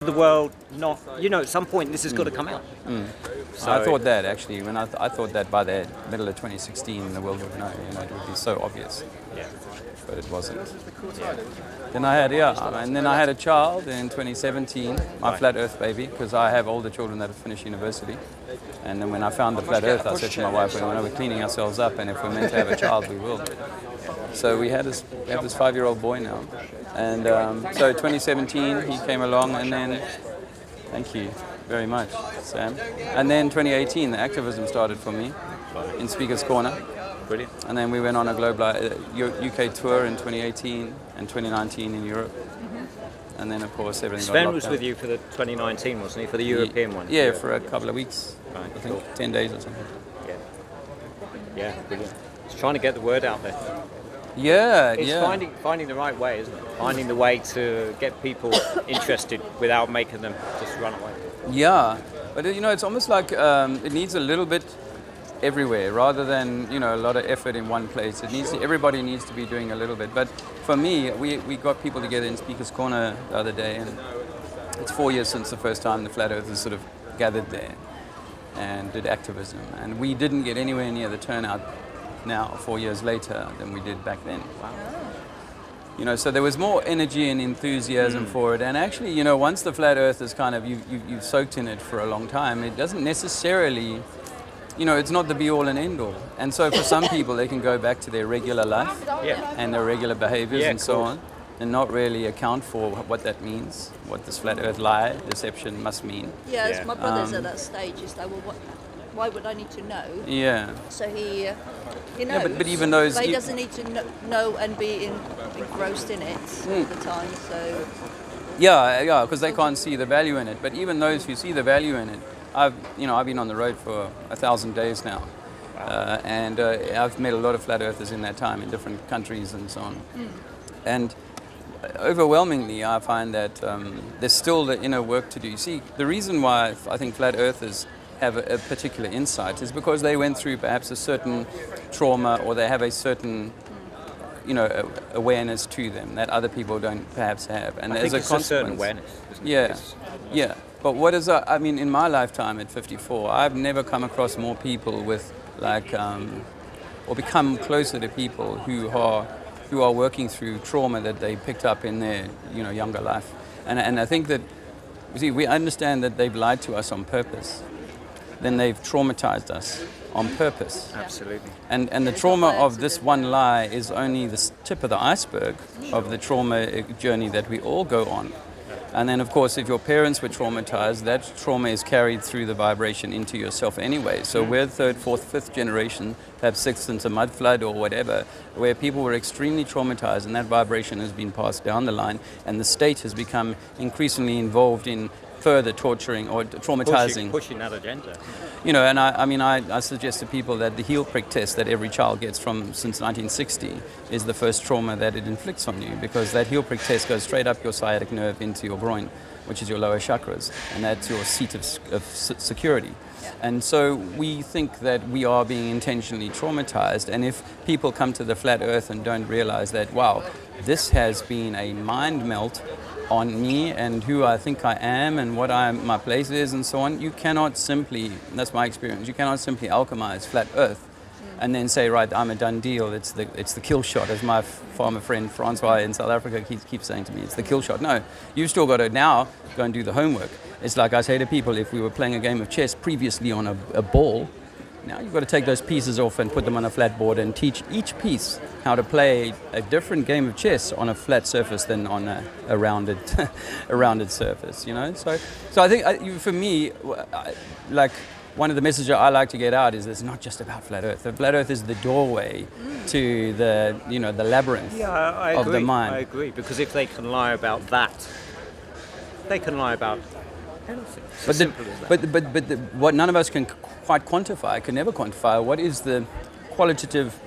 the world not, at some point this has got to come out. So I thought that actually, when I thought that by the middle of 2016 the world would know, it would be so obvious. Yeah. But it wasn't. Yeah. Then I had a child in 2017, my flat earth baby, because I have older children that have finished university. And then when I found the flat earth, I said to my wife, we're cleaning ourselves up, and if we're meant to have a child, we will. So we have this 5-year-old boy now. And so 2017, he came along, and then, thank you very much, Sam. And then 2018, the activism started for me in Speaker's Corner. Brilliant. And then we went on a global UK tour in 2018 and 2019 in Europe. And then, of course, everything got Sven locked was down. with you for the 2019, wasn't he? For the European one? Yeah, for a couple of weeks. Right, I think cool. 10 days or something. Yeah. Yeah, brilliant. Just trying to get the word out there. Yeah, It's finding the right way, isn't it? Finding the way to get people interested without making them just run away. Yeah, but it's almost like it needs a little bit everywhere rather than a lot of effort in one place. Everybody needs to be doing a little bit. But for me, we got people together in Speaker's Corner the other day, and it's 4 years since the first time the Flat Earthers sort of gathered there and did activism, and we didn't get anywhere near the turnout now 4 years later than we did back then. Wow. So there was more energy and enthusiasm for it, and actually, once the Flat Earth is kind of you've soaked in it for a long time, it doesn't necessarily, it's not the be-all and end-all. And so for some people, they can go back to their regular life and their regular behaviors and so on, and not really account for what that means, what this Flat Earth lie, deception must mean. Yeah, as my brother's at that stage, he's like, well, why would I need to know? Yeah. So he knows. Yeah, but even those... But he doesn't need to know and be engrossed in it all the time, so... Yeah, because they can't see the value in it. But even those who see the value in it, I've been on the road for 1,000 days now, and I've met a lot of flat earthers in that time in different countries and so on. And overwhelmingly, I find that there's still the inner work to do. You see, the reason why I think flat earthers have a particular insight is because they went through perhaps a certain trauma, or they have a certain awareness to them that other people don't perhaps have, and I think as a certain awareness. Isn't it? Yeah. But what is in my lifetime at 54, I've never come across more people with or become closer to people who are working through trauma that they picked up in their younger life, and I think that we understand that they've lied to us on purpose. Then they've traumatized us on purpose. Absolutely. And the trauma of this one lie is only the tip of the iceberg of the trauma journey that we all go on. And then, of course, if your parents were traumatized, that trauma is carried through the vibration into yourself anyway. So we're third, fourth, fifth generation, perhaps sixth since a mud flood or whatever, where people were extremely traumatized, and that vibration has been passed down the line, and the state has become increasingly involved in further torturing or traumatizing. Pushing that agenda. And I suggest to people that the heel prick test that every child gets since 1960 is the first trauma that it inflicts on you, because that heel prick test goes straight up your sciatic nerve into your groin, which is your lower chakras, and that's your seat of security. And so we think that we are being intentionally traumatized, and if people come to the flat earth and don't realize that, wow, this has been a mind melt on me and who I think I am and what my place is and so on, you cannot simply, that's my experience, you cannot simply alchemize flat earth and then say, right, I'm a done deal, it's the kill shot, as my farmer friend Francois in South Africa keeps saying to me, it's the kill shot. No, you've still got to now go and do the homework. It's like I say to people, if we were playing a game of chess previously on a ball, now you've got to take those pieces off and put them on a flat board and teach each piece how to play a different game of chess on a flat surface than on a rounded surface, So I think for me, like one of the messages I like to get out is it's not just about flat earth. The flat earth is the doorway to the the labyrinth of the mind. I agree, because if they can lie about that, they can lie about anything. But what none of us can quite quantify, can never quantify, what is the qualitative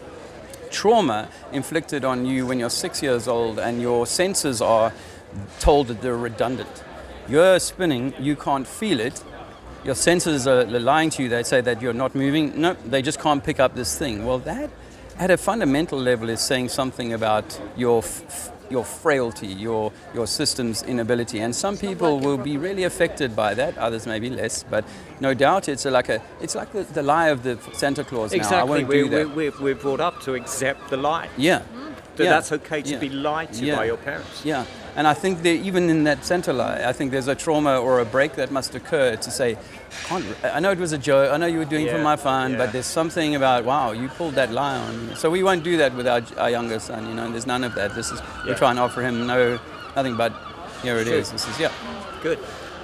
trauma inflicted on you when you're 6 years old and your senses are told that they're redundant. You're spinning, you can't feel it. Your senses are lying to you. They say that you're not moving. No, they just can't pick up this thing. Well, that at a fundamental level is saying something about your your frailty, your system's inability. And some people will be really affected by that, others maybe less. But no doubt it's like the lie of the Santa Claus now. Exactly. I won't do that. We're brought up to accept the lie. Yeah. That Yeah. that's okay to Yeah. be lied to Yeah. by your parents. Yeah, and I think even in that Santa lie, I think there's a trauma or a break that must occur to say, I know it was a joke, I know you were doing it for Yeah, my fun, yeah. but there's something about, wow, you pulled that lie on me. So we won't do that with our younger son, and there's none of that. We try and offer him nothing but, here it is. This is, Good.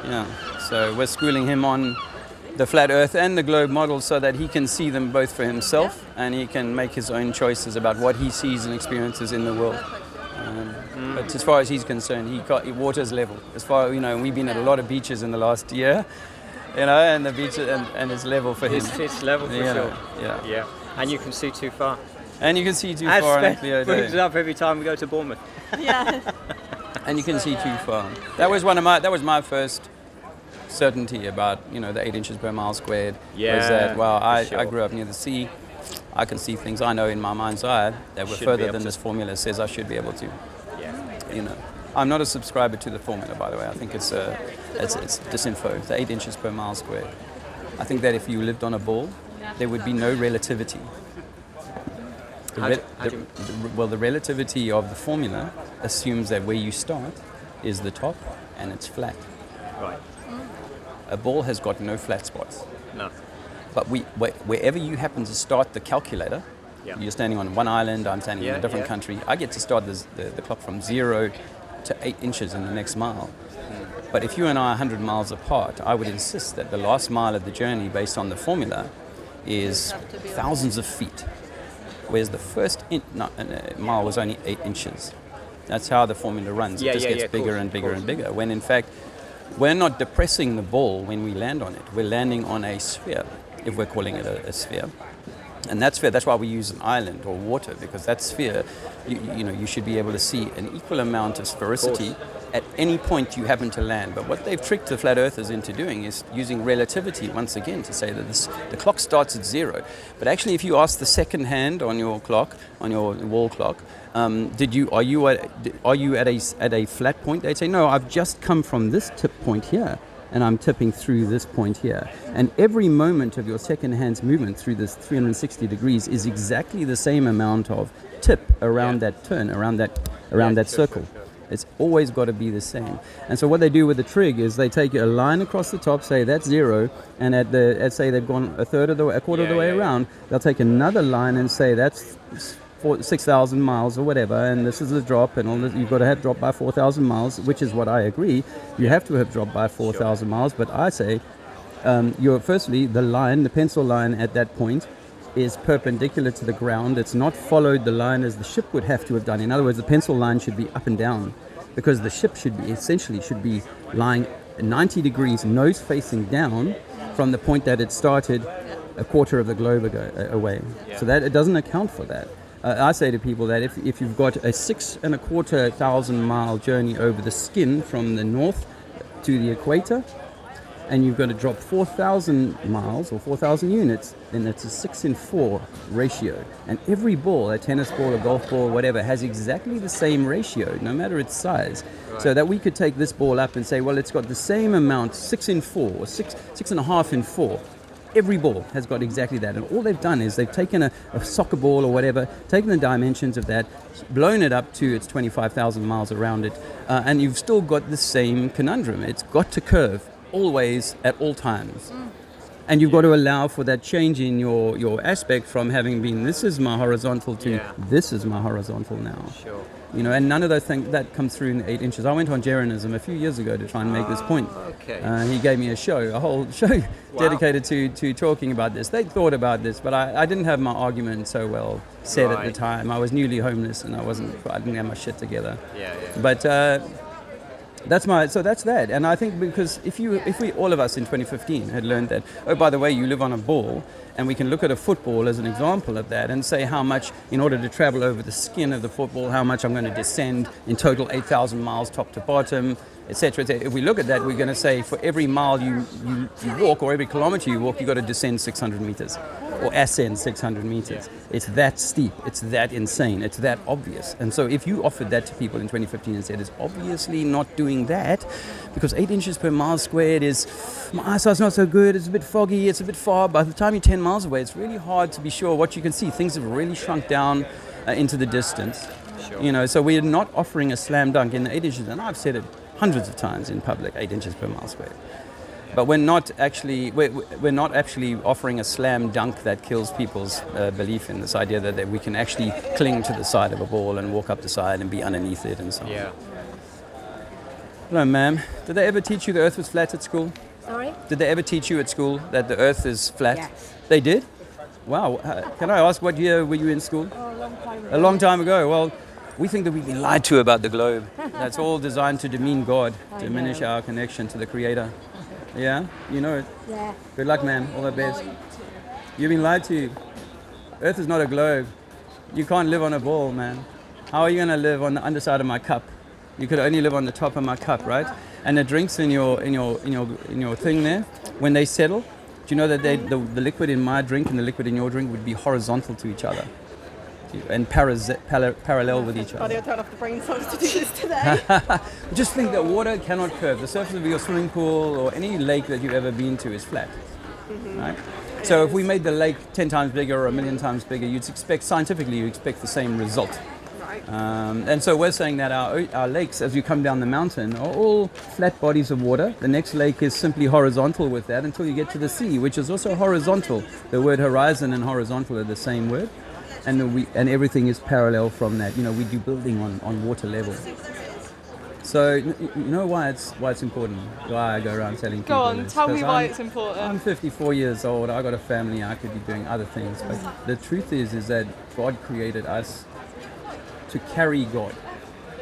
yeah. So we're schooling him on the flat earth and the globe model so that he can see them both for himself and he can make his own choices about what he sees and experiences in the world. But as far as he's concerned, water's level. As far, we've been at a lot of beaches in the last year, and the beach and it's level for him. It's level for sure. Yeah. And you can see too far. And you can see too As far on a Sven clear brings it day. up every time we go to Bournemouth. Yeah. And you can see too far. That was my first certainty about the 8 inches per mile squared. Yeah, Was that I for sure. grew up near the sea. I can see things I know in my mind's eye that were Should be further able than to. this formula says I should be able to. Yeah. I'm not a subscriber to the formula, by the way. I think it's disinfo. It's 8 inches per mile squared. I think that if you lived on a ball, there would be no relativity. The relativity of the formula assumes that where you start is the top and it's flat. Right. A ball has got no flat spots. No. But wherever you happen to start the calculator, Yeah. you're standing on one island, I'm standing in a different Yeah. country, I get to start the clock from 0 to 8 inches in the next mile. But if you and I are 100 miles apart, I would insist that the last mile of the journey based on the formula is Have to be on thousands of feet, whereas the first mile was only 8 inches. That's how the formula runs. Yeah, It just yeah, gets of bigger course, and of bigger course. and bigger, when in fact we're not depressing the ball when we land on it. We're landing on a sphere, if we're calling it a sphere. And that sphere, that's why we use an island or water, because that sphere, you should be able to see an equal amount of sphericity at any point you happen to land. But what they've tricked the flat earthers into doing is using relativity once again to say that the clock starts at 0. But actually, if you ask the second hand on your clock, on your wall clock, are you at a flat point? They'd say, no, I've just come from this tip point here, and I'm tipping through this point here. And every moment of your second hand's movement through this 360 degrees is exactly the same amount of tip around that turn, around that circle. Sure. It's always got to be the same. And so what they do with the trig is they take a line across the top, say that's 0, and at say they've gone a quarter of the way around, they'll take another line and say that's 6,000 miles or whatever, and this is a drop, and all this, you've got to have dropped by 4,000 miles, which is what I agree. You have to have dropped by 4,000 miles, but I say firstly, the pencil line at that point is perpendicular to the ground. It's not followed the line as the ship would have to have done. In other words, the pencil line should be up and down, because the ship should be lying 90 degrees nose facing down from the point that it started a quarter of the globe away. So that it doesn't account for that. I say to people that if you've got a 6,250 mile journey over the skin from the north to the equator, and you've got to drop 4,000 miles or 4,000 units, then that's a 6-in-4 ratio. And every ball, a tennis ball, a golf ball, whatever, has exactly the same ratio, no matter its size. Right. So that we could take this ball up and say, well, it's got the same amount, 6-in-4, or 6.5-in-4. Every ball has got exactly that. And all they've done is they've taken a soccer ball or whatever, taken the dimensions of that, blown it up to its 25,000 miles around it, and you've still got the same conundrum. It's got to curve always at all times. And you've got to allow for that change in your aspect from having been this is my horizontal to this is my horizontal now. Sure. And none of those things that come through in 8 inches. I went on Jeranism a few years ago to try and make this point. Okay. He gave me a whole show dedicated to talking about this. They thought about this, but I didn't have my argument so well set at the time. I was newly homeless and I didn't have my shit together. Yeah. But that's that. And I think because if we all of us in 2015 had learned that, oh, by the way, you live on a ball, and we can look at a football as an example of that and say how much, in order to travel over the skin of the football, how much I'm going to descend in total 8,000 miles top to bottom, etc. If we look at that, we're going to say for every mile you walk or every kilometer you walk, you've got to descend 600 meters or ascend 600 meters. It's that steep, it's that insane, it's that obvious. And so if you offered that to people in 2015 and said, it's obviously not doing that because 8 inches per mile squared is, my eyesight's not so good, it's a bit foggy, it's a bit far. By the time you're 10 miles away, it's really hard to be sure what you can see. Things have really shrunk down into the distance. Sure. You know, so we're not offering a slam dunk in the 8 inches, and I've said it hundreds of times in public, 8 inches per mile squared. But we're not actually offering a slam dunk that kills people's belief in this idea that we can actually cling to the side of a ball and walk up the side and be underneath it and so on. Yeah. Hello, ma'am. Did they ever teach you the Earth was flat at school? Sorry? Did they ever teach you at school that the Earth is flat? Yes. They did? Wow. Can I ask what year were you in school? Oh, a long time ago. A long time ago. Well, we think that we've been lied to about the globe. That's all designed to demean God, diminish our connection to the Creator. Yeah? You know it. Yeah. Good luck, man. All the best. You've been lied to. Earth is not a globe. You can't live on a ball, man. How are you going to live on the underside of my cup? You could only live on the top of my cup, right? And the drinks in your thing there, when they settle, do you know that the liquid in my drink and the liquid in your drink would be horizontal to each other and parallel with each Buddy, I other? don't have the brain cells to do this today. Just think that water cannot curve. The surface of your swimming pool or any lake that you've ever been to is flat, right? So if we made the lake 10 times bigger or 1,000,000 times bigger, you expect the same result. Right. And so we're saying that our lakes, as you come down the mountain, are all flat bodies of water. The next lake is simply horizontal with that until you get to the sea, which is also horizontal. The word horizon and horizontal are the same word. And everything is parallel from that. You know, we do building on water level. So you know why it's important? Why I go around telling people Go on, this? tell me 'Cause why I'm- it's important. I'm 54 years old. I got a family. I could be doing other things. But the truth is that God created us to carry God.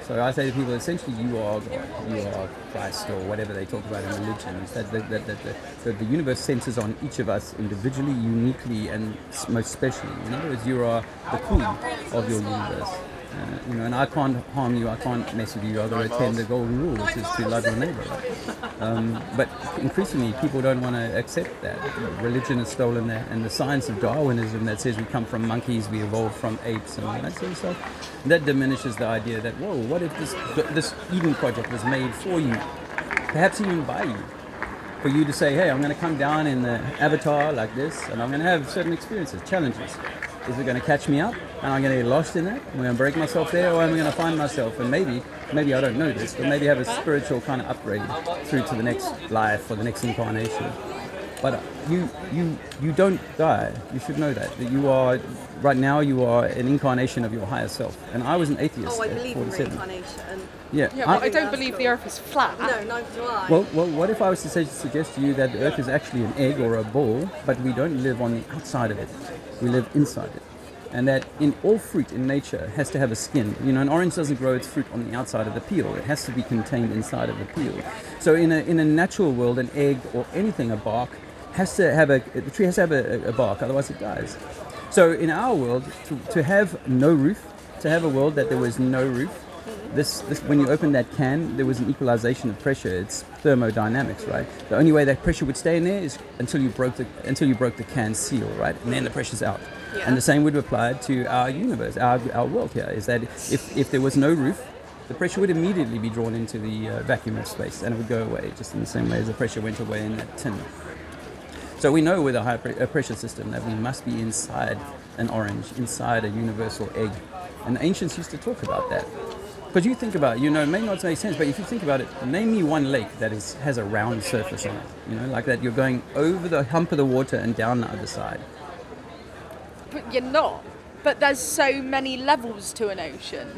So I say to people, essentially, you are God. You are Christ, or whatever they talk about in religion. That the universe centers on each of us individually, uniquely, and most specially. In other words, you are the queen of your universe. And I can't harm you. I can't mess with you. I've got to attend the golden rule, which is to love your neighbor. But increasingly, people don't want to accept that. Religion has stolen that, and the science of Darwinism that says we come from monkeys, we evolved from apes, and all that sort of stuff. That diminishes the idea that, whoa, what if this Eden project was made for you, perhaps even by you, for you to say, hey, I'm going to come down in the avatar like this, and I'm going to have certain experiences, challenges. Is it going to catch me up, and I'm going to get lost in that? Am I going to break myself there, or am I going to find myself? And maybe I don't know this, but maybe have a spiritual kind of upgrade through to the next life or the next incarnation. But you don't die. You should know that you are right now. You are an incarnation of your higher self. And I was an atheist. Oh, I at believe in 47. reincarnation. Yeah. Yeah, but I don't believe the Earth is flat. No, neither do I. Well, what if I was to suggest to you that the Earth is actually an egg or a ball, but we don't live on the outside of it, we live inside it, and that in all fruit in nature has to have a skin. You know, an orange doesn't grow its fruit on the outside of the peel; it has to be contained inside of the peel. So in a natural world, an egg or anything, a bark, the tree has to have a bark, otherwise it dies. So in our world, to have no roof, to have a world that there was no roof. This when you open that can, there was an equalization of pressure. It's thermodynamics, right? The only way that pressure would stay in there is until you broke the can seal, right? And then the pressure's out. Yeah. And the same would apply to our universe, our world here. Is that if there was no roof, the pressure would immediately be drawn into the vacuum of space, and it would go away, just in the same way as the pressure went away in that tin. So we know with a high pressure system that we must be inside an orange, inside a universal egg. And the ancients used to talk about that. Because you think about it, it may not make sense, but if you think about it, name me one lake that has a round surface on it, like that you're going over the hump of the water and down the other side. But you're not. But there's so many levels to an ocean.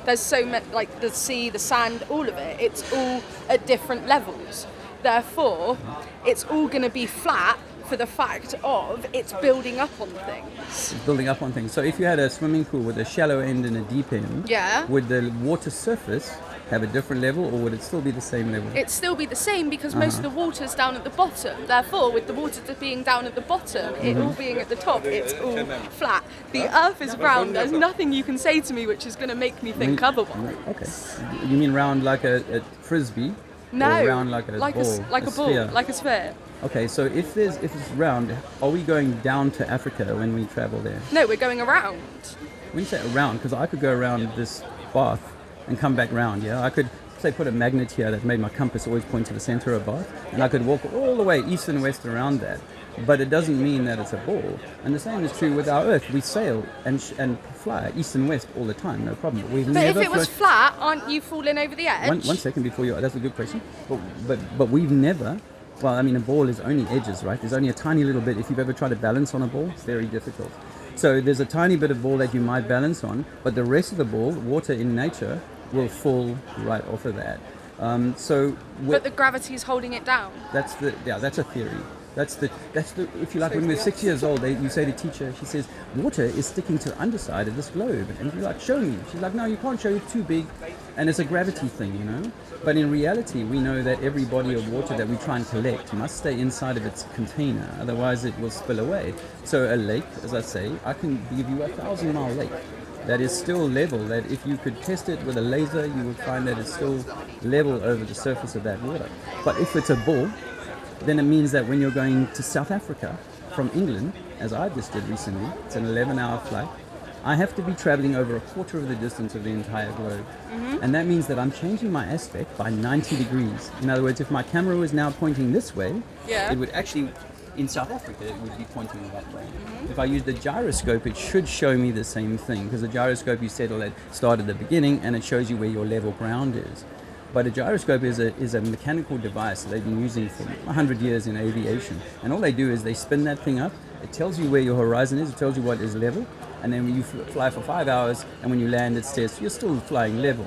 There's so many, like the sea, the sand, all of it. It's all at different levels. Therefore, it's all going to be flat for the fact of it's building up on things. It's building up on things. So if you had a swimming pool with a shallow end and a deep end, Yeah. would the water surface have a different level, or would it still be the same level? It'd still be the same because most of the water's down at the bottom. Therefore, with the water being down at the bottom, it all being at the top, it's all flat. The earth is round. There's nothing you can say to me which is going to make me think otherwise. Okay. You mean round like a frisbee? No, Or round like a ball? like a ball, sphere? like a sphere. Okay, so if it's round, are we going down to Africa when we travel there? No, we're going around. When you say around, because I could go around this Bath and come back round, yeah? I could, say, put a magnet here that made my compass always point to the center of Bath, and I could walk all the way east and west around that. But it doesn't mean that it's a ball. And the same is true with our Earth. We sail and fly east and west all the time, no problem. But we've But never if it was flown- flat, aren't you falling over the edge? One second before you. That's a good question. But we've never. Well, I mean, a ball is only edges, right? There's only a tiny little bit. If you've ever tried to balance on a ball, it's very difficult. So there's a tiny bit of ball that you might balance on, but the rest of the ball, water in nature, will fall right off of that. But the gravity is holding it down. That's a theory. That's the if you like, when we're 6 years old, you say to teacher, she says, water is sticking to the underside of this globe, and you're like, show me. She's like, no, you can't show, it's too big, and it's a gravity thing, you know. But in reality, we know that every body of water that we try and collect must stay inside of its container, otherwise it will spill away. So a lake, as I say, I can give you a 1,000-mile lake that is still level, that if you could test it with a laser, you would find that it's still level over the surface of that water. But if it's a ball, then it means that when you're going to South Africa from England, as I just did recently, it's an 11-hour flight, I have to be traveling over a quarter of the distance of the entire globe. And that means that I'm changing my aspect by 90 degrees. In other words, if my camera was now pointing this way, Yeah. it would actually, in South Africa, it would be pointing that way. If I use the gyroscope, it should show me the same thing, because the gyroscope, you settle at start at the beginning and it shows you where your level ground is. But a gyroscope is a mechanical device that they've been using for 100 years in aviation. And all they do is they spin that thing up, it tells you where your horizon is, it tells you what is level, and then when you fly for 5 hours and when you land it says you're still flying level.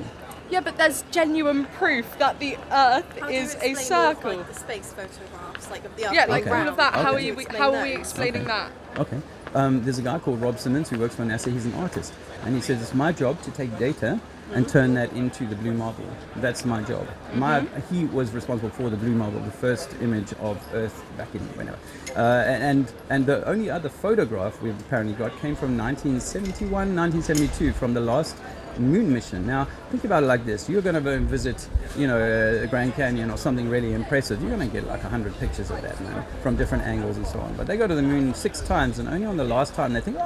Yeah, but there's genuine proof that the Earth is a circle. Like the space photographs, like of the Earth. Yeah, like Okay. all of that. How Okay. are we explaining that? Okay. There's a guy called Rob Simmons who works for NASA. He's an artist, and he says it's my job to take data and turn that into the blue marble. That's my job. He was responsible for the blue marble, the first image of Earth back in whenever. And the only other photograph we've apparently got came from 1971, 1972, from the last moon mission. Now, think about it like this. You're going to go and visit, a Grand Canyon or something really impressive. You're going to get like 100 pictures of that, man, from different angles and so on. But they go to the moon 6 times, and only on the last time they think,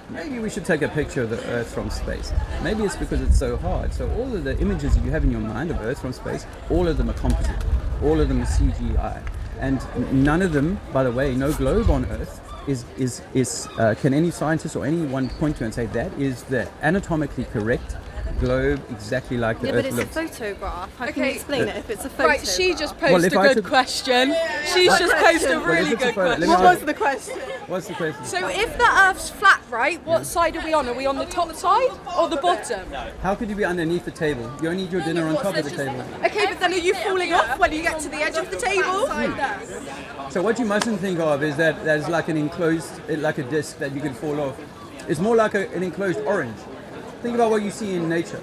maybe we should take a picture of the Earth from space. Maybe it's because it's so hard. So all of the images you have in your mind of Earth from space, all of them are composite. All of them are CGI. And none of them, by the way, no globe on Earth can any scientist or anyone point to and say that is the anatomically correct globe, exactly like the Yeah, Earth but it's looks. a photograph. How can Okay. you explain it if it's a photo? Right, she just posed Well, if a I good took- question. She's just posed a Well, if really it's a good photo- let me question. What ask- was the question? What's the question? So if the Earth's flat, right, what side are we on? Are we on the top side or the bottom? How could you be underneath the table? You only eat your dinner on top of the table. Okay, but then are you falling off when you get to the edge of the table? So what you mustn't think of is that there's like an enclosed, like a disc that you can fall off. It's more like an enclosed orange. Think about what you see in nature.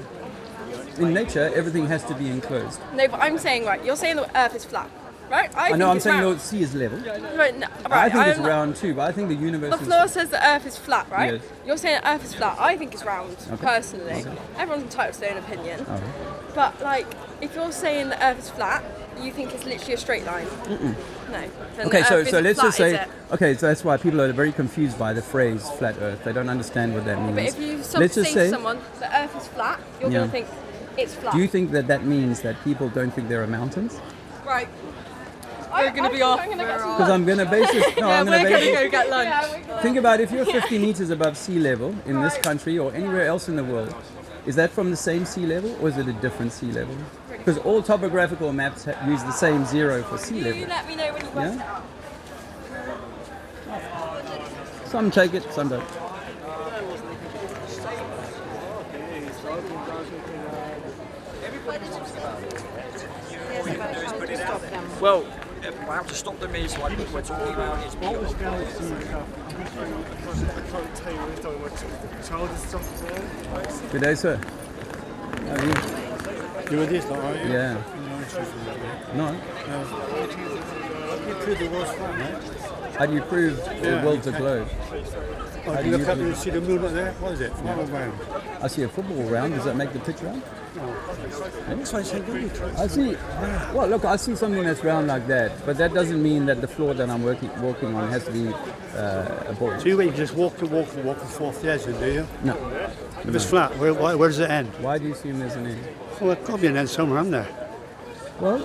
In nature, everything has to be enclosed. No, but I'm saying, right, you're saying the Earth is flat, right? I know, think I'm it's saying round. the sea is level. Right, no, I right, think it's I'm- round too, but I think the universe The is... floor says the Earth is flat, right? Yes. You're saying the Earth is flat. I think it's round, personally. Everyone's entitled to their own opinion. Oh. But, like, if you're saying the Earth is flat, you think it's literally a straight line. No. Then Okay, the so Earth isn't let's flat, just say, is it? okay, so that's why people are very confused by the phrase flat Earth. They don't understand what that means. But if you let's say just to say, someone the Earth is flat, you're Yeah. going to think it's flat. do you think that means that people don't think there are mountains? Right. We're gonna be off I'm gonna get some Because I'm going to base this... No, I'm going to base Go it... get lunch. Think about if you're 50 meters above sea level in this country or anywhere else in the world, is that from the same sea level or is it a different sea level? Because all topographical maps use the same 0 for sea You level. let me know when you work it Yeah? out. Some take it, some don't. Well, I have to stop the maze like we're talking about. It's beautiful. Good day, sir. How are you? You were this, are you? Yeah. No. You prove the world's flat, mate. How do you prove the world's a globe? Oh, do you you look up do- and see the moon up there? What is it? Flat or round? I see a football round. Does that make the pitch round? That's why I said, don't you? I see. Well, look, I see something that's round like that, but that doesn't mean that the floor that I'm walking on has to be a ball. So you just walk the fourth edge, then, do you? No. If it's flat, where does it end? Why do you assume there's an end? Well, it could be an end somewhere, isn't there? Well,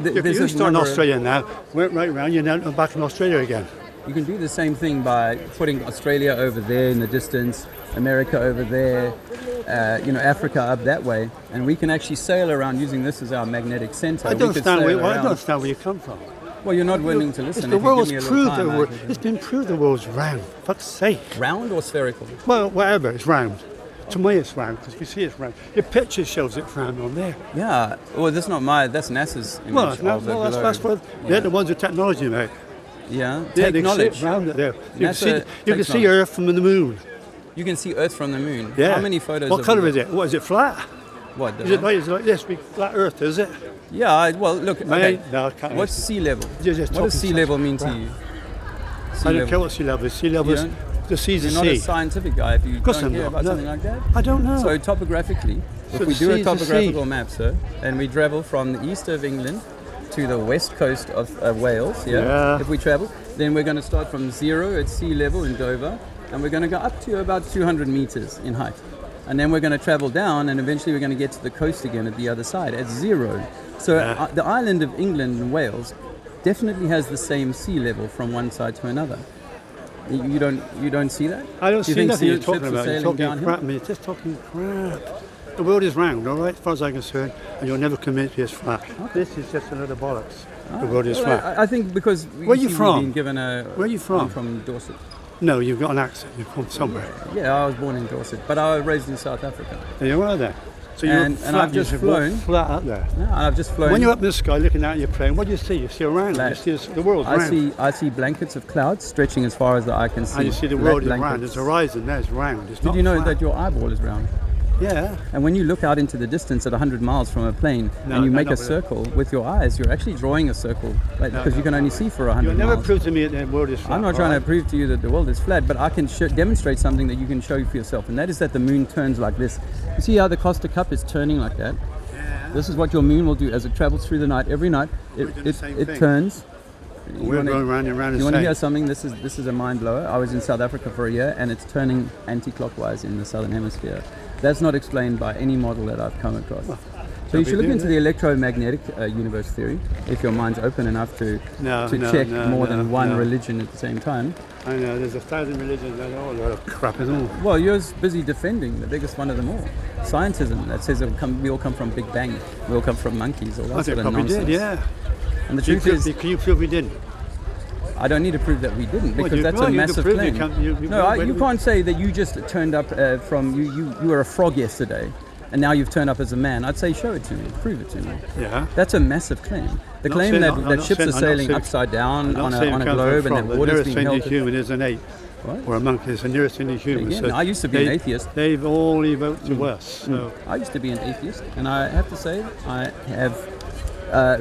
If there's you start in number- Australia now, went right round, you're now back in Australia again. You can do the same thing by putting Australia over there in the distance, America over there, Africa up that way, and we can actually sail around using this as our magnetic center. I We don't could understand sail where, I around. don't understand where you come from. Well, you're not willing to listen. The If you world's give me a little proved time, I could- it's been proved the world's round. Fuck's sake. round or spherical? Well, whatever, it's round. To me, it's round because we see it's round. Your picture shows it round on there. Yeah. Well, that's NASA's image Well, it's not, of the well that's globe. what they're the ones with technology, mate. Yeah. Yeah, Take they knowledge. sit round it there. You NASA can takes see knowledge. Earth from the moon. You can see Earth from the moon. Yeah. How many photos? What have colour we is it? What is it? Flat? What? Is it like this? Big flat Earth? Is it? Yeah. Well, look. Okay. Mate, no, I can't What's listen. sea level? You're just What does talking sea such level mean to crap. you? I don't care what sea level is. Sea level You is don't- the sea's the You're not a sea. scientific guy if you course don't I'm care not, about no. something like that. I don't know. So topographically, if So we the do a sea is the topographical sea. map, sir, and we travel from the east of England to the west coast of Wales, Yeah. if we travel, then we're going to start from 0 at sea level in Dover, and we're going to go up to about 200 meters in height. And then we're going to travel down, and eventually we're going to get to the coast again at the other side at 0. So the island of England and Wales definitely has the same sea level from one side to another. You don't see that? I don't Do you see think nothing you're ships talking are about. You're sailing talking downhill? crap, mate. You're just talking crap. The world is round, all right, as far as I'm concerned, and you'll never convince me it's flat. This is just another bollocks. The world is Well, flat. I think because Where you we've from? been given a. Where you from? I'm from Dorset. No, you've got an accent. You're from somewhere. Yeah, I was born in Dorset, but I was raised in South Africa. And you are there. So you're And- flat, and I've you just should walk flown. flat up there. Yeah, and I've just flown. When you're up in the sky looking out at your plane, what do you see? You see a round. Flat. You see the world's round. I see blankets of clouds stretching as far as the eye can see. And you see the Black world is round. blankets. There's a horizon there, it's round. It's Did not you know flat. that your eyeball is round? Yeah. And when you look out into the distance at 100 miles from a plane No, and you no, make no, a but- circle with your eyes, you're actually drawing a circle because you can only see for 100 You'll never miles. prove to me that the world is flat. I'm not trying right? to prove to you that the world is flat, but I can demonstrate something that you can show for yourself, and that is that the moon turns like this. You see how the Costa Cup is turning like that? This is what your moon will do as it travels through the night. Every night, We're doing the same it thing. turns. We're going round and round and You want to same. hear something? This is a mind blower. I was in South Africa for a year, and it's turning anti-clockwise in the southern hemisphere. That's not explained by any model that I've come across. So you should look doing into the electromagnetic universe theory if your mind's open enough to check more than one religion at the same time. I know, there's 1,000 religions and all that crap is all. Well, you're busy defending the biggest one of them all, scientism that says we all come from Big Bang, we all come from monkeys, all I that think sort of probably nonsense. did, yeah. And the Can truth is, you prove we didn't? I don't need to prove that we didn't because you- that's well, a you can massive prove you claim. can't- you- You can't say that you just turned up from you were a frog yesterday, and now you've turned up as a man. I'd say show it to me, prove it to me. Yeah. That's a massive claim. The Not claim saying- that, I'm that not ships saying- are I'm not sailing saying- upside down I'm not on saying a it comes globe from and that the water's nearest being thing to held. human is an ape. What? Or a monkey is the nearest thing to human. Again, I used to be an atheist. They've all evolved to us. So. I used to be an atheist, and I have to say I have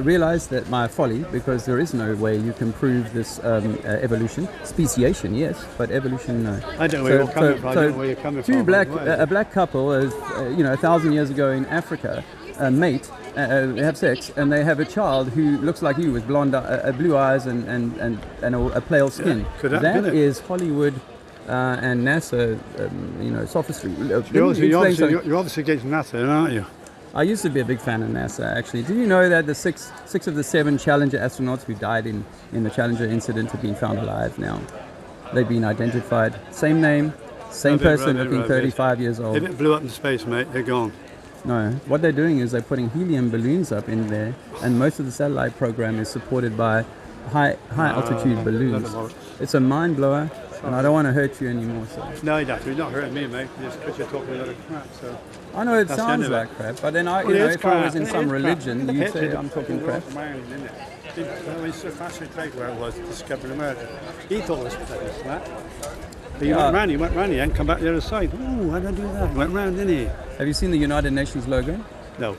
realized that my folly, because there is no way you can prove this evolution. Speciation, yes, but evolution, no. I don't know where you're coming from. I don't know where you're coming from. A black couple, 1,000 years ago in Africa, mate, they have sex, and they have a child who looks like you with blonde, blue eyes and a pale skin. could happen, That couldn't it? is Hollywood and NASA, sophistry. Let me You're explain obviously, something. you're obviously against NASA, aren't you? I used to be a big fan of NASA, actually. Do you know that the six of the 7 Challenger astronauts who died in the Challenger incident have been found alive now? They've been identified. Same name, same person, looking 35 years If old. it blew up in space, mate, they're gone. No, what they're doing is they're putting helium balloons up in there, and most of the satellite program is supported by high altitude balloons. It's a mind blower, and I don't want to hurt you anymore. So No, you don't. You're not hurting me, mate. Just because you're talking a lot of crap. So. I know it That's the sounds end of it. like crap, but then Well, it is if I was crap. in It some is crap. religion, The you'd picture, say I'm talking the crap. world's round, isn't it? When Sir Francis Drake, where it was, discovered America, he thought it was pretty flat. But he went round, and come back the other side. Ooh, how did I do that? He went round, didn't he? Have you seen the United Nations logo? No.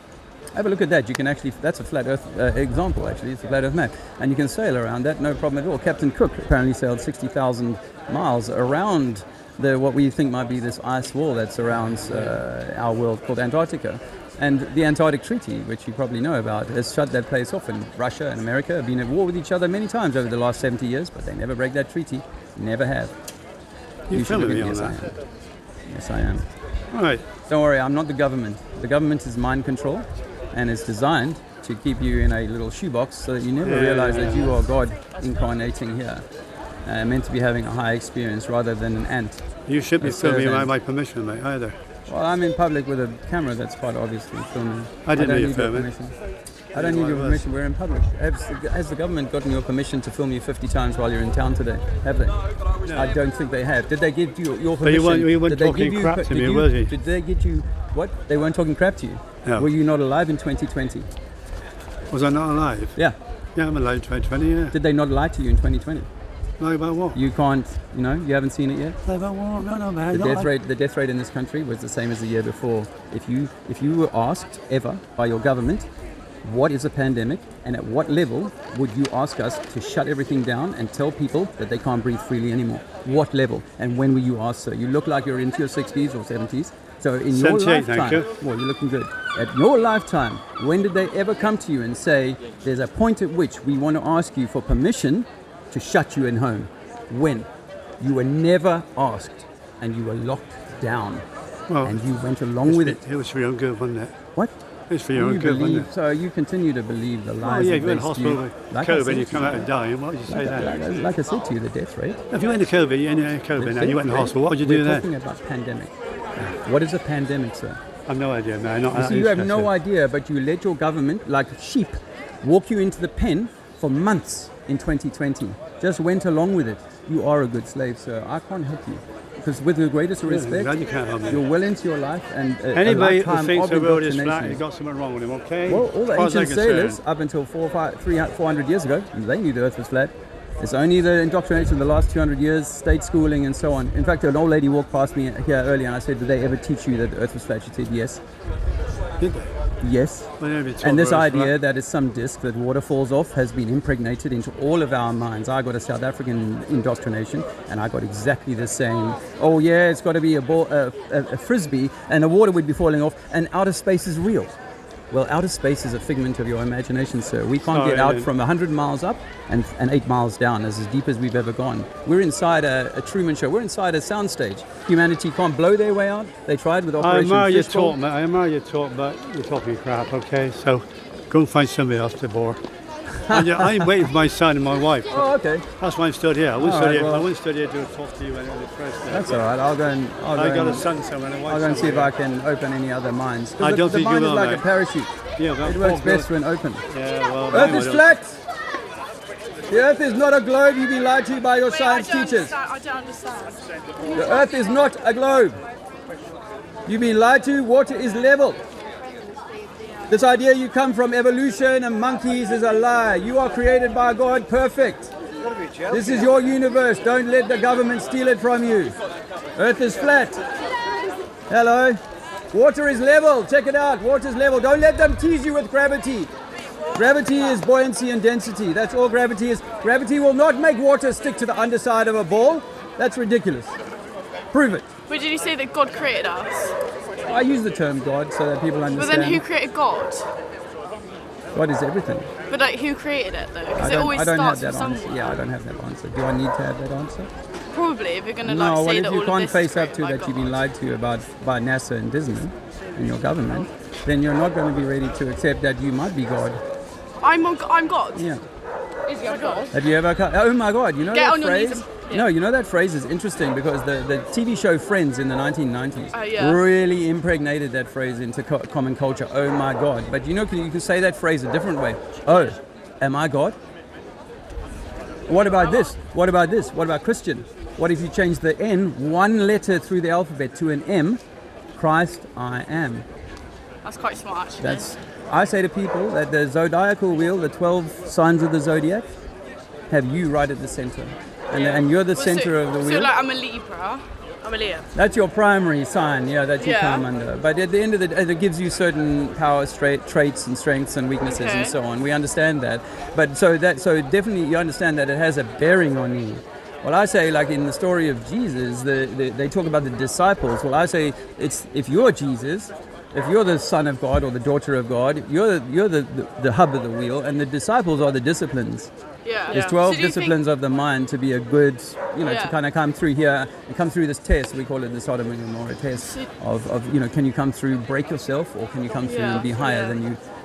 Have a look at that. You can actually, that's a flat Earth example actually, it's a flat Earth map. And you can sail around that, no problem at all. Captain Cook apparently sailed 60,000 miles around what we think might be this ice wall that surrounds our world called Antarctica. And the Antarctic Treaty, which you probably know about, has shut that place off. And Russia and America have been at war with each other many times over the last 70 years, but they never break that treaty. Never have. You should filming look me at- on yes, that? I am. Yes, I am. All right. Don't worry, I'm not the government. The government is mind control, and it's designed to keep you in a little shoebox so that you never realize that you are God incarnating here. Meant to be having a high experience rather than an ant. You shouldn't be It serves filming without ends. my permission, mate, either. Well, I'm in public with a camera that's quite obviously filming. I didn't don't know you need your filming. permission. I don't need your permission. We're in public. Has the government gotten your permission to film you 50 times while you're in town today? Have they? I don't think they have. Did they give you your But you permission? weren't Did they talking give you crap per- to did me, you- was he? Did they get you what? They weren't talking crap to you. No. Were you not alive in 2020? Was I not alive? Yeah. Yeah, I'm alive 2020, yeah. Did they not lie to you in 2020? Lie about what? You can't. You haven't seen it yet. Lie about what? No, man. The death rate in this country was the same as the year before. If you were asked ever by your government, what is a pandemic, and at what level would you ask us to shut everything down and tell people that they can't breathe freely anymore? What level? And when were you asked so? You look like you're into your 60s or 70s. So in your 78, thank lifetime, you. well, you're looking good. At your lifetime, when did they ever come to you and say, there's a point at which we want to ask you for permission to shut you in home? When? You were never asked, and you were locked down, Well, and you went along with it. It was for your own good, wasn't it? What? It was for your own You good, wasn't believe, it? so you continue to believe the Oh, lies yeah, that if you're in they hospital spew. with Like I COVID, said you to come you- out and dying. Why would you say that? Like I said to you, the death rate. If you went to COVID, you're in COVID, now you went in Death hospital, what would you rate, do we're then? talking about pandemic. What is a pandemic, sir? I've no idea, man. Not that So you have no interested. idea, but you let your government, like sheep, walk you into the pen for months in 2020. Just went along with it. You are a good slave, sir. I can't help you. Because with the greatest respect, glad you can't help me. you're well into your life and Anybody who lifetime thinks of the road is flat, indoctrination. you've got something wrong with him, okay? Well, all the As far as I'm ancient sailors, concerned. up until 400 years ago, they knew the earth was flat. It's only the indoctrination of the last 200 years, state schooling and so on. In fact, an old lady walked past me here earlier and I said, did they ever teach you that the earth was flat? She said, yes. Did they? Yes. Well, they'd be told And this the road is idea flat. that it's some disc that water falls off has been impregnated into all of our minds. I got a South African indoctrination, and I got exactly the same. Oh yeah, it's got to be a frisbee, and the water would be falling off, and outer space is real. Well, outer space is a figment of your imagination, sir. We can't Sorry, get out man. from 100 miles up and 8 miles down, as deep as we've ever gone. We're inside a Truman Show. We're inside a soundstage. Humanity can't blow their way out. They tried with I Operation admire your Fishbowl. talk, mate. I admire your talk, but you're talking crap, okay? So go and find somebody else to bore. And yeah, I'm waiting for my son and my wife. Oh, okay. That's why I'm stood here. I wouldn't All stood right, here. well- I wouldn't stood here to talk to you and the press. That's all right. I'll go and I got a son somewhere and a wife I'll go and see if somewhere. I can open any other minds. 'Cause I don't the think you mind will, is like mate. a parachute. Yeah, well, It works Paul best when open. Yeah, well, Earth mine is would- flat. The Earth is not a globe. You've been lied to by your science teachers. I don't understand. The Earth is not a globe. You've been lied to. Water is level. This idea you come from evolution and monkeys is a lie. You are created by God, perfect. This is your universe. Don't let the government steal it from you. Earth is flat. Hello. Water is level. Check it out. Water is level. Don't let them tease you with gravity. Gravity is buoyancy and density. That's all gravity is. Gravity will not make water stick to the underside of a ball. That's ridiculous. Prove it. But did you say that God created us? I use the term God so that people But understand. then who created God? God is everything. But like, who created it though? Because I it don't, always I don't have starts that with answer. someone. Yeah, I don't have that answer. Do I need to have that answer? Probably, if you're gonna No, like well, say if that you all of can't this face is up to created that by you've been God. lied to about by NASA and Disney and your government, then you're not going to be ready to accept that you might be God. I'm God. Yeah. Is God God? Have you ever? Oh my God! You know Get that on your knees phrase? and- yeah. No, you know that phrase is interesting because the TV show Friends in the 1990s Yeah. really impregnated that phrase into common culture. Oh my God! But you know, you can say that phrase a different way. Oh, am I God? What about this? What about this? What about Christian? What if you change the N one letter through the alphabet to an M? Christ, I am. That's quite smart actually. That's I say to people that the zodiacal wheel, the 12 signs of the zodiac, have you right at the center. And you're the center of the wheel. So like I'm a Libra. I'm a Leo. That's your primary sign, that you Yeah. come under. But at the end of the day, it gives you certain power traits and strengths and weaknesses and Okay. so on. We understand that. But so definitely you understand that it has a bearing on you. Well, I say, like in the story of Jesus, they talk about the disciples. Well, I say if you're Jesus, if you're the son of God or the daughter of God, you're the hub of the wheel, and the disciples are the disciplines. Yeah. There's 12 So do you disciplines of the mind to be a good, to Yeah. kind of come through here and come through this test. We call it the Sodom and Gomorrah test of can you come through, break yourself, or can you come through and be higher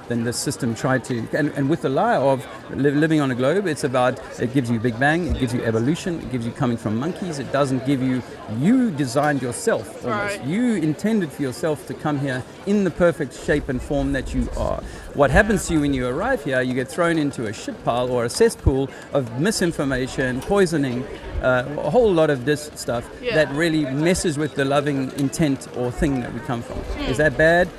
than the system tried to. And with the lie of living on a globe, it's about, it gives you Big Bang, it gives you evolution, it gives you coming from monkeys, it doesn't give you designed yourself almost. Right. You intended for yourself to come here in the perfect shape and form that you are. What happens to you when you arrive here, you get thrown into a shit pile or a cesspool of misinformation, poisoning, a whole lot of this stuff that really messes with the loving intent or thing that we come from. Is that bad?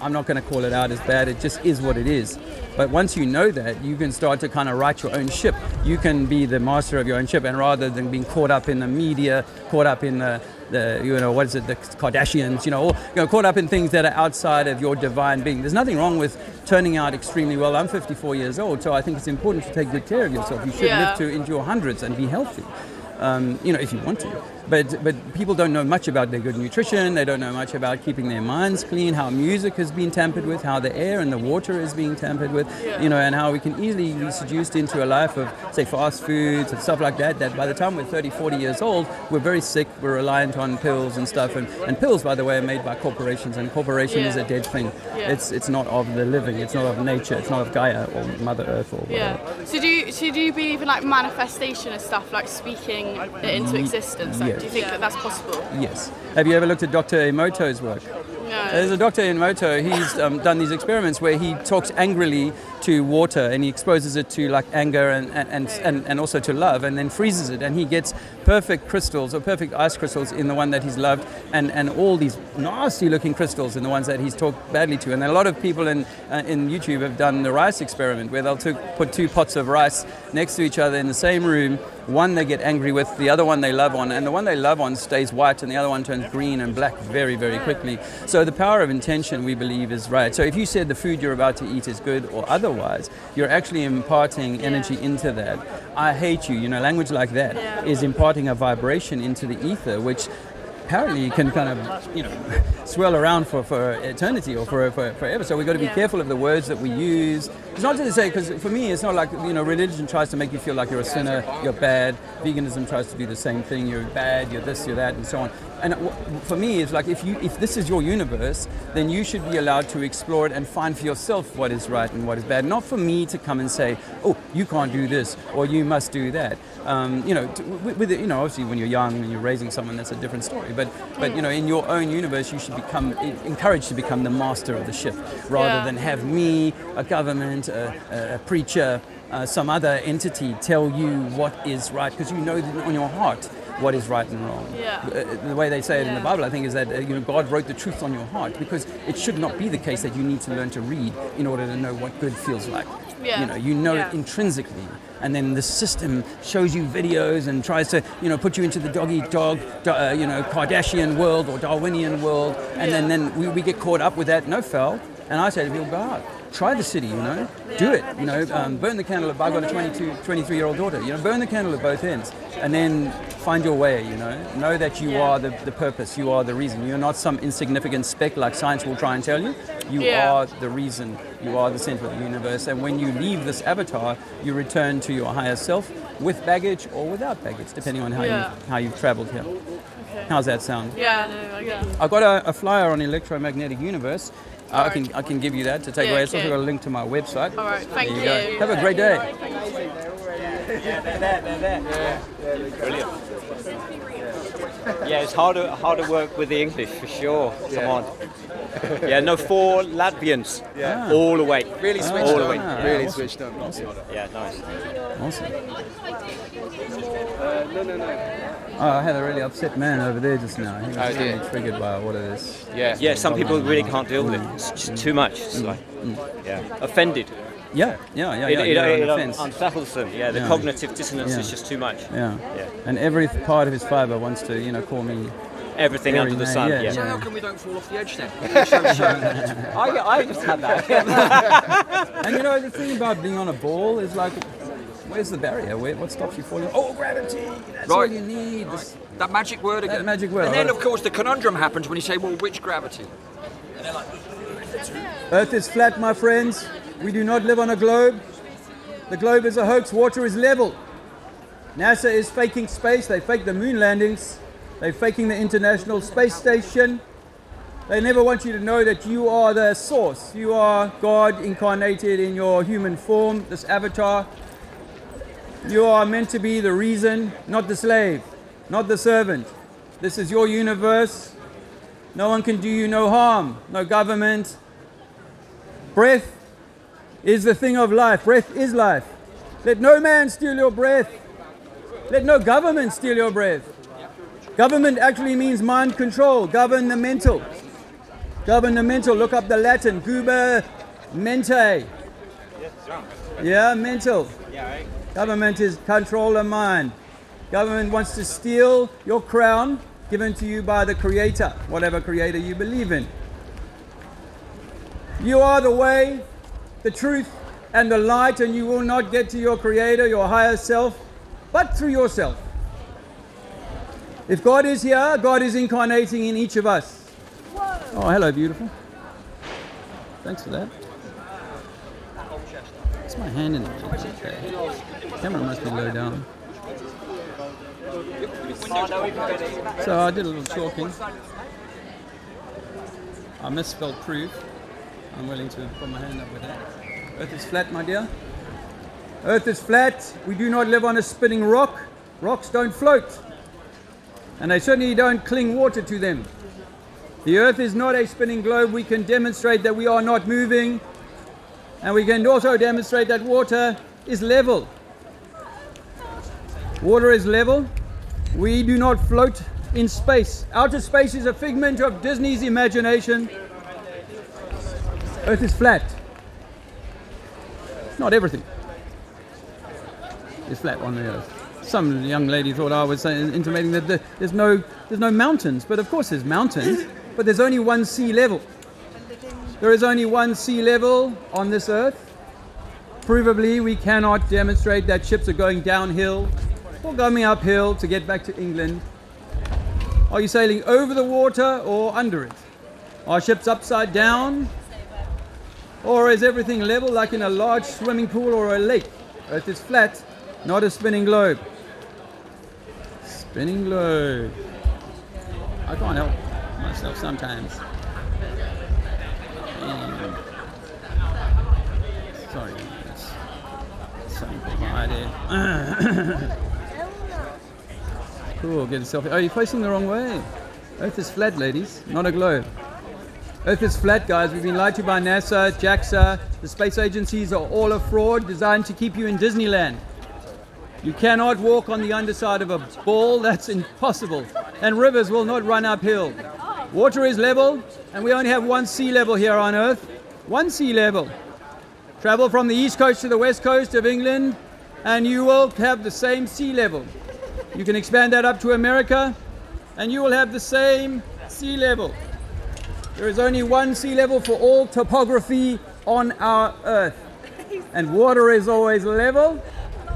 I'm not going to call it out as bad. It just is what it is. But once you know that, you can start to kind of right your own ship. You can be the master of your own ship, and rather than being caught up in the media, caught up in the the Kardashians, caught up in things that are outside of your divine being. There's nothing wrong with turning out extremely well. I'm 54 years old, so I think it's important to take good care of yourself. You should live into your hundreds and be healthy. If you want to. But people don't know much about their good nutrition. They don't know much about keeping their minds clean, how music has been tampered with, how the air and the water is being tampered with, and how we can easily be seduced into a life of, say, fast foods and stuff like that, that by the time we're 30, 40 years old, we're very sick, we're reliant on pills and stuff. And pills, by the way, are made by corporations, and corporation is a dead thing. It's not of the living, it's not of nature, it's not of Gaia or Mother Earth or whatever. So do you believe in like manifestation and stuff, like speaking it into existence? Like, do you think that that's possible? Yes. Have you ever looked at Dr. Emoto's work? No. There's a Dr. Emoto, he's done these experiments where he talks angrily to water and he exposes it to like anger and also to love, and then freezes it, and he gets perfect crystals or perfect ice crystals in the one that he's loved, and all these nasty looking crystals in the ones that he's talked badly to. And a lot of people in YouTube have done the rice experiment where they'll put two pots of rice next to each other in the same room. One they get angry with, the other one they love on, and the one they love on stays white and the other one turns green and black very, very quickly. So the power of intention, we believe, is right. So if you said the food you're about to eat is good or otherwise, you're actually imparting energy into that. I hate you, language like that is imparting a vibration into the ether, which apparently can kind of, swirl around for eternity or for forever. So we've got to be careful of the words that we use. It's not to say, because for me, it's not like, religion tries to make you feel like you're a sinner, you're bad. Veganism tries to do the same thing. You're bad, you're this, you're that, and so on. And for me, it's like if this is your universe, then you should be allowed to explore it and find for yourself what is right and what is bad. Not for me to come and say, oh, you can't do this or you must do that. Obviously when you're young and you're raising someone, that's a different story. But in your own universe, you should become encouraged to become the master of the ship, rather than have me, a government, a preacher, some other entity tell you what is right, because you know on your heart what is right and wrong. The way they say it in the Bible, I think, is that God wrote the truth on your heart, because it should not be the case that you need to learn to read in order to know what good feels like. You know it intrinsically, and then the system shows you videos and tries to put you into the dog-eat-dog Kardashian world or Darwinian world, and then we get caught up with that. No foul. And I say to people, go out, try the city, do it, burn the candle. I've got a 23-year-old daughter, burn the candle at both ends, and then find your way, know that you are the purpose, you are the reason. You're not some insignificant speck like science will try and tell you. You are the reason, you are the center of the universe, and when you leave this avatar, you return to your higher self with baggage or without baggage, depending on how you've traveled here. Okay. How's that sound? I've got a flyer on Electromagnetic Universe. I can give you that to take away. It's also got a link to my website. All right, thank you. Go. Have a great day. Brilliant. Yeah, it's hard to work with the English for sure. Come on. 4 Latvians. All the way. Really switched all on. the way. Really Yeah. switched on. Awesome. Yeah, nice. Awesome. No. Oh, I had a really upset man over there just now. He was Oh, dear. really triggered by what it is. Yeah, some people really can't deal with it. It's just too much. It's like, offended. Yeah. You're on the fence. Unsettles them. Yeah, the Yeah. cognitive dissonance Yeah. is just too much. Yeah. Yeah. And every part of his fiber wants to, call me. Everything Very under the nice, sun. yeah, Yeah. So how come we don't fall off the edge then? I just had that. And the thing about being on a ball is like, where's the barrier? What stops you falling? Oh, gravity. That's all Right. you need. That magic word again. That magic word. And then, of course, the conundrum happens when you say, well, which gravity? Earth is flat, my friends. We do not live on a globe. The globe is a hoax. Water is level. NASA is faking space. They fake the moon landings. They're faking the International Space Station. They never want you to know that you are the source. You are God incarnated in your human form, this avatar. You are meant to be the reason, not the slave, not the servant. This is your universe. No one can do you no harm, no government. Breath is the thing of life. Breath is life. Let no man steal your breath. Let no government steal your breath. Government actually means mind control. Govern the mental. Govern the mental. Look up the Latin. Guber mente. Yeah, mental. Government is control of mind. Government wants to steal your crown given to you by the Creator, whatever Creator you believe in. You are the way, the truth, and the light, and you will not get to your Creator, your higher self, but through yourself. If God is here, God is incarnating in each of us. Oh, hello, beautiful. Thanks for that. It's my hand in the way. Okay. Camera must be low down. So I did a little talking. I misspelled proof. I'm willing to put my hand up with that. Earth is flat, my dear. Earth is flat. We do not live on a spinning rock. Rocks don't float. And they certainly don't cling water to them. The earth is not a spinning globe. We can demonstrate that we are not moving. And we can also demonstrate that water is level. Water is level. We do not float in space. Outer space is a figment of Disney's imagination. Earth is flat. Not everything is flat on the earth. Some young lady thought I was intimating that there's no mountains, but of course there's mountains, but there's only one sea level. There is only one sea level on this earth. Provably, we cannot demonstrate that ships are going downhill or going uphill to get back to England. Are you sailing over the water or under it? Are ships upside down? Or is everything level like in a large swimming pool or a lake? Earth is flat, not a spinning globe. Spinning globe. I can't help myself sometimes. Sorry, that's something behind there. Cool, get a selfie. Oh, you're facing the wrong way. Earth is flat, ladies, not a globe. Earth is flat, guys. We've been lied to by NASA, JAXA. The space agencies are all a fraud designed to keep you in Disneyland. You cannot walk on the underside of a ball. That's impossible. And rivers will not run uphill. Water is level, and we only have one sea level here on Earth. One sea level. Travel from the east coast to the west coast of England, and you will have the same sea level. You can expand that up to America, and you will have the same sea level. There is only one sea level for all topography on our Earth. And water is always level,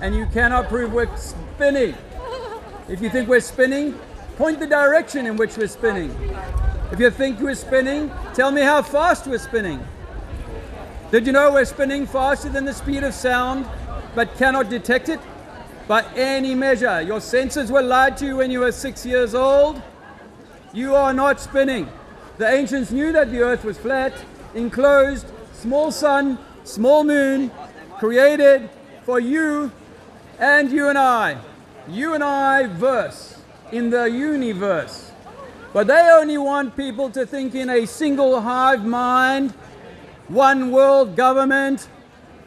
and you cannot prove we're spinning. If you think we're spinning, point the direction in which we're spinning. If you think we're spinning, tell me how fast we're spinning. Did you know we're spinning faster than the speed of sound, but cannot detect it by any measure? Your senses were lied to when you were 6 years old. You are not spinning. The ancients knew that the earth was flat, enclosed, small sun, small moon, created for you and I. You and I verse in the universe. But they only want people to think in a single hive mind, one world government,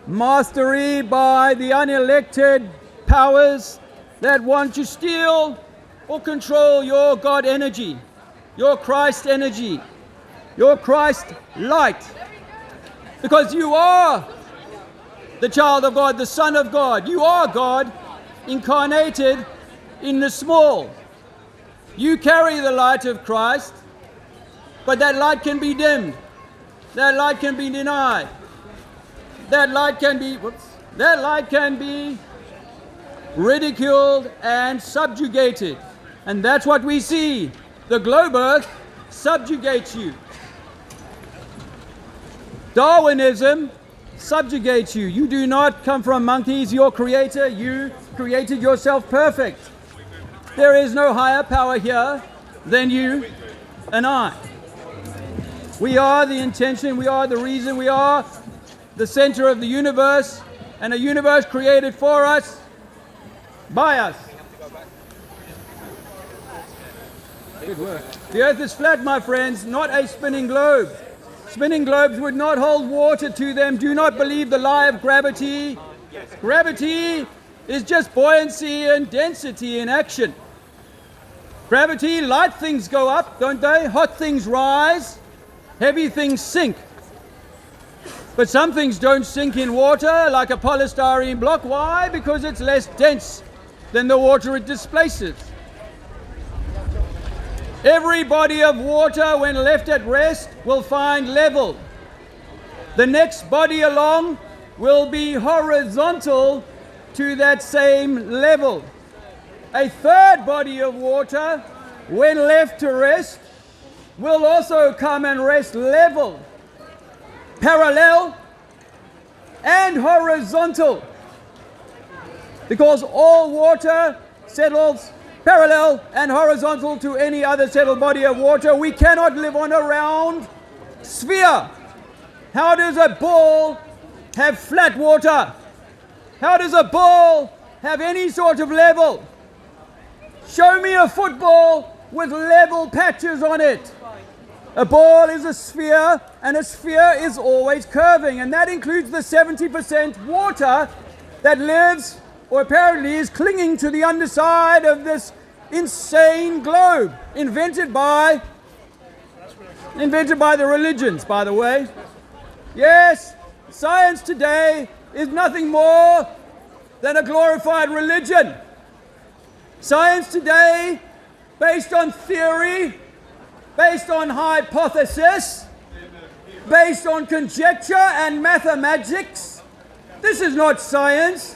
mastery by the unelected powers that want to steal or control your God energy, your Christ energy, your Christ light. Because you are the child of God, the Son of God. You are God incarnated in the small. You carry the light of Christ, but that light can be dimmed. That light can be denied. That light can be ridiculed and subjugated. And that's what we see. The globe earth subjugates you. Darwinism subjugates you. You do not come from monkeys, your creator. You created yourself perfect. There is no higher power here than you and I. We are the intention, we are the reason, we are the center of the universe, and a universe created for us, by us. Good work. The earth is flat, my friends, not a spinning globe. Spinning globes would not hold water to them. Do not believe the lie of gravity. Gravity is just buoyancy and density in action. Gravity, light things go up, don't they? Hot things rise, heavy things sink. But some things don't sink in water, like a polystyrene block. Why? Because it's less dense than the water it displaces. Every body of water, when left at rest, will find level. The next body along will be horizontal to that same level. A third body of water, when left to rest, will also come and rest level, parallel, and horizontal. Because all water settles parallel and horizontal to any other settled body of water. We cannot live on a round sphere. How does a ball have flat water? How does a ball have any sort of level? Show me a football with level patches on it. A ball is a sphere, and a sphere is always curving, and that includes the 70% water that lives, or apparently is clinging to the underside of this insane globe, invented by the religions, by the way. Yes, science today is nothing more than a glorified religion. Science today, based on theory, based on hypothesis, based on conjecture and mathematics. This is not science.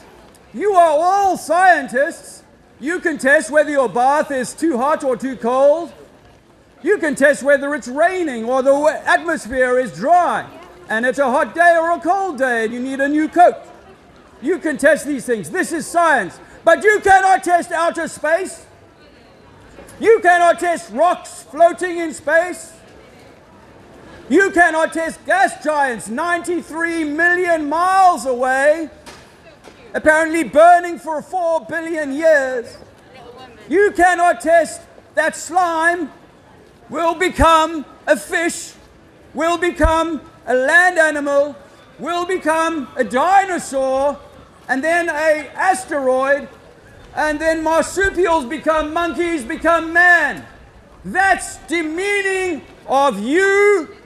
You are all scientists. You can test whether your bath is too hot or too cold. You can test whether it's raining or the atmosphere is dry and it's a hot day or a cold day and you need a new coat. You can test these things. This is science. But you cannot test outer space. You cannot test rocks floating in space. You cannot test gas giants 93 million miles away, apparently burning for 4 billion years. You cannot test that slime will become a fish, will become a land animal, will become a dinosaur, and then an asteroid, and then marsupials become monkeys, become man. That's demeaning of you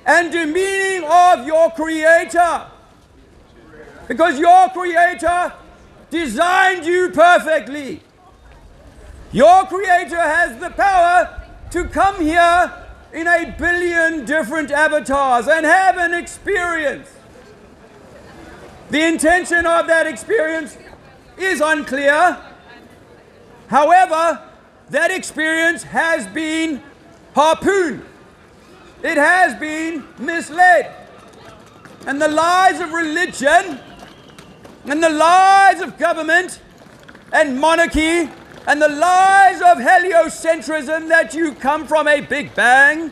and demeaning of your Creator. Because your Creator designed you perfectly. Your Creator has the power to come here in 1 billion different avatars and have an experience. The intention of that experience is unclear. However, that experience has been harpooned. It has been misled. And the lies of religion and the lies of government and monarchy and the lies of heliocentrism, that you come from a big bang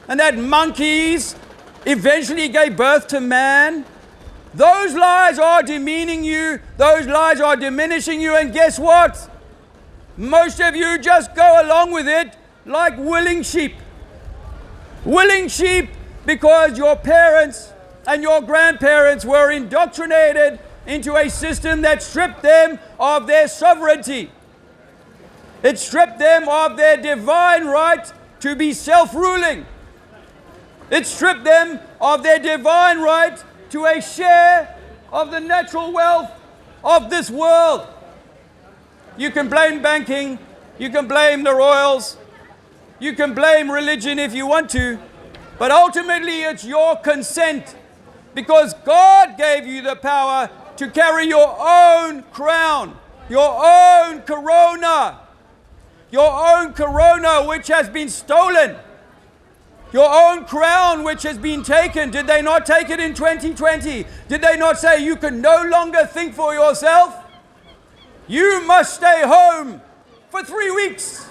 and that monkeys eventually gave birth to man, those lies are demeaning you, those lies are diminishing you, and guess what? Most of you just go along with it like willing sheep. Willing sheep because your parents and your grandparents were indoctrinated into a system that stripped them of their sovereignty. It stripped them of their divine right to be self-ruling. It stripped them of their divine right to a share of the natural wealth of this world. You can blame banking, you can blame the royals, you can blame religion if you want to, but ultimately it's your consent, because God gave you the power to carry your own crown, your own corona which has been stolen, your own crown which has been taken. Did they not take it in 2020? Did they not say you can no longer think for yourself? You must stay home for 3 weeks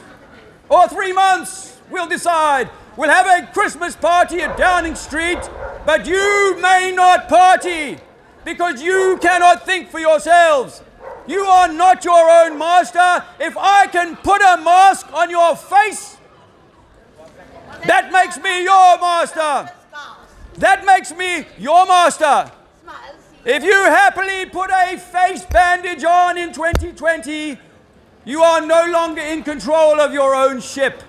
or 3 months. We'll decide. We'll have a Christmas party at Downing Street, but you may not party because you cannot think for yourselves. You are not your own master. If I can put a mask on your face, that makes me your master. That makes me your master. If you happily put a face bandage on in 2020, you are no longer in control of your own ship.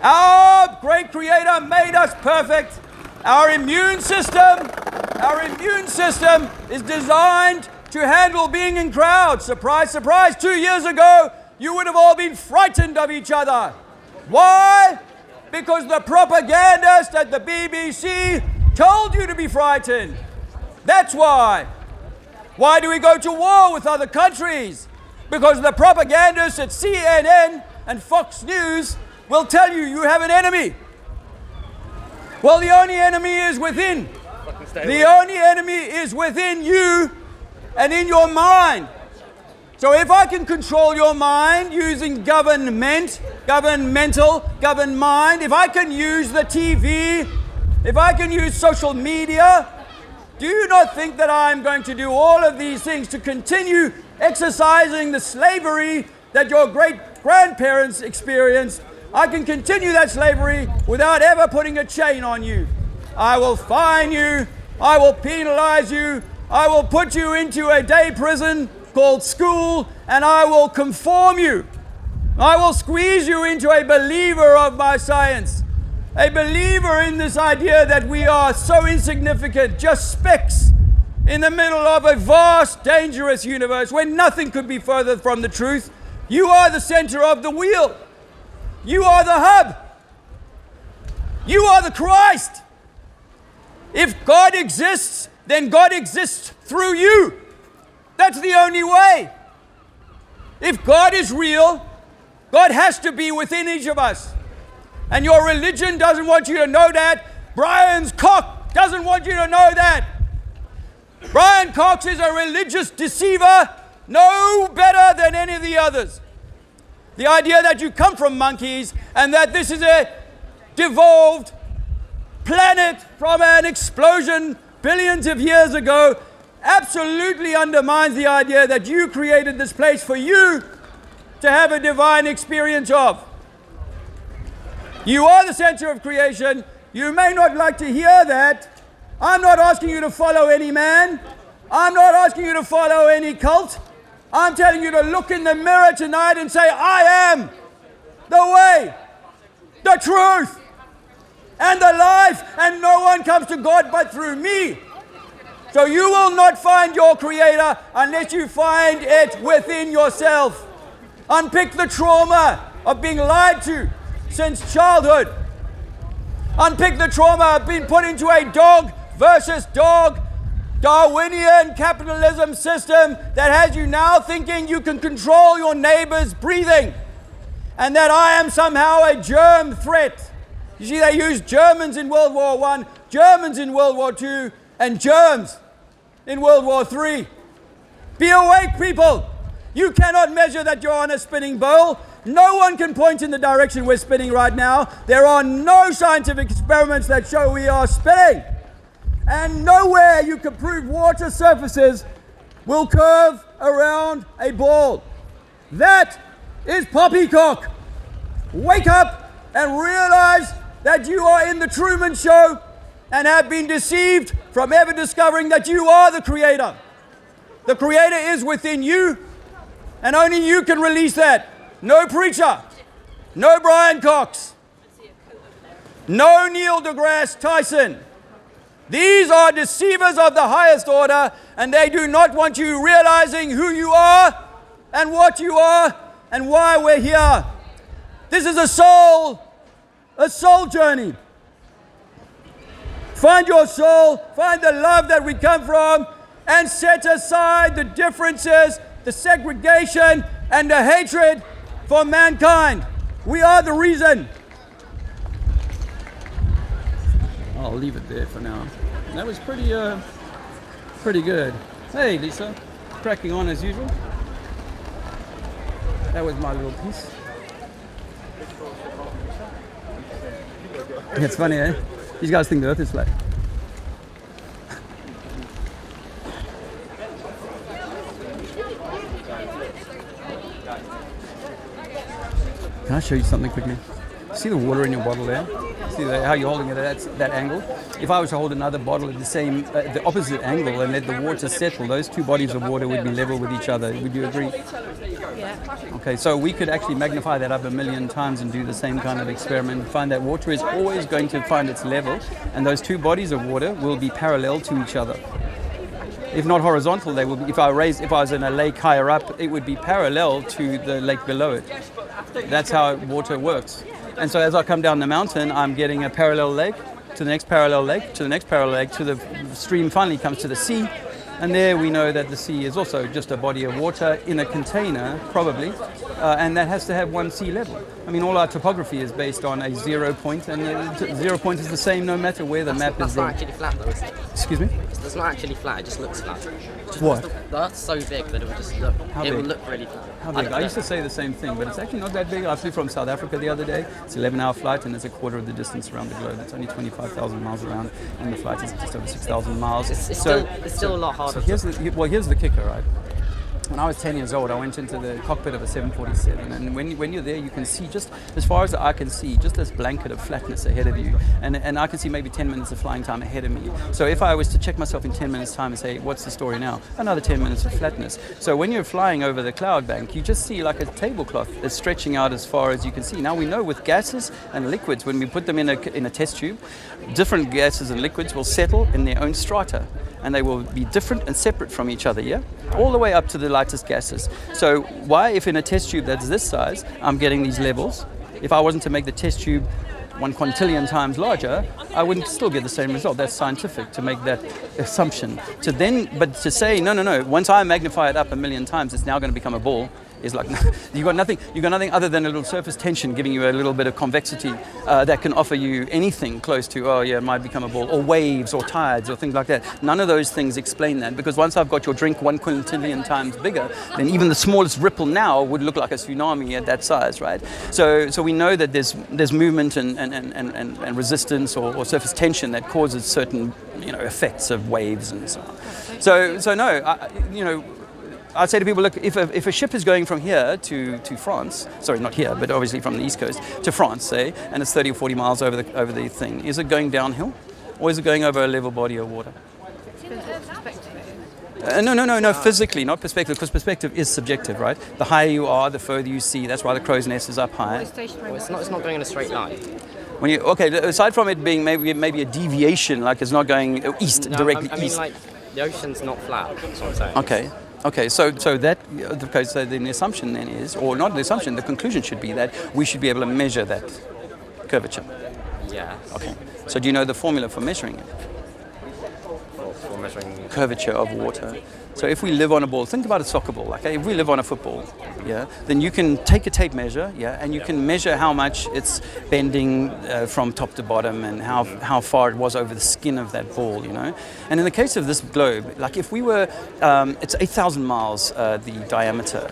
Our great Creator made us perfect. Our immune system is designed to handle being in crowds. Surprise, surprise, 2 years ago, you would have all been frightened of each other. Why? Because the propagandist at the BBC told you to be frightened. That's why. Why do we go to war with other countries? Because the propagandists at CNN and Fox News will tell you you have an enemy. Well, the only enemy is within. The only enemy is within you and in your mind. So if I can control your mind using governed mind, if I can use the TV, if I can use social media, do you not think that I'm going to do all of these things to continue exercising the slavery that your great-grandparents experienced? I can continue that slavery without ever putting a chain on you. I will fine you, I will penalize you, I will put you into a day prison called school, and I will conform you. I will squeeze you into a believer of my science, a believer in this idea that we are so insignificant, just specks in the middle of a vast, dangerous universe where nothing could be further from the truth. You are the center of the wheel. You are the hub. You are the Christ. If God exists, then God exists through you. That's the only way. If God is real, God has to be within each of us. And your religion doesn't want you to know that. Brian's Cox doesn't want you to know that. Brian Cox is a religious deceiver, no better than any of the others. The idea that you come from monkeys and that this is a devolved planet from an explosion billions of years ago absolutely undermines the idea that you created this place for you to have a divine experience of. You are the center of creation. You may not like to hear that. I'm not asking you to follow any man. I'm not asking you to follow any cult. I'm telling you to look in the mirror tonight and say, I am the way, the truth, and the life, and no one comes to God but through me. So you will not find your Creator unless you find it within yourself. Unpick the trauma of being lied to since childhood. Unpick the trauma of being put into a dog versus dog Darwinian capitalism system that has you now thinking you can control your neighbor's breathing and that I am somehow a germ threat. You see, they used Germans in World War I, Germans in World War II, and germs in World War III. Be awake, people. You cannot measure that you're on a spinning bowl. No one can point in the direction we're spinning right now. There are no scientific experiments that show we are spinning. And nowhere you can prove water surfaces will curve around a ball. That is poppycock. Wake up and realize that you are in the Truman Show and have been deceived from ever discovering that you are the Creator. The Creator is within you, and only you can release that. no preacher, no Brian Cox, no Neil deGrasse Tyson. These are deceivers of the highest order, and they do not want you realizing who you are and what you are and why we're here. This is a soul journey. Find your soul, find the love that we come from, and set aside the differences, the segregation, and the hatred for mankind. We are the reason. I'll leave it there for now. That was pretty good. Hey, Lisa, cracking on as usual. That was my little piece. It's funny, eh? These guys think the earth is flat. Can I show you something quickly? See the water in your bottle there? See how you're holding it at that angle? If I was to hold another bottle at the opposite angle and let the water settle, those two bodies of water would be level with each other. Would you agree? Yeah. Okay, so we could actually magnify that up 1,000,000 times and do the same kind of experiment. Find that water is always going to find its level, and those two bodies of water will be parallel to each other. If not horizontal, they will be. If I was in a lake higher up, it would be parallel to the lake below it. That's how water works. And so as I come down the mountain, I'm getting a parallel lake to the next parallel lake to the next parallel lake to the stream finally comes to the sea. And there we know that the sea is also just a body of water in a container, probably, and that has to have one sea level. I mean, all our topography is based on a 0 point, and the 0 point is the same no matter where the map is. That's not actually flat, though, is it? Excuse me? It's not actually flat, it just looks flat. Just What? The Earth's so big that it would just look, How it big? would look really flat. How big? I used to say the same thing, but it's actually not that big. I flew from South Africa the other day. It's an 11-hour flight, and it's a quarter of the distance around the globe. It's only 25,000 miles around, and the flight is just over 6,000 miles. It's still a lot harder. So here's the kicker, right? When I was 10 years old, I went into the cockpit of a 747, and when you're there, you can see just as far as the eye can see, just this blanket of flatness ahead of you, and I can see maybe 10 minutes of flying time ahead of me. So if I was to check myself in 10 minutes' time and say, what's the story now? Another 10 minutes of flatness. So when you're flying over the cloud bank, you just see like a tablecloth that's stretching out as far as you can see. Now we know with gases and liquids, when we put them in a test tube, different gases and liquids will settle in their own strata, and they will be different and separate from each other, yeah? All the way up to the lightest gases. So why, if in a test tube that's this size, I'm getting these levels, if I wasn't to make the test tube 1 quintillion times larger, I wouldn't still get the same result. That's scientific to make that assumption. But to say, no, once I magnify it up 1,000,000 times, it's now going to become a ball, is like, you got nothing other than a little surface tension giving you a little bit of convexity that can offer you anything close to, oh yeah, it might become a ball, or waves or tides or things like that. None of those things explain that, because once I've got your drink 1 quintillion times bigger, then even the smallest ripple now would look like a tsunami at that size, right? So we know that there's movement and resistance or surface tension that causes certain effects of waves and so on. So no, I'd say to people, look, if a ship is going from here to France, sorry, not here, but obviously from the East Coast to France, say, and it's 30 or 40 miles over the thing, is it going downhill, or is it going over a level body of water? No, physically, not perspective, because perspective is subjective, right? The higher you are, the further you see. That's why the crow's nest is up high. Well, it's not going in a straight line. Aside from it being maybe a deviation, like it's not going east, directly I mean, east. like, the ocean's not flat, that's what I'm saying. Okay, so then the assumption then is, or not the assumption, the conclusion should be that we should be able to measure that curvature. Yeah. Okay. So do you know the formula for measuring it? For measuring Curvature of water. So if we live on a ball, think about a soccer ball. Okay, if we live on a football, yeah, then you can take a tape measure, yeah, and you can measure how much it's bending from top to bottom, and how far it was over the skin of that ball, And in the case of this globe, like if we were, it's 8,000 miles the diameter,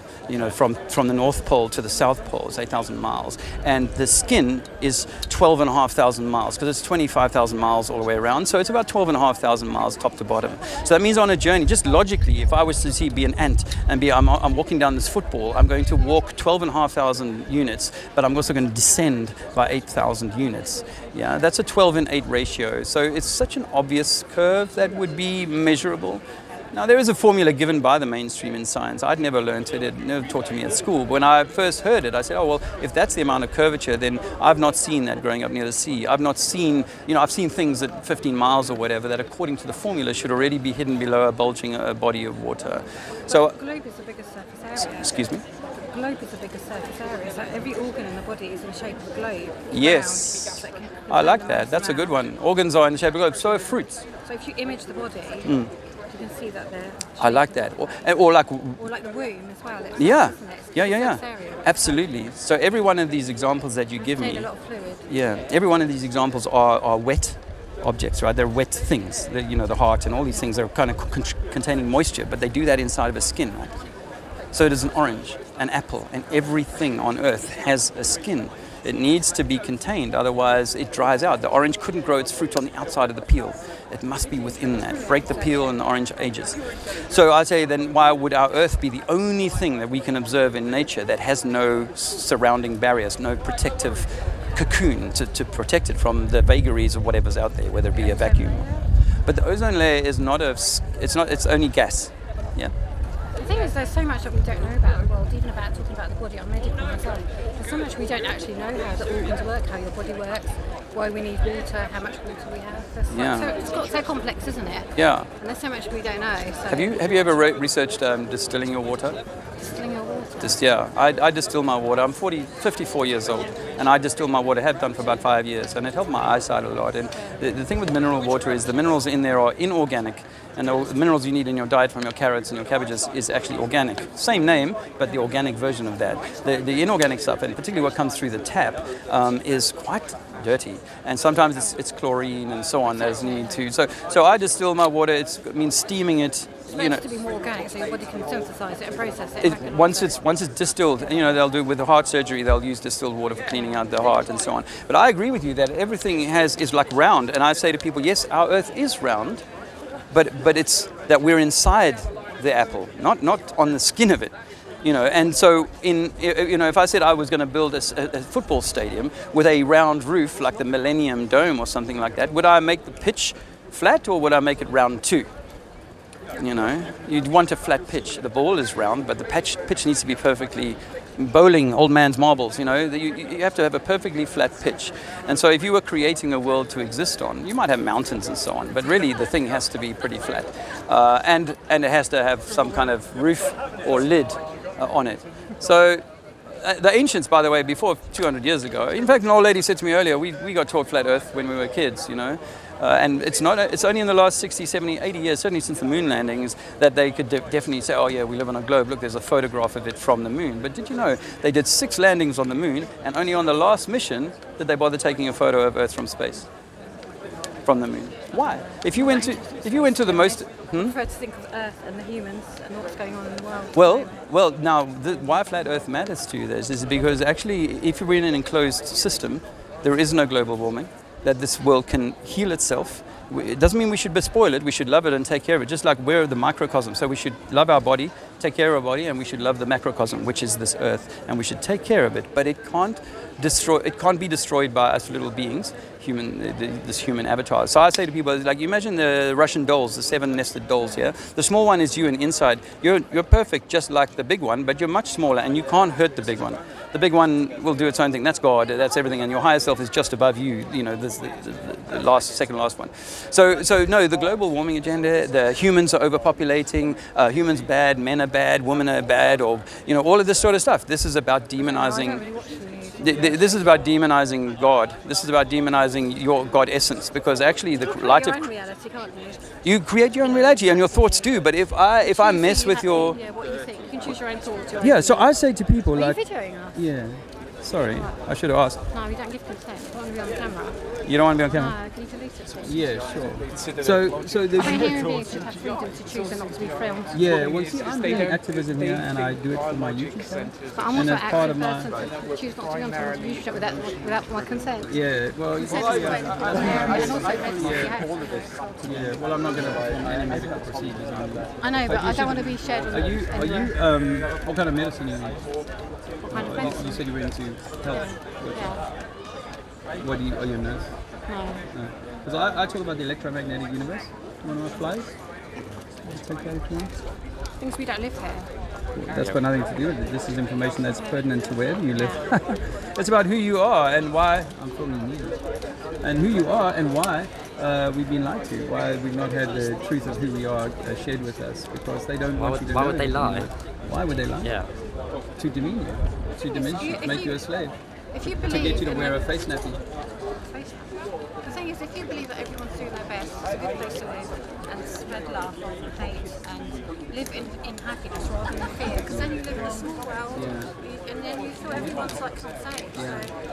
from the North Pole to the South Pole, it's 8,000 miles, and the skin is 12,500 miles, because it's 25,000 miles all the way around. So it's about 12,500 miles top to bottom. So that means on a journey, just logically, if I was to be an ant and I'm walking down this football, I'm going to walk 12,500 units, but I'm also going to descend by 8,000 units. Yeah, that's a 12 in 8 ratio. So it's such an obvious curve that would be measurable. Now, there is a formula given by the mainstream in science. I'd never learned it. It never taught to me at school. When I first heard it, I said, oh, well, if that's the amount of curvature, then I've not seen that growing up near the sea. I've not seen, I've seen things at 15 miles or whatever that according to the formula should already be hidden below a bulging body of water. So, the globe is the biggest surface area. Excuse me? The globe is the biggest surface area, so every organ in the body is in the shape of a globe. Yes. I like that. That's a good one. Organs are in the shape of a globe. So are fruits. So if you image the body, you can see that they're... I like that. Or like... Or like the womb as well. It's Yeah. isn't it? It's Yeah. Absolutely. So every one of these examples that you give me... a lot of fluid. Yeah. Every one of these examples are wet objects, right? They're wet things. The heart and all these things are kind of containing moisture, but they do that inside of a skin, right? So does an orange, an apple, and everything on Earth has a skin. It needs to be contained, otherwise it dries out. The orange couldn't grow its fruit on the outside of the peel. It must be within that. Break the peel and the orange ages. So I say then, why would our Earth be the only thing that we can observe in nature that has no surrounding barriers, no protective cocoon to protect it from the vagaries of whatever's out there, whether it be a vacuum? But the ozone layer is it's only gas. Yeah. The thing is, there's so much that we don't know about the world, even about talking about the body. I'm medical myself. There's so much we don't actually know how the organs work, how your body works, why we need water, how much water we have. It's got so complex, isn't it? Yeah. And there's so much we don't know. So Have you ever researched distilling your water? distilling your water. I distill my water. I'm 54 years old, and I distill my water, have done for about 5 years, and it helped my eyesight a lot. And the thing with mineral water is the minerals in there are inorganic, and the minerals you need in your diet from your carrots and your cabbages is actually organic. Same name, but the organic version of that. The inorganic stuff, and particularly what comes through the tap, is quite dirty, and sometimes it's chlorine and so on that is needed to. So I distill my water. It means steaming it. It's supposed to be more organic, so your body can synthesize it and process it. Once it's distilled, they'll do with the heart surgery. They'll use distilled water for cleaning out the heart and so on. But I agree with you that everything is like round, and I say to people, yes, our Earth is round, but it's that we're inside the apple, not on the skin of it. And so if I said I was going to build a football stadium with a round roof like the Millennium Dome or something like that, would I make the pitch flat or would I make it round too? You'd want a flat pitch. The ball is round, but the pitch needs to be perfectly bowling, old man's marbles. You have to have a perfectly flat pitch. And so if you were creating a world to exist on, you might have mountains and so on, but really the thing has to be pretty flat. And it has to have some kind of roof or lid on it. So the ancients, by the way, before 200 years ago, in fact, an old lady said to me earlier, we got taught flat Earth when we were kids, and it's only in the last 60, 70, 80 years, certainly since the moon landings, that they could definitely say, oh yeah, we live on a globe. Look, there's a photograph of it from the moon. But did you know they did 6 landings on the moon, and only on the last mission did they bother taking a photo of Earth from space, from the moon? Why? If you went to the most... I prefer to think of Earth and the humans and what's going on in the world. Well, now, why flat Earth matters to this is because actually, if we're in an enclosed system, there is no global warming, that this world can heal itself. It doesn't mean we should bespoil it. We should love it and take care of it, just like we're the microcosm. So we should love our body, take care of our body, and we should love the macrocosm, which is this Earth, and we should take care of it. But it can't be destroyed by us little beings, this human avatar. So I say to people, like, you imagine the Russian dolls, the 7 nested dolls here. The small one is you, and inside you're perfect, just like the big one, but you're much smaller, and you can't hurt the big one. The big one will do its own thing. That's God. That's everything. And your higher self is just above you. This the second last one. So no, the global warming agenda. The humans are overpopulating. Humans bad. Men are bad. Women are bad. Or all of this sort of stuff. This is about demonizing. This is about demonizing God. This is about demonizing your God essence, because actually the light of reality, can't you? You create your own reality, and your thoughts do. But if I mess with your what you think, you can choose your own thoughts. Yeah, so I say to people Are like, you videoing us? yeah, sorry, I should have asked. No, we don't give consent. We want to be on camera. You don't want to be on camera? No, can you delete it, please? Yeah, sure. So the human beings should have freedom to choose and not to be filmed. yeah, well, see, I'm doing activism here, and I do it for my YouTube channel. But I'm And also as part an of active my- person to choose not to be on someone's YouTube channel without my consent. Yeah, well, you Consent see, is great. And also residency. yeah, well, I'm not going to perform any medical procedures on you. I know, but I don't want to be shared on Are you, anywhere. what kind of medicine are you? What kind of medicine? You said you were into health. Yeah. What are you a nurse? No. Because I talk about the electromagnetic universe. You want to flies? Take that if you want. Things we don't live here. That's got nothing to do with it. This is information that's pertinent to wherever you live. It's about who you are and why. I'm filming you. And who you are and why we've been lied to. Why we've not had the truth of who we are shared with us. Because they don't want you to know. Why would they lie? Why would they lie? Yeah. To demean you. To diminish you. To make you a slave. If you To believe get you to in wear a face nappy. The thing is, if you believe that everyone's doing their best, it's a good place to live and spread love and hate and live in happiness rather than fear. Because then you live in a small world and then you feel everyone's like the same. So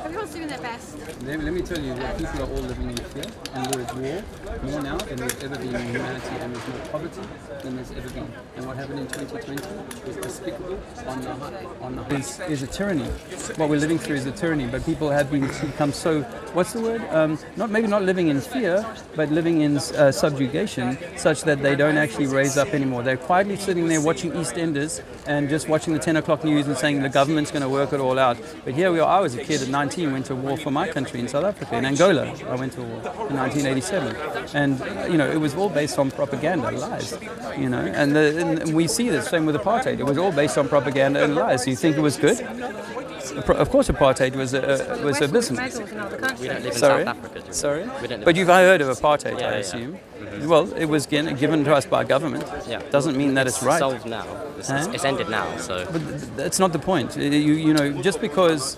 everyone's doing their best. Let me tell you that people are all living in fear, and there is war more now than there's ever been in humanity, and there's more poverty than there's ever been. And what happened in 2020 is despicable on the high. Is a tyranny. What we're living through is a tyranny, but people have become so, what's the word? Maybe not living in fear, but living in subjugation, such that they don't actually raise up anymore. They're quietly sitting there watching EastEnders and just watching the 10 o'clock news and saying the government's going to work it all out. But here we are. I was a kid at 19, went to war for my country in South Africa, in Angola. I went to war in 1987, and it was all based on propaganda, lies. And we see the same with apartheid. It was all based on propaganda and lies. You think it was good? Of course, apartheid was a business. We don't live in South Africa, do we? Sorry? We don't live But you've heard of apartheid, I yeah. assume. Well, it was given to us by government. Yeah. Doesn't mean that it's right. Solved now. It's ended now, so. But that's not the point. Just because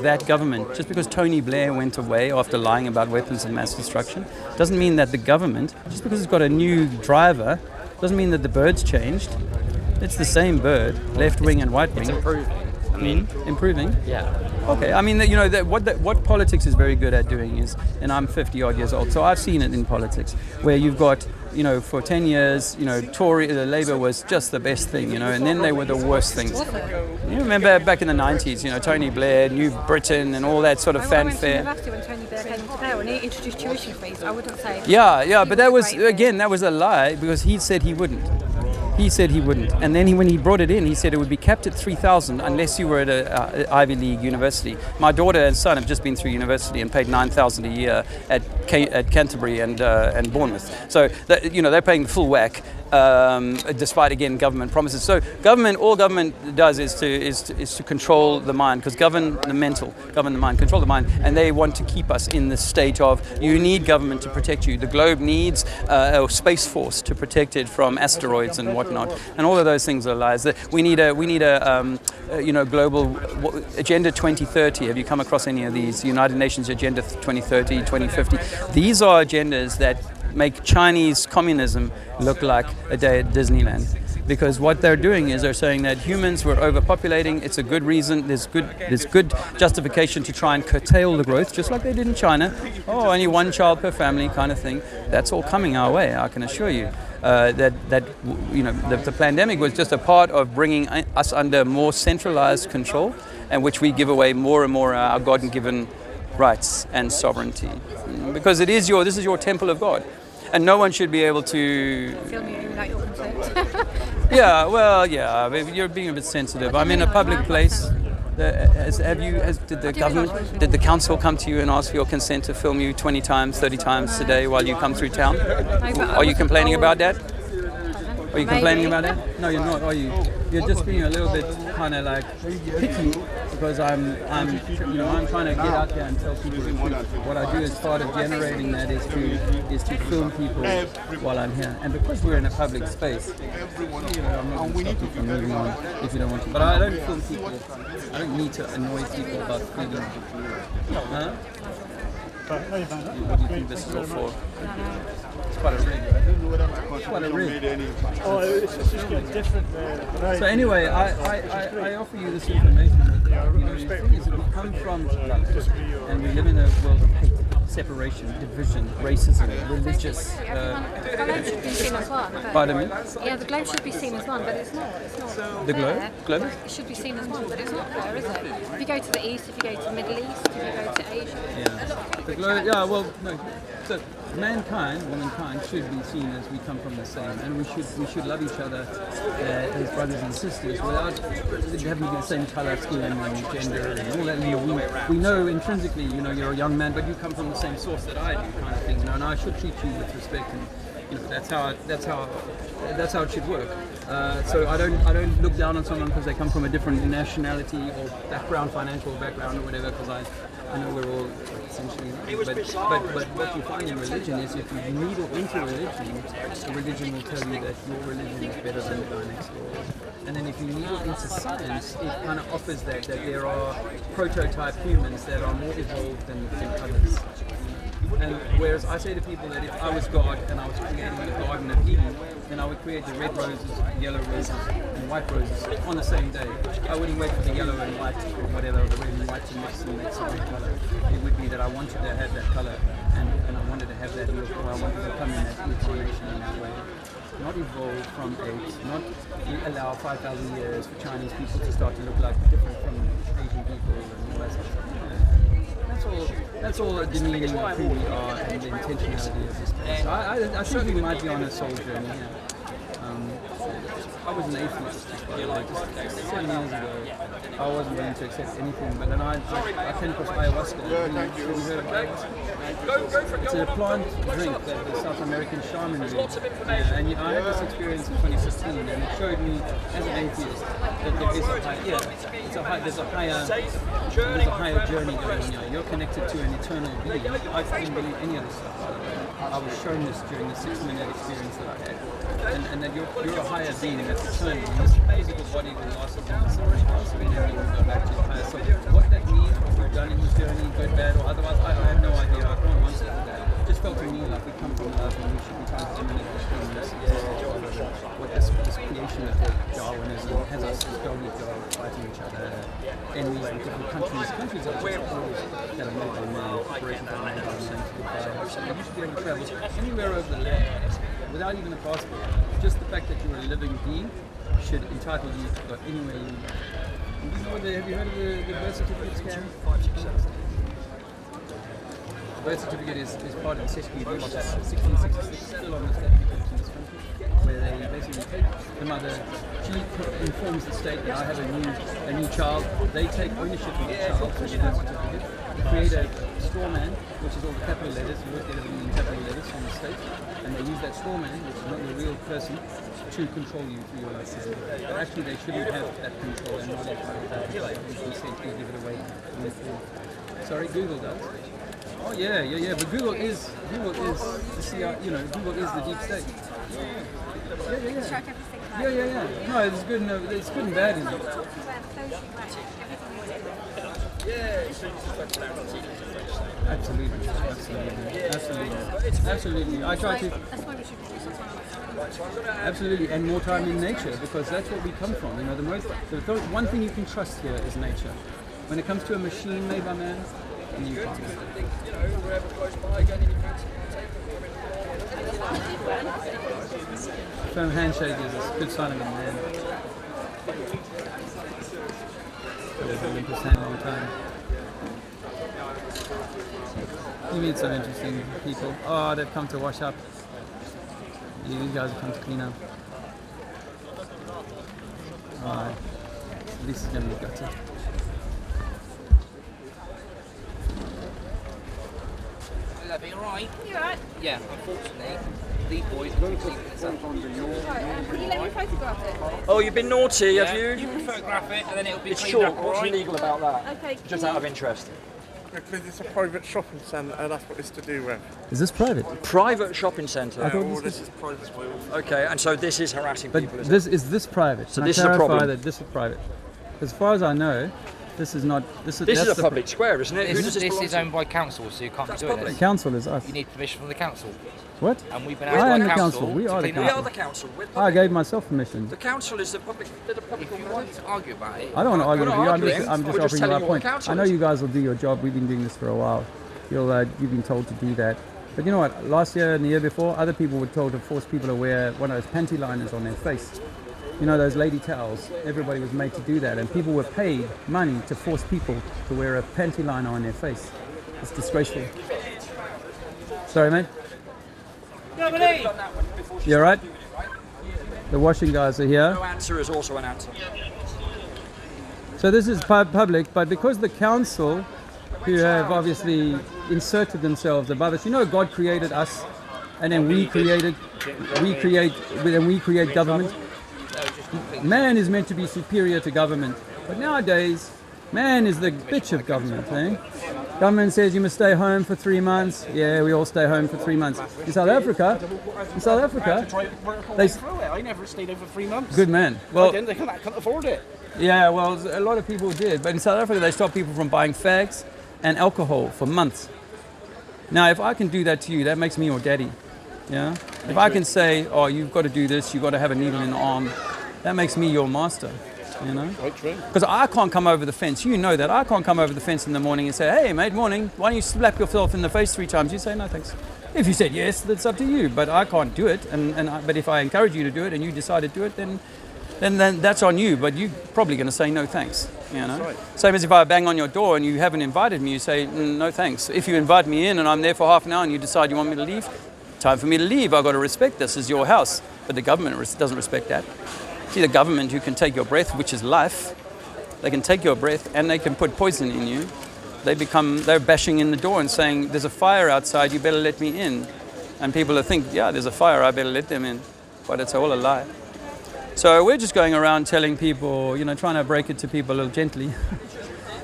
that government, just because Tony Blair went away after lying about weapons of mass destruction, doesn't mean that the government, just because it's got a new driver, doesn't mean that the bird's changed. It's the same bird, left wing and right wing. It's improving. I mean, improving. Yeah. Okay. I mean, what politics is very good at doing is, and I'm 50 odd years old, so I've seen it in politics, where you've got, for 10 years, Labour was just the best thing, and then they were the worst things. You remember back in the 90s, Tony Blair, New Britain, and all that sort of fanfare. I went to university when Tony Blair came into power and he introduced tuition fees. I wouldn't say. Yeah, but that was a lie because he said he wouldn't. He said he wouldn't, and then when he brought it in, he said it would be capped at 3,000 unless you were at an Ivy League university. My daughter and son have just been through university and paid 9,000 a year at Canterbury and Bournemouth. So they're paying the full whack, despite again government promises. So all government does is to control the mind, because govern the mind, control the mind, and they want to keep us in this state of you need government to protect you. The globe needs a space force to protect it from asteroids and whatnot, and all of those things are lies. We need a global Agenda 2030. Have you come across any of these? United Nations Agenda 2030, 2050. These are agendas that make Chinese communism look like a day at Disneyland. Because what they're doing is they're saying that humans were overpopulating. It's a good reason. There's good justification to try and curtail the growth, just like they did in China. Only one child per family kind of thing. That's all coming our way, I can assure you. The pandemic was just a part of bringing us under more centralized control, and which we give away more and more our God-given rights and sovereignty, because this is your temple of God, and no one should be able to. Film you without your consent. Yeah. You're being a bit sensitive. I'm in a public place. Did the council come to you and ask for your consent to film you 20 times, 30 times a day while you come through town? Are you complaining about that? Are you complaining about that? No, you're not, are you? You're just being a little bit kind of like picky, because I'm trying to get out there and tell people the truth. What I do as part of generating that is to film people while I'm here. And because we're in a public space, I'm not going to stop you from moving on if you don't want to. But I don't film people. I don't need to annoy people about freedom. Huh? What do you think this is all for? It's quite a rig, right? It's quite a rig. It's just different. So anyway, I offer you this information. The thing is that we come from love, and we live in a world of hate, separation, division, racism, religious. The globe should be seen as one. Pardon me? Yeah, the globe should be seen as one, but it's not. It's not. The globe? It should be seen as one, but it's not there, is it? If you go to the east, if you go to the Middle East, if you go to Asia. Yeah. The globe. Yeah. Well, no. So womankind should be seen as we come from the same, and we should love each other as brothers and sisters without having the same colour, skin, and gender, and all that. We know intrinsically, you're a young man, but you come from the same source that I do, kind of thing. And I should treat you with respect that's how it should work. So I don't look down on someone because they come from a different nationality or background, financial background or whatever. Because I know we're all essentially. But what you find in religion is if you needle into religion, the religion will tell you that your religion is better than the guy next door. And then if you needle into science, it kind of offers that there are prototype humans that are more evolved than others. And whereas I say to people that if I was God and I was creating the Garden of Eden, then I would create the red roses, yellow roses, and white roses on the same day. I wouldn't wait for the yellow and white or whatever, the red and white to mix and make some colour. It would be that I wanted to have that colour and I wanted to have that look, or I wanted to come in that incarnation in that way. Not evolve from apes, not allow 5,000 years for Chinese people to start to look like different from Asian people and all that sort of stuff. That's all demeaning of who we are and the intentionality of this place. I think we might be on a soul journey here. I was an atheist, by the way, just 7 years ago. I wasn't willing to accept anything, but then I came across ayahuasca. Have you heard of ayahuasca? It's a plant drink that the South American shaman did. And I had this experience in 2016, and it showed me, as an atheist, that there is there's a higher journey going on here. You're connected to an eternal being. I didn't believe any of this stuff, by the way. I was shown this during the 6-minute experience that I had. And that you're a higher being that's eternal. This physical body will last as long as the rest of us, and then we'll go back to the higher. So what that means, what we've done in this journey, good, bad, or otherwise, I have no idea. I can't answer to that. It just felt to me like we come from love and we should be trying to dominate this thing. What this creation of Darwinism has us as dog eat dog fighting each other, enemies in different countries. Countries are just borders that are made by man, corporations that are made by man. So you should be able to travel anywhere over the land without even a passport. Just the fact that you're a living being should entitle you to go anywhere you want. Have you heard of the birth certificate scam? The birth certificate is part of the SESCU, which is 1666, still on the statute books in this country, where they basically take the mother, she informs the state that I have a new child, they take ownership of the child, so the birth certificate, they create a straw man, which is all the capital letters, you look at everything in capital letters from the state, and they use that straw man, which is not your real person, to control you through your life. But actually they shouldn't have that control and not entitled to that. Like you said, you give it away. Sorry, Google does. Oh yeah. But Google is Google is the deep state. Yeah. No, it's good. No, it's good and bad, isn't it? Absolutely. I try to. Absolutely, and more time in nature, because that's what we come from. You know, the one thing you can trust here is nature. When it comes to a machine made by man, you can't. Firm handshake is a good sign of a man. They've been for a long time. You meet some interesting people. Oh, they've come to wash up. You guys have come to clean up. Alright. This is going to be gutted. Will that be alright? You alright? Yeah, unfortunately, these boys are keeping this up. Will you let me photograph it? Oh, you've been naughty, have Yeah, you? you can photograph it and then it'll be It's cleaned short. up, What's alright? illegal about that? Okay. Just out of interest. Because it's a private shopping centre, and that's what it's to do with. Is this private? Private shopping centre. All this is private. Okay, and so this is harassing But people, is this it? is this private? So Can this I is a clarify problem? that this is private. As far as I know, this is not. This is This is that's a the public square, isn't it? Who does This this belong is to? owned by council, so you can't be doing The this. council is us. You need permission from the council. What? And we've been I asked by am the the council council. We to are the clean it We up. are the council. We're I public. gave myself permission. The council is the public. They're the public. If you want to argue about it, I don't want to argue with We're you. not I'm just arguing. We're just offering you telling our you what point. the council I know is. you guys will do your job. We've been doing this for a while. You've been told to do that. But you know what? Last year and the year before, other people were told to force people to wear one of those panty liners on their face. You know, those lady towels. Everybody was made to do that, and people were paid money to force people to wear a panty liner on their face. It's disgraceful. Sorry, mate. You all right? The washing guys are here. No answer is also an answer. So this is public, but because the council, who have obviously inserted themselves above us, you know, God created us, and then we created we create government. Man is meant to be superior to government, but nowadays, man is the bitch of government. Government says you must stay home for 3 months. Yeah, we all stay home for 3 months. In South Africa, I never stayed over 3 months. Good man. Well, They can't afford it. yeah, well, a lot of people did, but in South Africa, they stopped people from buying fags and alcohol for months. Now, if I can do that to you, that makes me your daddy. Yeah. If I can say, oh, you've got to do this, you've got to have a needle in the arm, that makes me your master. You know? Quite true. Because I can't come over the fence. You know that. I can't come over the fence in the morning and say, hey, mate, morning. Why don't you slap yourself in the face 3 times? You say, no, thanks. If you said yes, that's up to you. But I can't do it. But if I encourage you to do it and you decide to do it, then that's on you. But you're probably going to say no, thanks. You know? That's right. Same as if I bang on your door and you haven't invited me, you say, no, thanks. If you invite me in and I'm there for half an hour and you decide you want me to leave, time for me to leave. I've got to respect this. This is your house. But the government doesn't respect that. See, the government, you can take your breath, which is life. They can take your breath and they can put poison in you. They're bashing in the door and saying, there's a fire outside, you better let me in. And people will think, yeah, there's a fire, I better let them in. But it's all a lie. So we're just going around telling people, trying to break it to people a little gently,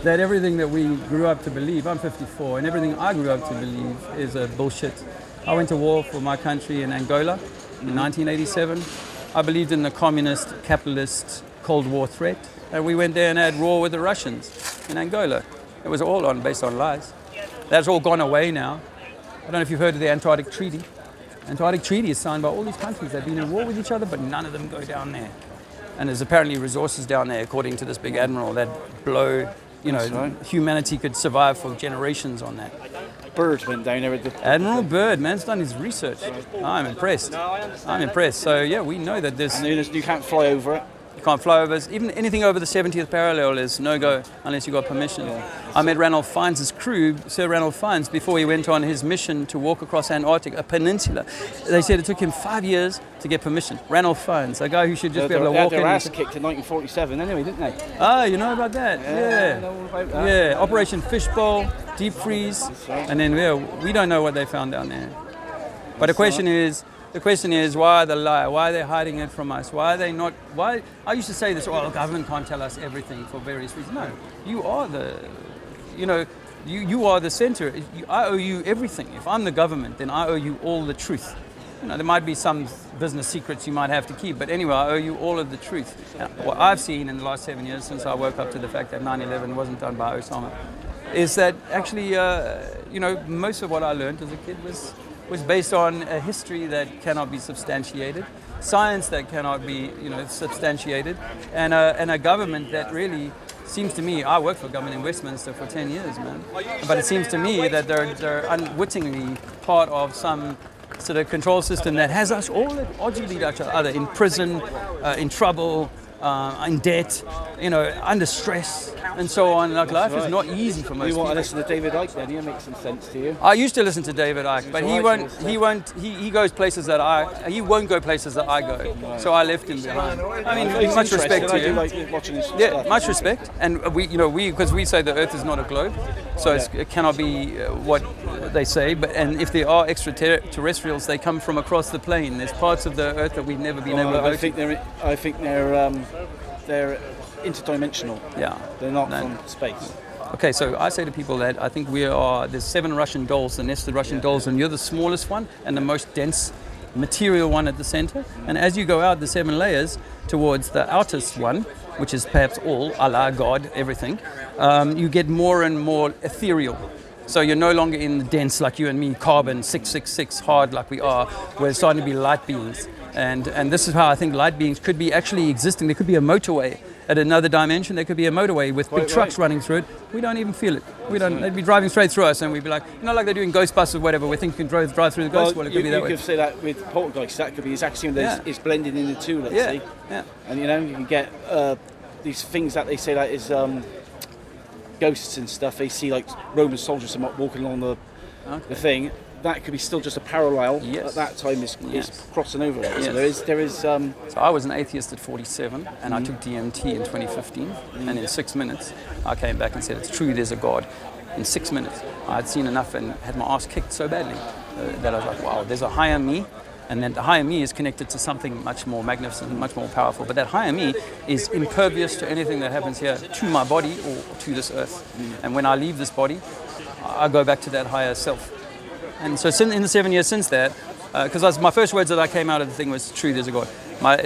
that everything that we grew up to believe, I'm 54, and everything I grew up to believe is bullshit. I went to war for my country in Angola in 1987. I believed in the communist, capitalist, Cold War threat. And we went there and had war with the Russians in Angola. It was all based on lies. That's all gone away now. I don't know if you've heard of the Antarctic Treaty. Antarctic Treaty is signed by all these countries. They've been in war with each other, but none of them go down there. And there's apparently resources down there, according to this big admiral, that blow, humanity could survive for generations on that. Byrd went down there. Admiral Byrd, man's done his research. I'm impressed. I'm impressed. So, yeah, we know that there's... And you can't fly over it. You can't fly over. Even anything over the 70th parallel is no-go unless you got permission. Yeah. I met Ranulph Fiennes' crew, Sir Ranulph Fiennes, before he went on his mission to walk across Antarctica, a peninsula. They said it took him 5 years to get permission. Ranulph Fiennes, a guy who should just be able to walk in. They had their ass kicked in 1947 anyway, didn't they? Ah, you know about that? Yeah. I know all about that. Yeah, Operation Fishbowl, deep freeze, right. And then we don't know what they found down there. But the question is, why the lie? Why are they hiding it from us? Why are they not? Why? I used to say this, the government can't tell us everything for various reasons. No, you are you are the center. I owe you everything. If I'm the government, then I owe you all the truth. There might be some business secrets you might have to keep, but anyway, I owe you all of the truth. What I've seen in the last 7 years, since I woke up to the fact that 9/11 wasn't done by Osama, is that actually, most of what I learned as a kid was based on a history that cannot be substantiated, science that cannot be, substantiated, and a government that really seems to me, I worked for government in Westminster for 10 years, man, but it seems to me that they're unwittingly part of some sort of control system that has us all at odds with each other, in prison, in trouble, in debt, under stress, and so on. Like, life is not easy for most people. You want to listen to David Icke then? He'll make some sense to you. I used to listen to David Icke, but he goes places that he won't go places that I go. Right. So I left him behind. I mean, much respect to him. Like watching his stuff. Much respect. And because we say the Earth is not a globe, so it cannot be what they say. And if there are extraterrestrials, they come from across the plane. There's parts of the Earth that we've never been able to go to. I think they're interdimensional. Yeah. They're not from space. Okay, so I say to people that I think there's 7 Russian dolls, the nested Russian dolls, and you're the smallest one and the most dense material one at the center. And as you go out the 7 layers towards the outest one, which is perhaps all, Allah, God, everything, you get more and more ethereal. So you're no longer in the dense like you and me, carbon, 666, hard like we are. We're starting to be light beings. And this is how I think light beings could be actually existing. There could be a motorway at another dimension. There could be a motorway with big trucks running through it. We don't even feel it. They'd be driving straight through us, and we'd be like, like they do in Ghostbusters or whatever, we think you can drive through the ghost. Well, it could be that way. You could say that with poltergeist. That could be exactly when it's blended in the two, let's say. Yeah. And you can get these things that they say that is ghosts and stuff. They see like Roman soldiers walking along the thing. That could be still just a parallel. At that time is crossing over there. So there is. So I was an atheist at 47, and I took DMT in 2015, and in 6 minutes I came back and said, it's true, there's a God. In 6 minutes I had seen enough and had my ass kicked so badly that I was like, wow, there's a higher me, And then the higher me is connected to something much more magnificent, much more powerful. But that higher me is impervious to anything that happens here, to my body or to this earth. And when I leave this body, I go back to that higher self. And so in the 7 years since that, because my first words that I came out of the thing was truth is a God.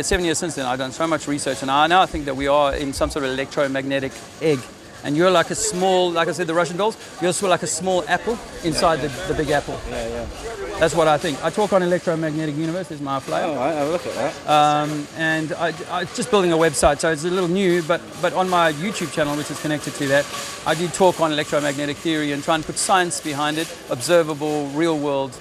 7 years since then, I've done so much research, and I now think that we are in some sort of electromagnetic egg. And you're like a small, like I said, the Russian dolls, you're sort of like a small apple inside the big apple. Yeah. That's what I think. I talk on Electromagnetic Universe, there's my flyer. All right, have a look at that. And I just building a website, so it's a little new, but on my YouTube channel, which is connected to that, I do talk on electromagnetic theory and try and put science behind it, observable, real world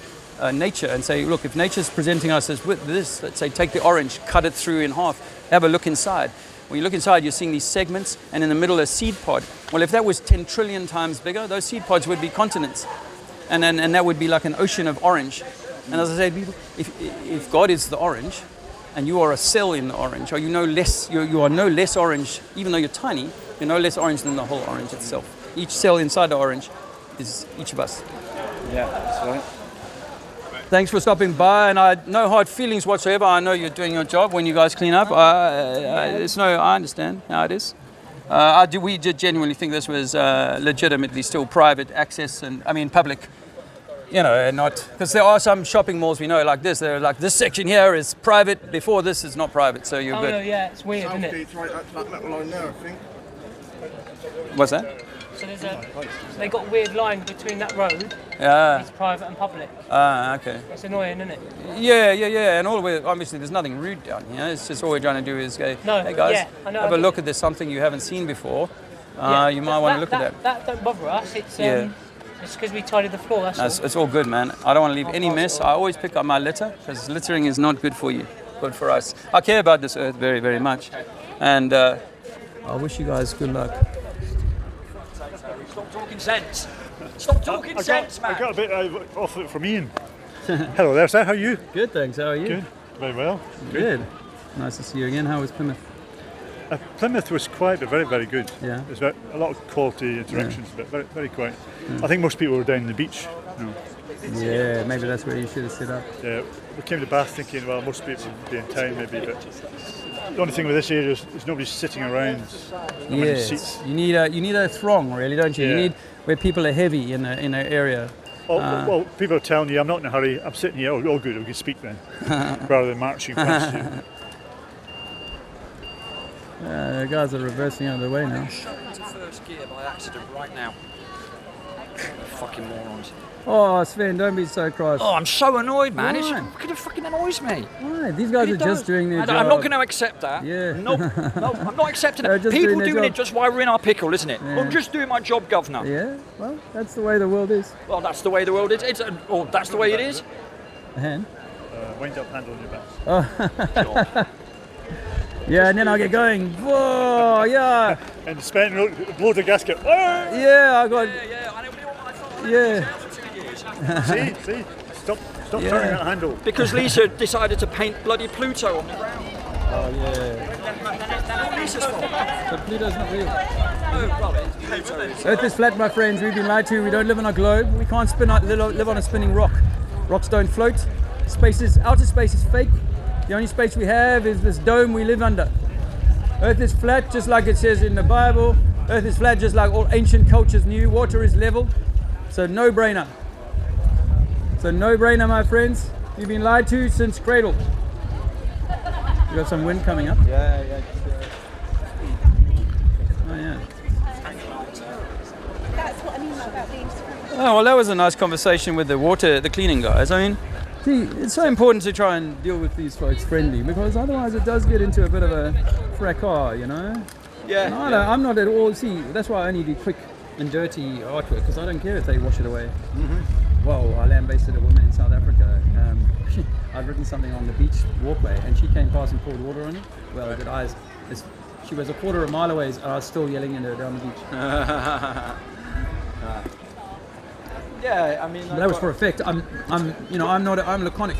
nature, and say, look, if nature's presenting us as with this, let's say take the orange, cut it through in half, have a look inside. When you look inside, you're seeing these segments, and in the middle a seed pod. Well, if that was 10 trillion times bigger, those seed pods would be continents. And that would be like an ocean of orange. And as I say, people, if God is the orange, and you are a cell in the orange, or you are no less orange, even though you're tiny, you're no less orange than the whole orange itself. Each cell inside the orange is each of us. Yeah, that's right. Thanks for stopping by, and no hard feelings whatsoever. I know you're doing your job when you guys clean up. I understand how it is. We did genuinely think this was legitimately still private access, and I mean public, and not, because there are some shopping malls we know like this. They're like, this section here is private, before this is not private, so you're good. Oh, yeah, it's weird, isn't it? Right up that little line there, I think. What's that? So they got a weird line between that road. Yeah. It's private and public. Okay. It's annoying, isn't it? Yeah. And all the way, obviously, there's nothing rude down here. It's just all we're trying to do is go, hey guys, have a look at this, something you haven't seen before. You might want to look at that. That don't bother us. It's because we tidied the floor. It's all good, man. I don't want to leave any mess. I always pick up my litter, because littering is not good for you, good for us. I care about this earth very, very much, and I wish you guys good luck. Stop talking sense. Stop talking sense, man. I got a bit off it from Ian. Hello there, sir. How are you? Good, thanks. How are you? Good. Very well. Good. Nice to see you again. How was Plymouth? Plymouth was quiet, but very, very good. Yeah. There's a lot of quality interactions, but very, very quiet. Yeah. I think most people were down the beach. Yeah, maybe that's where you should have set up. Yeah, we came to Bath thinking, well, most people would be in town maybe, but the only thing with this area is nobody sitting around. Yes, seats. you need a throng, really, don't you? Yeah. You need where people are heavy in an area. Well, people are telling you, I'm not in a hurry, I'm sitting here, all good, we can speak then, rather than marching past you. The guys are reversing out of the way now. Shut into first gear by accident right now. Fucking morons. Oh, Sven, don't be so cross. Oh, I'm so annoyed, man. Why? It fucking annoys me. Why? These guys are just doing their job. I'm not going to accept that. Yeah. No, I'm not accepting They're it. just People doing their doing job. it just while we're in our pickle, isn't it? Yeah. I'm just doing my job, governor. Yeah, well, that's the way the world is. Well, that's the way the world is. That's the way it is. A hand? Wind up handle on your back. Oh. Yeah, and then I'll get going. Whoa, yeah. And the spent blow the gasket. Oh! Yeah, I got. Yeah. See? Stop turning that handle. Because Lisa decided to paint bloody Pluto on the ground. Oh, yeah. Lisa's fault. But Pluto's not real. Oh, well, Pluto is. Earth is flat, my friends. We've been lied to. We don't live on a globe. We can't live on a spinning rock. Rocks don't float. Outer space is fake. The only space we have is this dome we live under. Earth is flat, just like it says in the Bible. Earth is flat, just like all ancient cultures knew. Water is level. So no brainer. My friends. You've been lied to since cradle. You got some wind coming up? Yeah. Oh, yeah. That's what I mean about being Oh, well, that was a nice conversation with the cleaning guys. I mean, see, it's so important to try and deal with these folks friendly, because otherwise it does get into a bit of a fracas, Yeah. I'm not at all. See, that's why I only do quick and dirty artwork, because I don't care if they wash it away. Mm-hmm. Well, I lambasted a woman in South Africa. I'd written something on the beach walkway, and she came past and poured water on it. Well, good eyes. She was a quarter of a mile away, and I was still yelling at her down the beach. Yeah, I mean. But that was for effect. I'm laconic.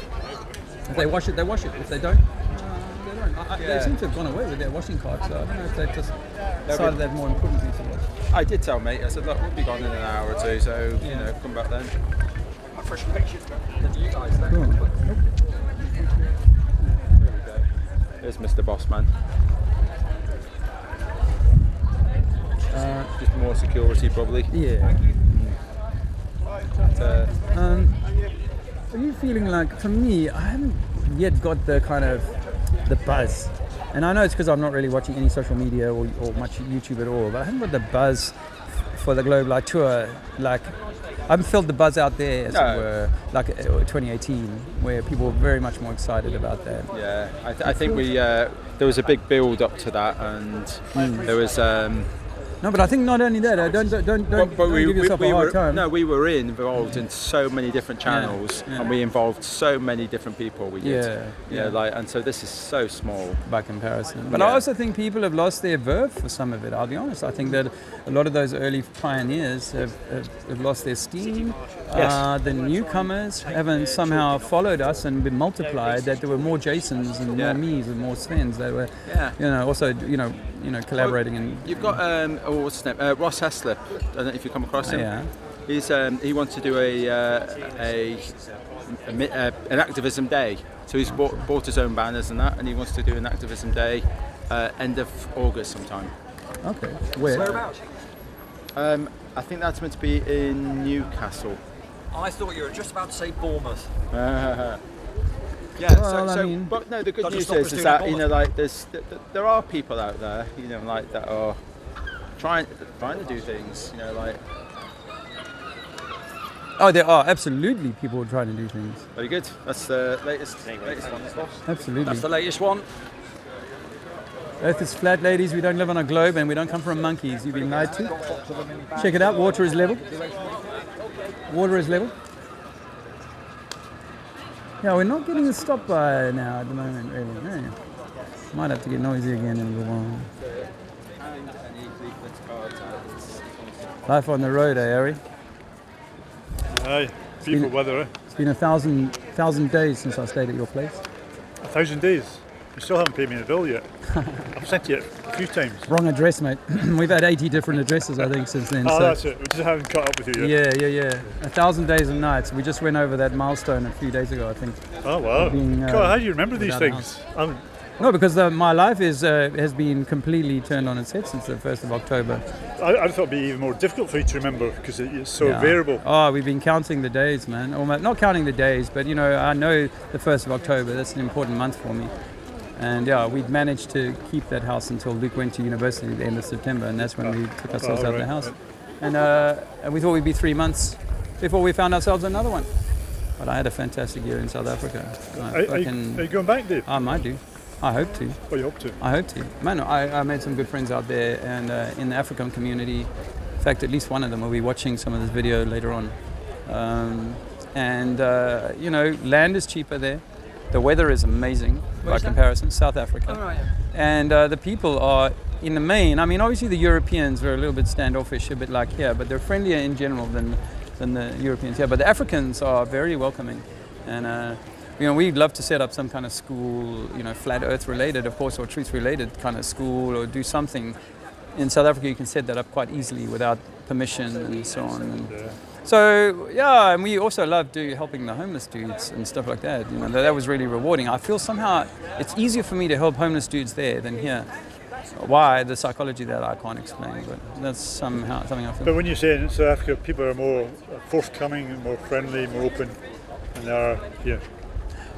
If they wash it, they wash it. If they don't, they don't. They seem to have gone away with their washing cards, so I don't know if they've just decided they have more important things to wash. I did tell mate, I said, look, we'll be gone in an hour or two, so, come back then. Fresh pictures, you guys then. Cool. There's Mr. Bossman. Just more security, probably. Yeah. But, are you feeling like, for me, I haven't yet got the kind of the buzz, and I know it's because I'm not really watching any social media or much YouTube at all, but I haven't got the buzz for the Globe Light Tour. Like, I haven't felt the buzz out there, as it were, like 2018, where people were very much more excited about that. Yeah, I think we there was a big build up to that, and there was. No, but I think not only that. Don't give yourself a hard time. No, we were involved in so many different channels, and we involved so many different people. We did. And so this is so small by comparison. But I also think people have lost their verve for some of it. I'll be honest. I think that a lot of those early pioneers have lost their steam. Yes. The newcomers haven't somehow followed us and been multiplied. That there were more Jasons and more me's and more Svens. They were, also collaborating. And you've got what's his name? Ross Heslip. I don't know if you come across him. Yeah. He's he wants to do an activism day. So he's bought his own banners and that, and he wants to do an activism day end of August sometime. Okay. Where? Whereabouts? I think that's meant to be in Newcastle. I thought you were just about to say Bournemouth. Yeah, well, but no, the good news is that there are people out there, that are trying to do things, Oh, there are absolutely people trying to do things. Very good. That's the latest one, boss. Absolutely. That's the latest one. Earth is flat, ladies. We don't live on a globe, and we don't come from monkeys. You've been lied to. Check it out. Water is level. Water is level. Yeah, we're not getting a stop by now at the moment, really. No. Might have to get noisy again in a little while. Life on the road, Ari? Aye, beautiful weather, eh? It's been 1,000 days since I stayed at your place. 1,000 days? You still haven't paid me the bill yet. I've sent you it a few times. Wrong address, mate. We've had 80 different addresses, I think, since then. Oh, that's it. We just haven't caught up with you yet. Yeah. 1,000 days and nights. We just went over that milestone a few days ago, I think. Oh, wow. God, how do you remember these things? No, because my life has been completely turned on its head since the 1st of October. I thought it'd be even more difficult for you to remember because it's so variable. Oh, we've been counting the days, man. Almost, not counting the days, but I know the 1st of October. That's an important month for me. And we'd managed to keep that house until Luke went to university at the end of September, and that's when we took ourselves out of the house. Right. And we thought we'd be 3 months before we found ourselves another one. But I had a fantastic year in South Africa. Are you going back, Dave? I might do. I hope to. Oh, you hope to? I hope to. Man, I made some good friends out there, and in the African community. In fact, at least one of them will be watching some of this video later on. Land is cheaper there. The weather is amazing by comparison. South Africa. Oh, right. And the people are, in the main, obviously the Europeans are a little bit standoffish, a bit like here, but they're friendlier in general than the Europeans here. But the Africans are very welcoming. And we'd love to set up some kind of school, flat earth related, of course, or truth related kind of school, or do something. In South Africa, you can set that up quite easily without permission and so on. And we also love helping the homeless dudes and stuff like that. That was really rewarding. I feel somehow it's easier for me to help homeless dudes there than here. Why? The psychology that I can't explain, but that's somehow something I feel. But when you say in South Africa, people are more forthcoming, more friendly, more open than they are here.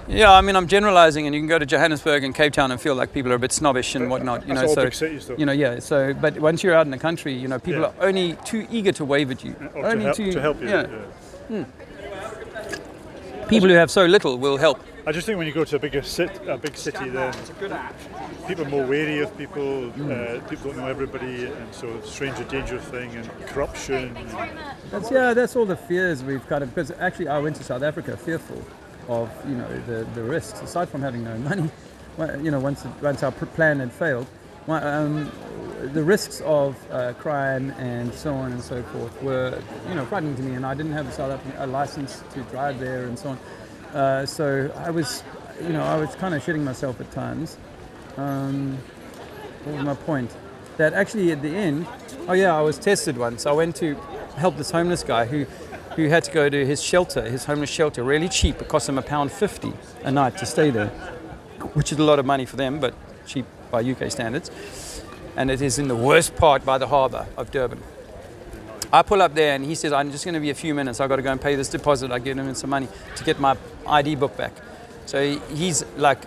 Yeah, I'm generalizing, and you can go to Johannesburg and Cape Town and feel like people are a bit snobbish and whatnot. That's all big cities, though. So, but once you're out in the country, people are only too eager to wave at you. Or to help you. Yeah. People who have so little will help. I just think when you go to a big city, then people are more wary of people. People don't know everybody, and so strange and dangerous thing, and corruption. That's all the fears we've because actually I went to South Africa fearful of the risks, aside from having no money. Once our plan had failed, the risks of crime and so on and so forth were frightening to me, and I didn't have a license to drive there and so on. So I was kind of shitting myself at times. What was my point? That actually at the end, I was tested once. I went to help this homeless guy who had to go to his homeless shelter, really cheap. It cost him £1.50 a night to stay there. which is a lot of money for them, but cheap by UK standards. And it is in the worst part by the harbour of Durban. I pull up there and he says, I'm just going to be a few minutes. I've got to go and pay this deposit. I give him some money to get my ID book back. So he's like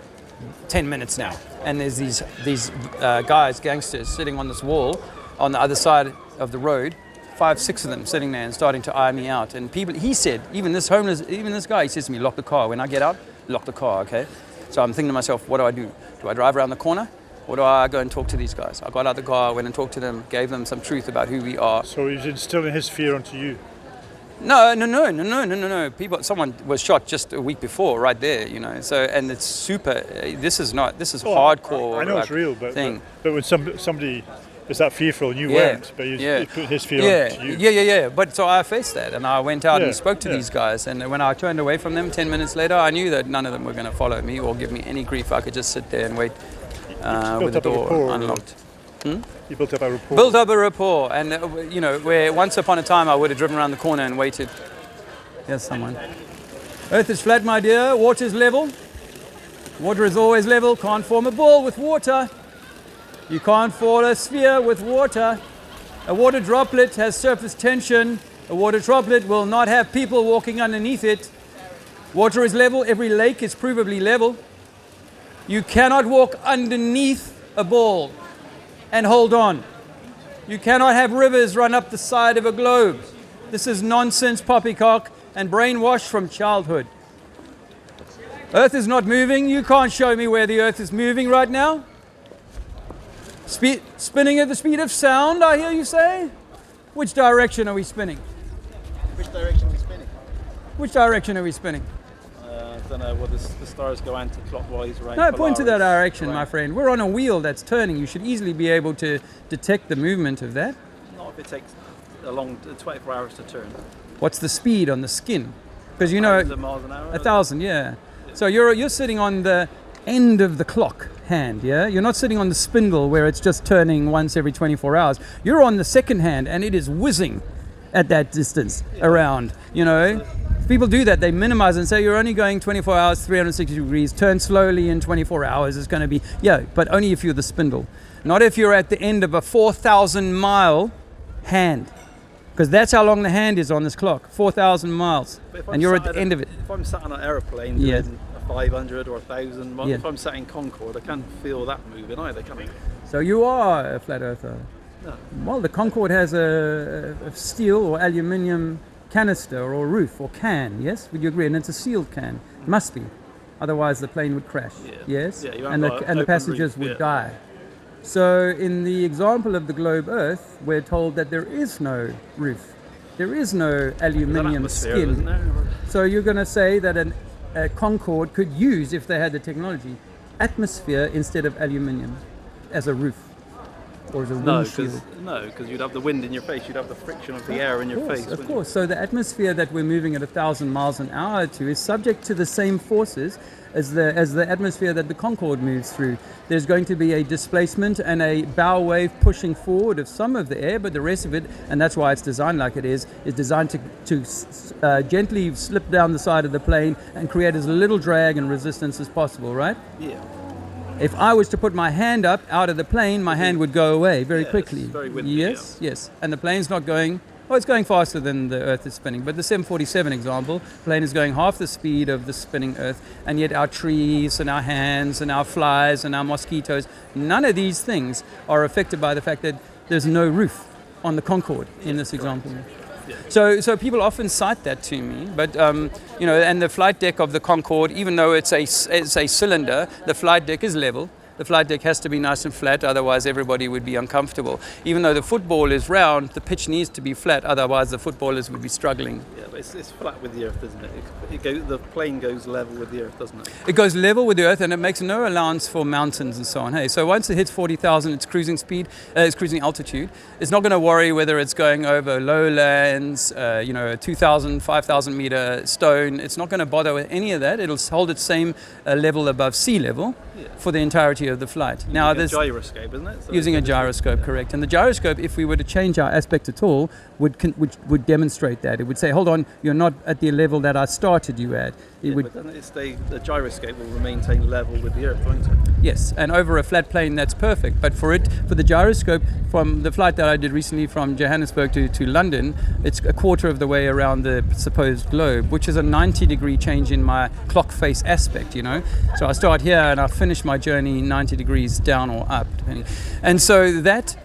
10 minutes now. And there's these guys, gangsters, sitting on this wall on the other side of the road, 5, 6 of them sitting there and starting to eye me out. And people, he said, even this guy, he says to me, lock the car. When I get out, lock the car, okay? So I'm thinking to myself, what do? Do I drive around the corner? Or do I go and talk to these guys? I got out the car, went and talked to them, gave them some truth about who we are. So he's instilling his fear onto you? No. Someone was shot just a week before, right there, you know. So, and it's super. This is hardcore. I know it's real, but when somebody is that fearful, and you weren't, but you put his fear onto you. Yeah. But so I faced that, and I went out and spoke to these guys. And when I turned away from them 10 minutes later, I knew that none of them were going to follow me or give me any grief. I could just sit there and wait. With the door unlocked. You built up a rapport. Built up a rapport, and where once upon a time I would have driven around the corner and waited. Here's someone. Earth is flat, my dear. Water is level. Water is always level. Can't form a ball with water. You can't form a sphere with water. A water droplet has surface tension. A water droplet will not have people walking underneath it. Water is level. Every lake is provably level. You cannot walk underneath a ball and hold on. You cannot have rivers run up the side of a globe. This is nonsense, poppycock, and brainwash from childhood. Earth is not moving. You can't show me where the Earth is moving right now. Spinning at the speed of sound, I hear you say? Which direction are we spinning? Which direction are we spinning? Which direction are we spinning? I don't know, the stars go anti-clockwise, right? No, point to that direction, my friend. We're on a wheel that's turning. You should easily be able to detect the movement of that. Not if it takes a long 24 hours to turn. What's the speed on the skin? Because you know, 1,000 miles an hour. 1,000, yeah. So you're sitting on the end of the clock hand, yeah? You're not sitting on the spindle where it's just turning once every 24 hours. You're on the second hand and it is whizzing at that distance around, you know? People do that. They minimize and say you're only going 24 hours, 360 degrees, turn slowly in 24 hours. It's going to be, but only if you're the spindle. Not if you're at the end of a 4,000 mile hand. Because that's how long the hand is on this clock, 4,000 miles. And you're at the end of it. If I'm sat on an aeroplane doing a 500 or 1,000 miles, if I'm sat in Concorde, I can't feel that moving either, can I? So you are a flat earther? No. Well, the Concorde has a steel or aluminium canister or roof or can, yes? Would you agree? And it's a sealed can. It must be. Otherwise the plane would crash. Yes? And the passengers would die. So in the example of the globe Earth, we're told that there is no roof. There is no aluminium skin. So you're going to say that a Concorde could use, if they had the technology, atmosphere instead of aluminium as a roof. Or as a windshield. No, because you'd have the wind in your face, you'd have the friction of the air in your face. Of course. So the atmosphere that we're moving at 1,000 miles an hour to is subject to the same forces as the atmosphere that the Concorde moves through. There's going to be a displacement and a bow wave pushing forward of some of the air, but the rest of it, and that's why it's designed like it is designed to gently slip down the side of the plane and create as little drag and resistance as possible, right? Yeah. If I was to put my hand up out of the plane, my hand would go away very quickly. It's very windy, yes. And the plane's not going, it's going faster than the Earth is spinning. But the 747 example, plane is going half the speed of the spinning Earth, and yet our trees and our hands and our flies and our mosquitoes, none of these things are affected by the fact that there's no roof on the Concorde in this example. So people often cite that to me, but and the flight deck of the Concorde, even though it's a cylinder, the flight deck is level. The flight deck has to be nice and flat, otherwise everybody would be uncomfortable. Even though the football is round, the pitch needs to be flat, otherwise the footballers would be struggling. Yeah, but it's flat with the Earth, isn't it? The plane goes level with the Earth, doesn't it? It goes level with the Earth, and it makes no allowance for mountains and so on. Hey, so once it hits 40,000, its cruising speed, its cruising altitude, it's not going to worry whether it's going over lowlands, a 2,000, 5,000 meter stone. It's not going to bother with any of that. It'll hold its same level above sea level. for the entirety of the flight. Now, Using a gyroscope, isn't it? So using a gyroscope, correct. And the gyroscope, if we were to change our aspect at all, would demonstrate that. It would say, hold on, you're not at the level that I started you at. But doesn't it stay, the gyroscope will maintain level with the Earth, won't it? Yes, and over a flat plane, that's perfect. But for the gyroscope, from the flight that I did recently from Johannesburg to London, it's a quarter of the way around the supposed globe, which is a 90-degree change in my clock face aspect, you know. So I start here and I finish my journey 90 degrees down or up, depending. And so that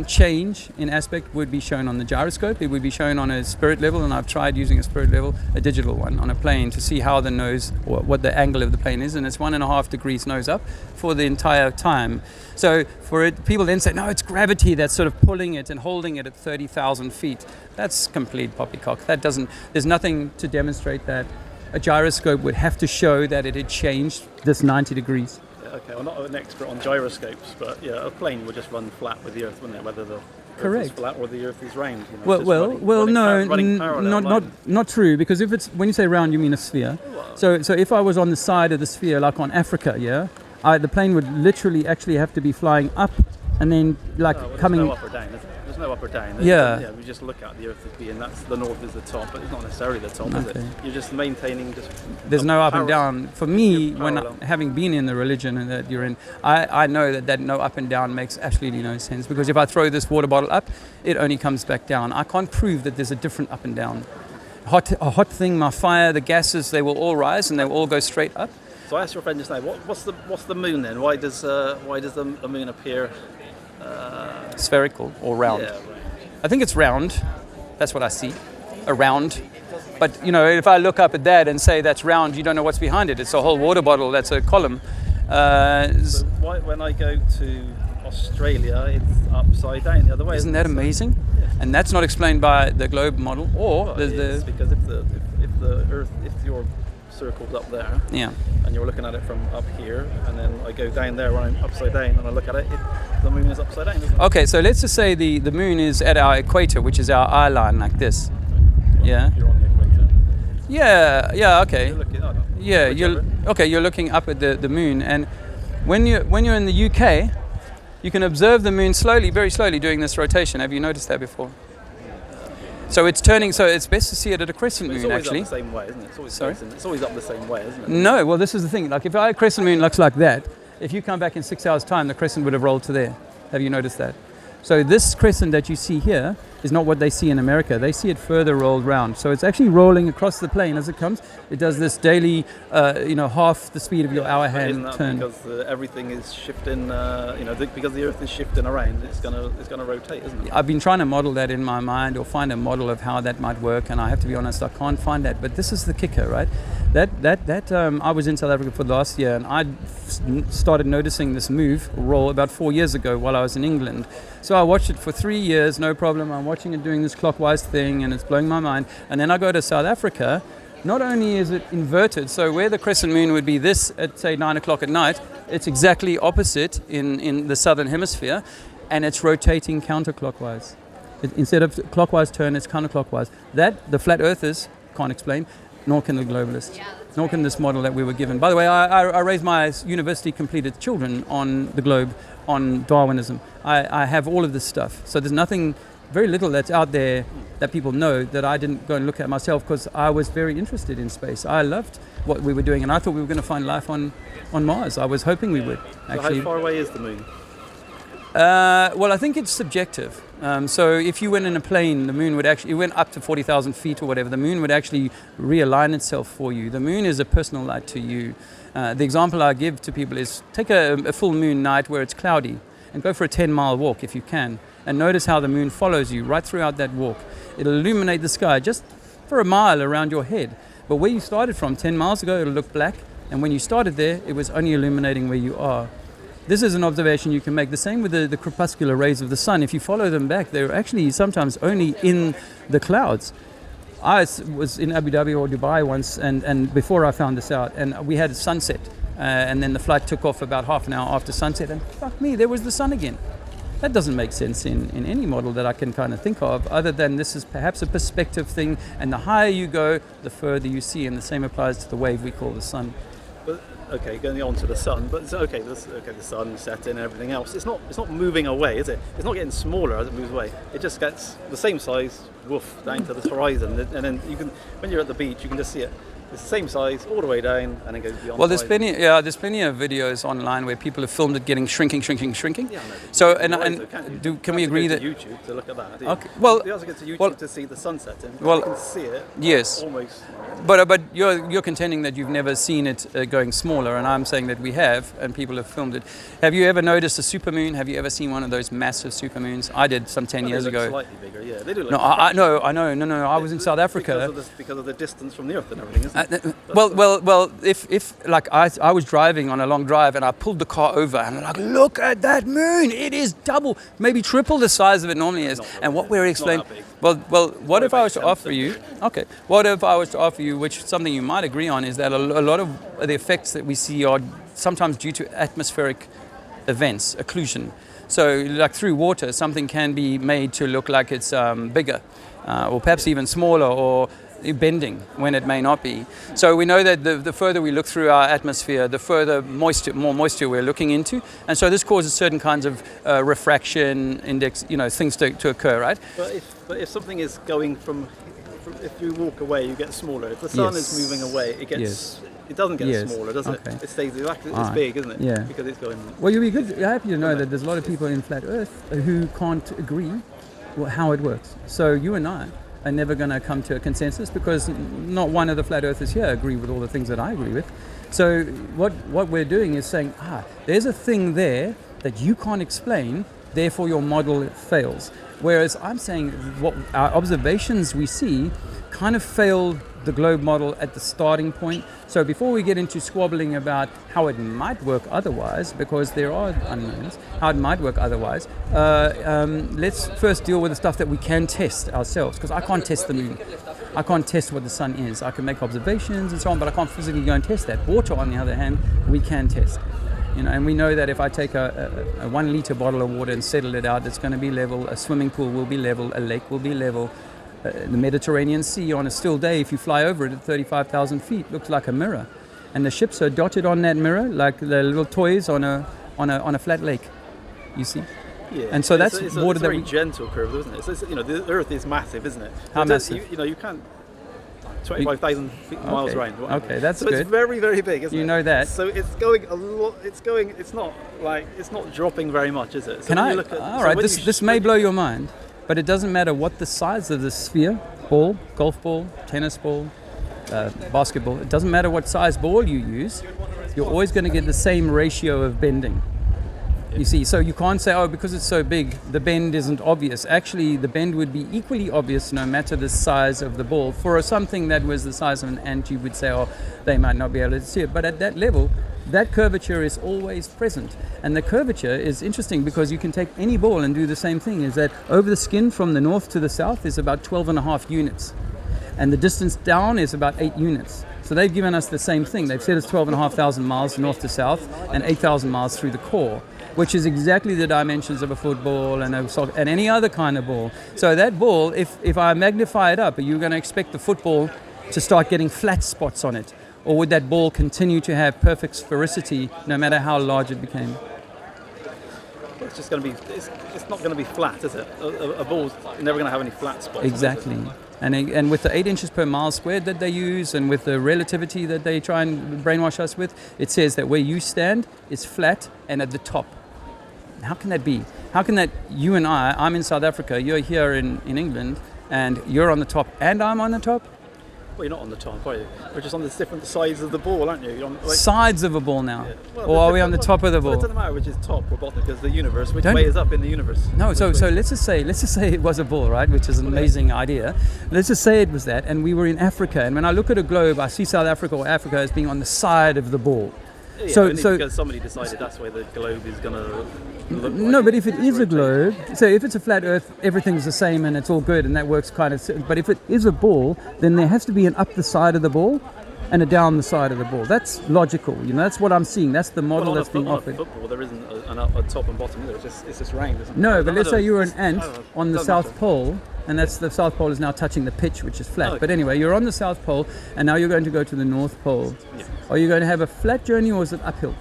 change in aspect would be shown on the gyroscope. It would be shown on a spirit level, and I've tried using a spirit level, a digital one, on a plane to see how the nose, or what the angle of the plane is, and it's 1.5 degrees nose up for the entire time. So for it, people then say, no, it's gravity that's sort of pulling it and holding it at 30,000 feet. That's complete poppycock. There's nothing to demonstrate that. A gyroscope would have to show that it had changed this 90 degrees. Okay, well, not an expert on gyroscopes, but yeah, a plane would just run flat with the Earth, wouldn't it? Whether the Earth is flat or the Earth is round. You know, not true. Because if it's, when you say round, you mean a sphere. So if I was on the side of the sphere, like on Africa, the plane would literally actually have to be flying up and then coming. There's no up or down, is it? There's no up or down. We just look at the Earth as being the north is the top, but it's not necessarily the top, is it? You're just maintaining There's no up and down. For me, having been in the religion that you're in, I know that no up and down makes absolutely no sense, because if I throw this water bottle up, it only comes back down. I can't prove that there's a different up and down. A hot thing, my fire, the gases, they will all rise and they will all go straight up. So I asked your friend just now, what's the moon then? Why does the moon appear spherical or round? Yeah, right. I think it's round. That's what I see, a round. But you know, if I look up at that and say that's round, you don't know what's behind it. It's a whole water bottle. That's a column. So why, when I go to Australia, it's upside down the other way. Isn't that amazing? Yeah. And that's not explained by the globe model, or it's because if the Earth, if you're circled up there, and you're looking at it from up here, and then I go down there when I'm upside down and I look at it, the moon is upside down, isn't it? Okay, so let's just say the moon is at our equator, which is our eye line, like this. You're on the equator. Yeah, okay. You're You're looking up at the moon, and when you're in the UK, you can observe the moon slowly, very slowly doing this rotation. Have you noticed that before? So it's turning, so it's best to see it at a crescent moon, actually. It's always up the same way, isn't it? It's always up the same way, isn't it? No, well, this is the thing. Like, if our crescent moon looks like that, if you come back in 6 hours' time, the crescent would have rolled to there. Have you noticed that? So this crescent that you see here is not what they see in America. They see it further rolled round. So it's actually rolling across the plane as it comes. It does this daily, half the speed of your hour hand turn. Because everything is shifting, because the Earth is shifting around, it's gonna rotate, isn't it? I've been trying to model that in my mind, or find a model of how that might work, and I have to be honest, I can't find that. But this is the kicker, right? I was in South Africa for the last year, and I started noticing this roll about 4 years ago while I was in England. So I watched it for 3 years, no problem. I'm watching it doing this clockwise thing, and it's blowing my mind. And then I go to South Africa. Not only is it inverted, so where the crescent moon would be this at, say, 9 o'clock at night, it's exactly opposite in the southern hemisphere, and it's rotating counterclockwise. Instead of clockwise turn, it's counterclockwise. That the flat earthers can't explain, nor can the globalists, nor can this model that we were given. By the way, I raised my university-completed children on the globe, on Darwinism. I have all of this stuff. So there's nothing, very little that's out there that people know that I didn't go and look at myself, because I was very interested in space. I loved what we were doing, and I thought we were going to find life on Mars. I was hoping we would. Actually. So how far away is the moon? Well, I think it's subjective. So if you went in a plane, the moon would actually, it went up to 40,000 feet or whatever, the moon would actually realign itself for you. The moon is a personal light to you. The example I give to people is take a full moon night where it's cloudy and go for a 10-mile walk if you can, and notice how the moon follows you right throughout that walk. It'll illuminate the sky just for a mile around your head. But where you started from 10 miles ago, it'll look black, and when you started there, it was only illuminating where you are. This is an observation you can make. The same with the crepuscular rays of the sun. If you follow them back, they're actually sometimes only in the clouds. I was in Abu Dhabi or Dubai once, and before I found this out, and we had a sunset, and then the flight took off about half an hour after sunset, and fuck me, there was the sun again. That doesn't make sense in any model that I can kind of think of, other than this is perhaps a perspective thing, and the higher you go, the further you see, and the same applies to the wave we call the sun. But okay, going on to the sun. But it's okay, the sun setting and everything else. It's not moving away, is it? It's not getting smaller as it moves away. It just gets the same size, woof, down to the horizon, and then you can, when you're at the beach, you can just see it. It's the same size all the way down, and it goes beyond. Well, there's plenty of videos online where people have filmed it getting shrinking. Yeah, so can we agree that YouTube to look at that? Okay. Well, you also get to YouTube to see the sun setting. Well, you can see it. Yes. Almost. But you're contending that you've never seen it going smaller, and I'm saying that we have, and people have filmed it. Have you ever noticed a supermoon? Have you ever seen one of those massive supermoons? I did some 10 years ago. Slightly bigger, yeah. They do look. No, I know. I was in South Africa. Because of the distance from the Earth and everything, isn't it? Well, if like I was driving on a long drive and I pulled the car over and I'm like, look at that moon! It is double, maybe triple the size of it normally is. And what we're explaining, well, what if I was to offer you? Okay, what if I was to offer you, which something you might agree on, is that a lot of the effects that we see are sometimes due to atmospheric events, occlusion. So, like through water, something can be made to look like it's bigger, or perhaps even smaller, or bending when it may not be. So we know that the further we look through our atmosphere, the more moisture we're looking into, and so this causes certain kinds of refraction index, things to occur, right? But if something is going from if you walk away, you get smaller. If the sun is moving away, it gets. It doesn't get smaller, does it? It stays exactly as big, isn't it? Yeah. Because it's going. Well, you'll be good. You're happy to know that there's a lot of people in flat Earth who can't agree how it works. So you and I are never going to come to a consensus because not one of the flat earthers here agree with all the things that I agree with. So what we're doing is saying, there's a thing there that you can't explain, therefore your model fails. Whereas I'm saying what our observations we see kind of failed the globe model at the starting point. So before we get into squabbling about how it might work otherwise, because there are unknowns, how it might work otherwise, let's first deal with the stuff that we can test ourselves, because I can't test the moon. I can't test what the sun is. I can make observations and so on, but I can't physically go and test that. Water, on the other hand, we can test. And we know that if I take a 1 liter bottle of water and settle it out, it's going to be level. A swimming pool will be level. A lake will be level. The Mediterranean Sea on a still day, if you fly over it at 35,000 feet, looks like a mirror, and the ships are dotted on that mirror like the little toys on a flat lake. You see. Yeah. And so that's it's water a very gentle curve, isn't it? It's, the Earth is massive, isn't it? How massive? You can't. 25,000 miles around. Okay, that's so good. It's very, very big, isn't it? You know that. So it's going a lot. It's not dropping very much, is it? So this may blow your mind, but it doesn't matter what the size of the sphere, ball, golf ball, tennis ball, basketball. It doesn't matter what size ball you use. You're always going to get the same ratio of bending. You see, so you can't say, because it's so big, the bend isn't obvious. Actually, the bend would be equally obvious no matter the size of the ball. For something that was the size of an ant, you would say, they might not be able to see it. But at that level, that curvature is always present. And the curvature is interesting because you can take any ball and do the same thing, is that over the skin from the north to the south is about 12.5 units. And the distance down is about 8 units. So they've given us the same thing. They've said it's 12,500 miles north to south and 8,000 miles through the core, which is exactly the dimensions of a football and any other kind of ball. So that ball, if I magnify it up, are you going to expect the football to start getting flat spots on it? Or would that ball continue to have perfect sphericity no matter how large it became? Well, it's just going to be, it's not going to be flat, is it? A ball's never going to have any flat spots. Exactly. And with the 8 inches per mile squared that they use, and with the relativity that they try and brainwash us with, it says that where you stand is flat and at the top. How can that be? How can that, you and I'm in South Africa, you're here in England, and you're on the top and I'm on the top? Well, you're not on the top, are you? We're just on the different sides of the ball, aren't you? You're on, sides of a ball now? Yeah. Well, or are we on the top of the ball? Well, it doesn't matter which is top or bottom, because the universe, which way is up in the universe? No, so let's just say it was a ball, right? Which is an amazing idea. Let's just say it was that, and we were in Africa, and when I look at a globe, I see South Africa or Africa as being on the side of the ball. Yeah, so because somebody decided that's where the globe is going to look no, like. but if it is a globe, so if it's a flat Earth, everything's the same and it's all good and that works kind of. But if it is a ball, then there has to be an up the side of the ball and a down the side of the ball. That's logical, that's what I'm seeing. That's the model that's being offered. On football, there isn't a top and bottom either. It's just round, isn't it? No, but let's say you were an ant on the South Pole and that's the South Pole is now touching the pitch, which is flat. But anyway, you're on the South Pole, and now you're going to go to the North Pole. Yeah. Are you going to have a flat journey, or is it uphill?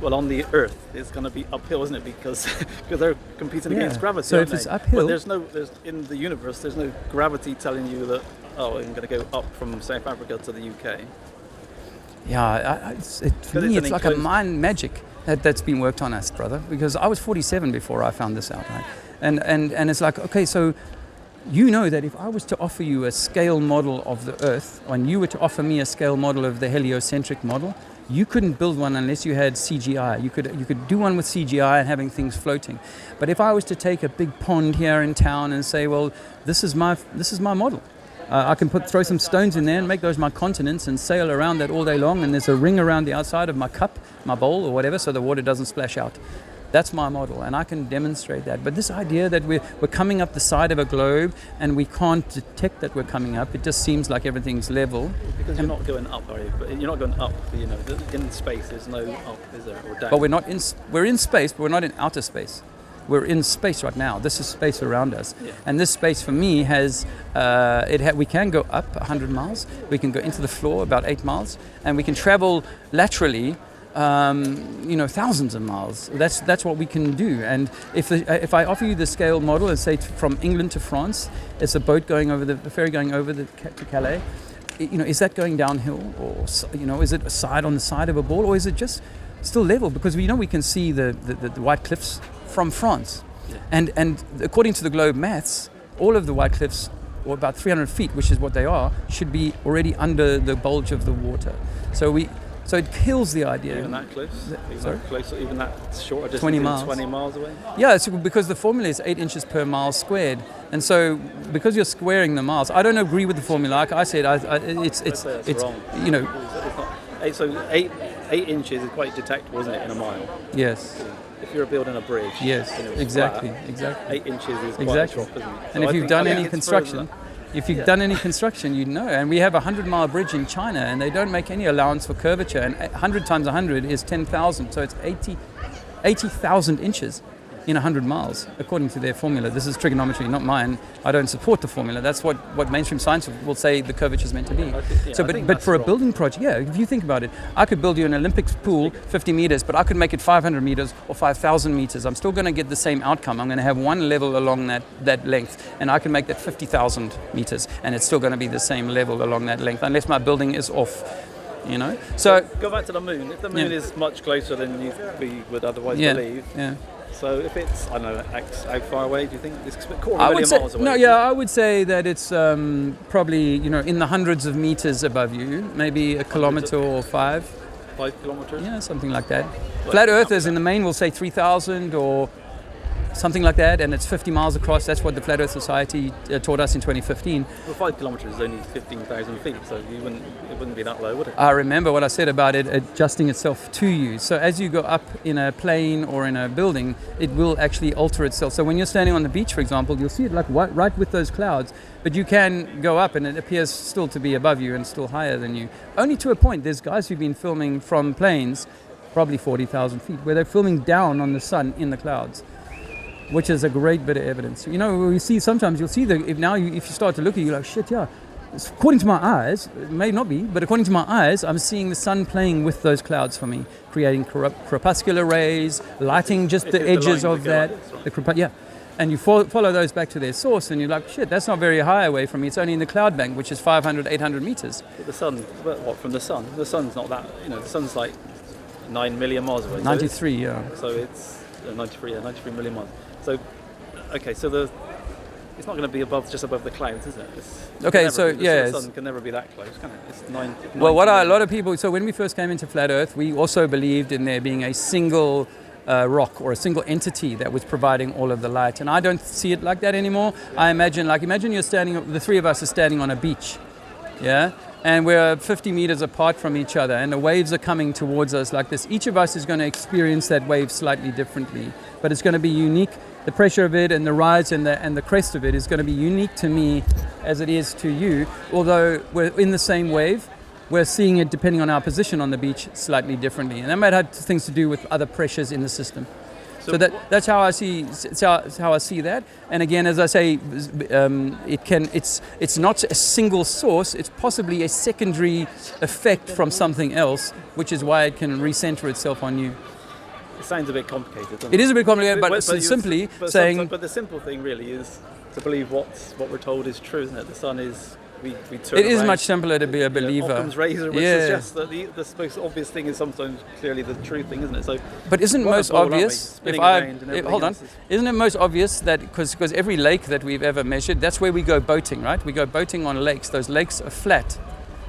Well, on the Earth, it's going to be uphill, isn't it? Because they're competing against gravity. So if it's uphill, but in the universe, there's no gravity telling you that I'm going to go up from South Africa to the UK. Yeah, for me, it's like a mind magic that's been worked on us, brother. Because I was 47 before I found this out, right? And it's like, okay, so you know that if I was to offer you a scale model of the Earth, and you were to offer me a scale model of the heliocentric model, you couldn't build one unless you had CGI. You could do one with CGI and having things floating. But if I was to take a big pond here in town and say, well, this is my model. I can throw some stones in there and make those my continents and sail around that all day long, and there's a ring around the outside of my cup, my bowl or whatever, so the water doesn't splash out. That's my model, and I can demonstrate that. But this idea that we're coming up the side of a globe and we can't detect that we're coming up, it just seems like everything's level. Because you're not going up, are you? But you're not going up, you know, in space there's no up, is there, or down? But we're in space, but we're not in outer space. We're in space right now. This is space around us. Yeah. And this space for me has, we can go up 100 miles, we can go into the floor about 8 miles, and we can travel laterally thousands of miles. That's what we can do. And if I offer you the scale model and say from England to France, it's a boat going over the ferry going over to Calais. Is that going downhill, or is it on the side of a ball, or is it just still level? Because we can see the White Cliffs from France, and according to the Globe maths, all of the White Cliffs, or about 300 feet, which is what they are, should be already under the bulge of the water. So it kills the idea. Even that close? Even that shorter distance? 20 miles. 20 miles away? Yeah, it's because the formula is 8 inches per mile squared. And so because you're squaring the miles, I don't agree with the formula. Like I said, it's wrong. So 8 inches is quite detectable, isn't it, in a mile? Yes. If you're building a bridge. Yes, exactly. 8 inches is quite a drop, isn't it? And if you've done any construction, you'd know. And we have a 100-mile bridge in China, and they don't make any allowance for curvature. And 100 times 100 is 10,000. So it's 80,000 inches in 100 miles, according to their formula. This is trigonometry, not mine. I don't support the formula. That's what mainstream science will say the curvature is meant to be. But for a building project, if you think about it, I could build you an Olympics pool, 50 meters, but I could make it 500 meters or 5,000 meters. I'm still going to get the same outcome. I'm going to have one level along that length, and I can make that 50,000 meters, and it's still going to be the same level along that length, unless my building is off. So go back to the moon. If the moon is much closer than we would otherwise believe. Yeah. So if it's, I don't know, how far away do you think? It's a quarter of a million miles away. No, yeah, I would say that it's probably, in the hundreds of meters above you, maybe a kilometer or 5. 5 kilometers? Yeah, something like that. Flat Earthers in the main will say 3,000 or something like that, and it's 50 miles across. That's what the Flat Earth Society taught us in 2015. Well, 5 kilometers is only 15,000 feet, so it wouldn't be that low, would it? I remember what I said about it adjusting itself to you. So as you go up in a plane or in a building, it will actually alter itself. So when you're standing on the beach, for example, you'll see it like right with those clouds, but you can go up and it appears still to be above you and still higher than you. Only to a point. There's guys who've been filming from planes, probably 40,000 feet, where they're filming down on the sun in the clouds, which is a great bit of evidence. We see sometimes, you'll see if you start to look at it, you're like, shit, yeah. According to my eyes, it may not be, but according to my eyes, I'm seeing the sun playing with those clouds for me, creating crepuscular rays, lighting just the edges of that. And you follow those back to their source, and you're like, shit, that's not very high away from me. It's only in the cloud bank, which is 500, 800 meters. But the sun, from the sun? The sun's not that, the sun's like 9 million miles away. 93, yeah. So it's 93 million miles. So, okay, so it's not going to be just above the clouds, is it? The sun can never be that close, can it? It's 9. Well, a lot of people. So when we first came into Flat Earth, we also believed in there being a single rock or a single entity that was providing all of the light, and I don't see it like that anymore. I imagine you're standing. The three of us are standing on a beach, yeah. And we're 50 meters apart from each other, and the waves are coming towards us like this. Each of us is going to experience that wave slightly differently, but it's going to be unique. The pressure of it and the rise and the crest of it is going to be unique to me as it is to you. Although we're in the same wave, we're seeing it, depending on our position on the beach, slightly differently. And that might have things to do with other pressures in the system. So that's how I see. How I see that. And again, as I say, it's not a single source. It's possibly a secondary effect from something else, which is why it can recenter itself on you. It sounds a bit complicated, doesn't it? It is a bit complicated, but simply saying. But the simple thing really is to believe what we're told is true, isn't it? The sun is. We turn it is around, much simpler to be a believer. Occam's razor, which suggests that the most obvious thing is sometimes clearly the true thing, isn't it? So, but isn't most obvious? Hold on, isn't it most obvious that because every lake that we've ever measured, that's where we go boating, right? We go boating on lakes. Those lakes are flat.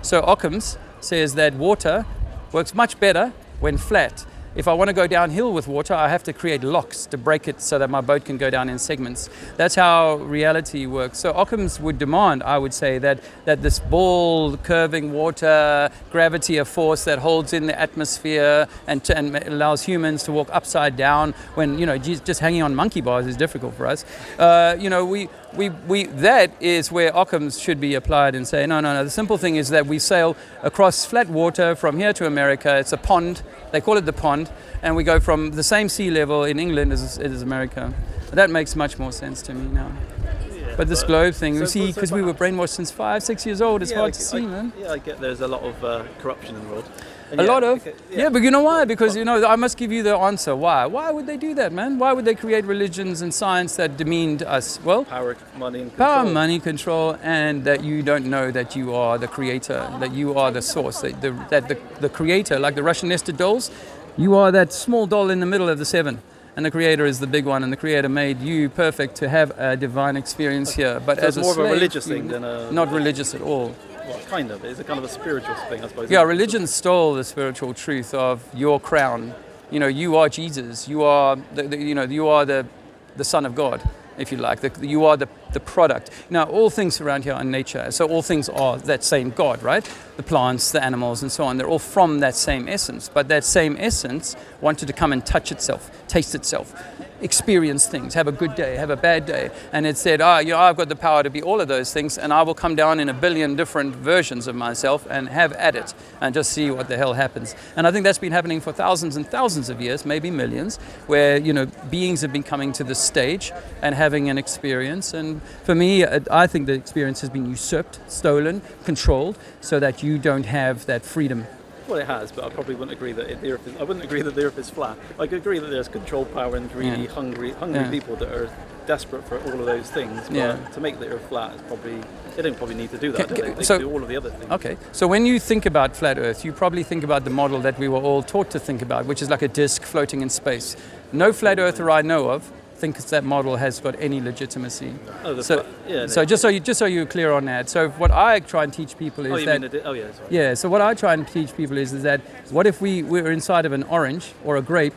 So Occam's says that water works much better when flat. If I want to go downhill with water, I have to create locks to break it so that my boat can go down in segments. That's how reality works. So Occam's would demand, I would say, that this ball curving water, gravity, a force that holds in the atmosphere and allows humans to walk upside down when, just hanging on monkey bars is difficult for us. That is where Occam's should be applied and say, no. The simple thing is that we sail across flat water from here to America. It's a pond. They call it the pond. And we go from the same sea level in England as America. That makes much more sense to me now. Yeah, but this globe thing, because we were brainwashed since 5-6 years old, it's hard to see, man. Yeah, I get there's a lot of corruption in the world. And but you know why? Because, I must give you the answer. Why? Why would they do that, man? Why would they create religions and science that demeaned us? Well, power, money, and control. Power, money, control, and that you don't know that you are the creator, that you are the source, that the creator, like the Russian nested dolls, you are that small doll in the middle of the seven. And the creator is the big one, and the creator made you perfect to have a divine experience here. But so as it's more slave, of a religious thing than a... Not religious at all. Well, kind of. It's a kind of a spiritual thing, I suppose. Yeah, religion stole the spiritual truth of your crown. You are Jesus. You are you are the Son of God, if you like. You are the product. Now, all things around here are nature, so all things are that same God, right? The plants, the animals, and so on. They're all from that same essence. But that same essence wanted to come and touch itself, taste itself, experience things, have a good day, have a bad day. And it said, I've got the power to be all of those things, and I will come down in a billion different versions of myself and have at it and just see what the hell happens. And I think that's been happening for thousands and thousands of years, maybe millions, where, beings have been coming to this stage and having an experience. And for me, I think the experience has been usurped, stolen, controlled, so that you don't have that freedom. Well, it has, but I probably wouldn't agree that the Earth is flat. I could agree that there's controlled power and really hungry people that are desperate for all of those things. But to make the Earth flat, they don't probably need to do that. They do all of the other things. Okay, so when you think about flat Earth, you probably think about the model that we were all taught to think about, which is like a disk floating in space. No flat earther I know of thinks that model has got any legitimacy. So just so you're clear on that. So what I try and teach people is so what I try and teach people is that what if we're inside of an orange or a grape?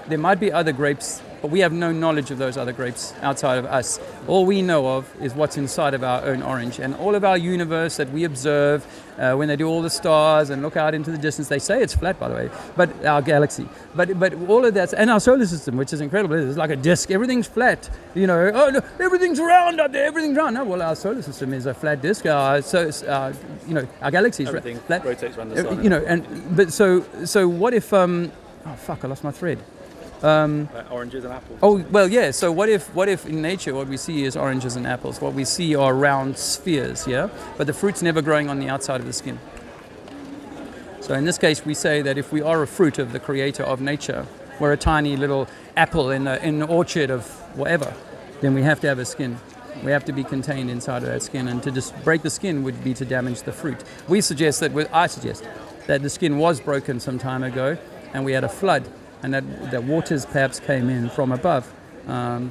There might be other grapes, but we have no knowledge of those other grapes outside of us. All we know of is what's inside of our own orange. And all of our universe that we observe, when they do all the stars and look out into the distance, they say it's flat, by the way, but our galaxy. But all of that, and our solar system, which is incredible, it's like a disk. Everything's flat. No, everything's round up there, everything's round. No, well, our solar system is a flat disk. Our galaxy is flat. Rotates around the sun. So what if, I lost my thread. Oranges and apples. Oh, well, yeah. So what if in nature what we see is oranges and apples? What we see are round spheres, yeah? But the fruit's never growing on the outside of the skin. So in this case, we say that if we are a fruit of the creator of nature, we're a tiny little apple in an orchard of whatever, then we have to have a skin. We have to be contained inside of that skin, and to just break the skin would be to damage the fruit. I suggest that the skin was broken some time ago, and we had a flood, and that waters perhaps came in from above.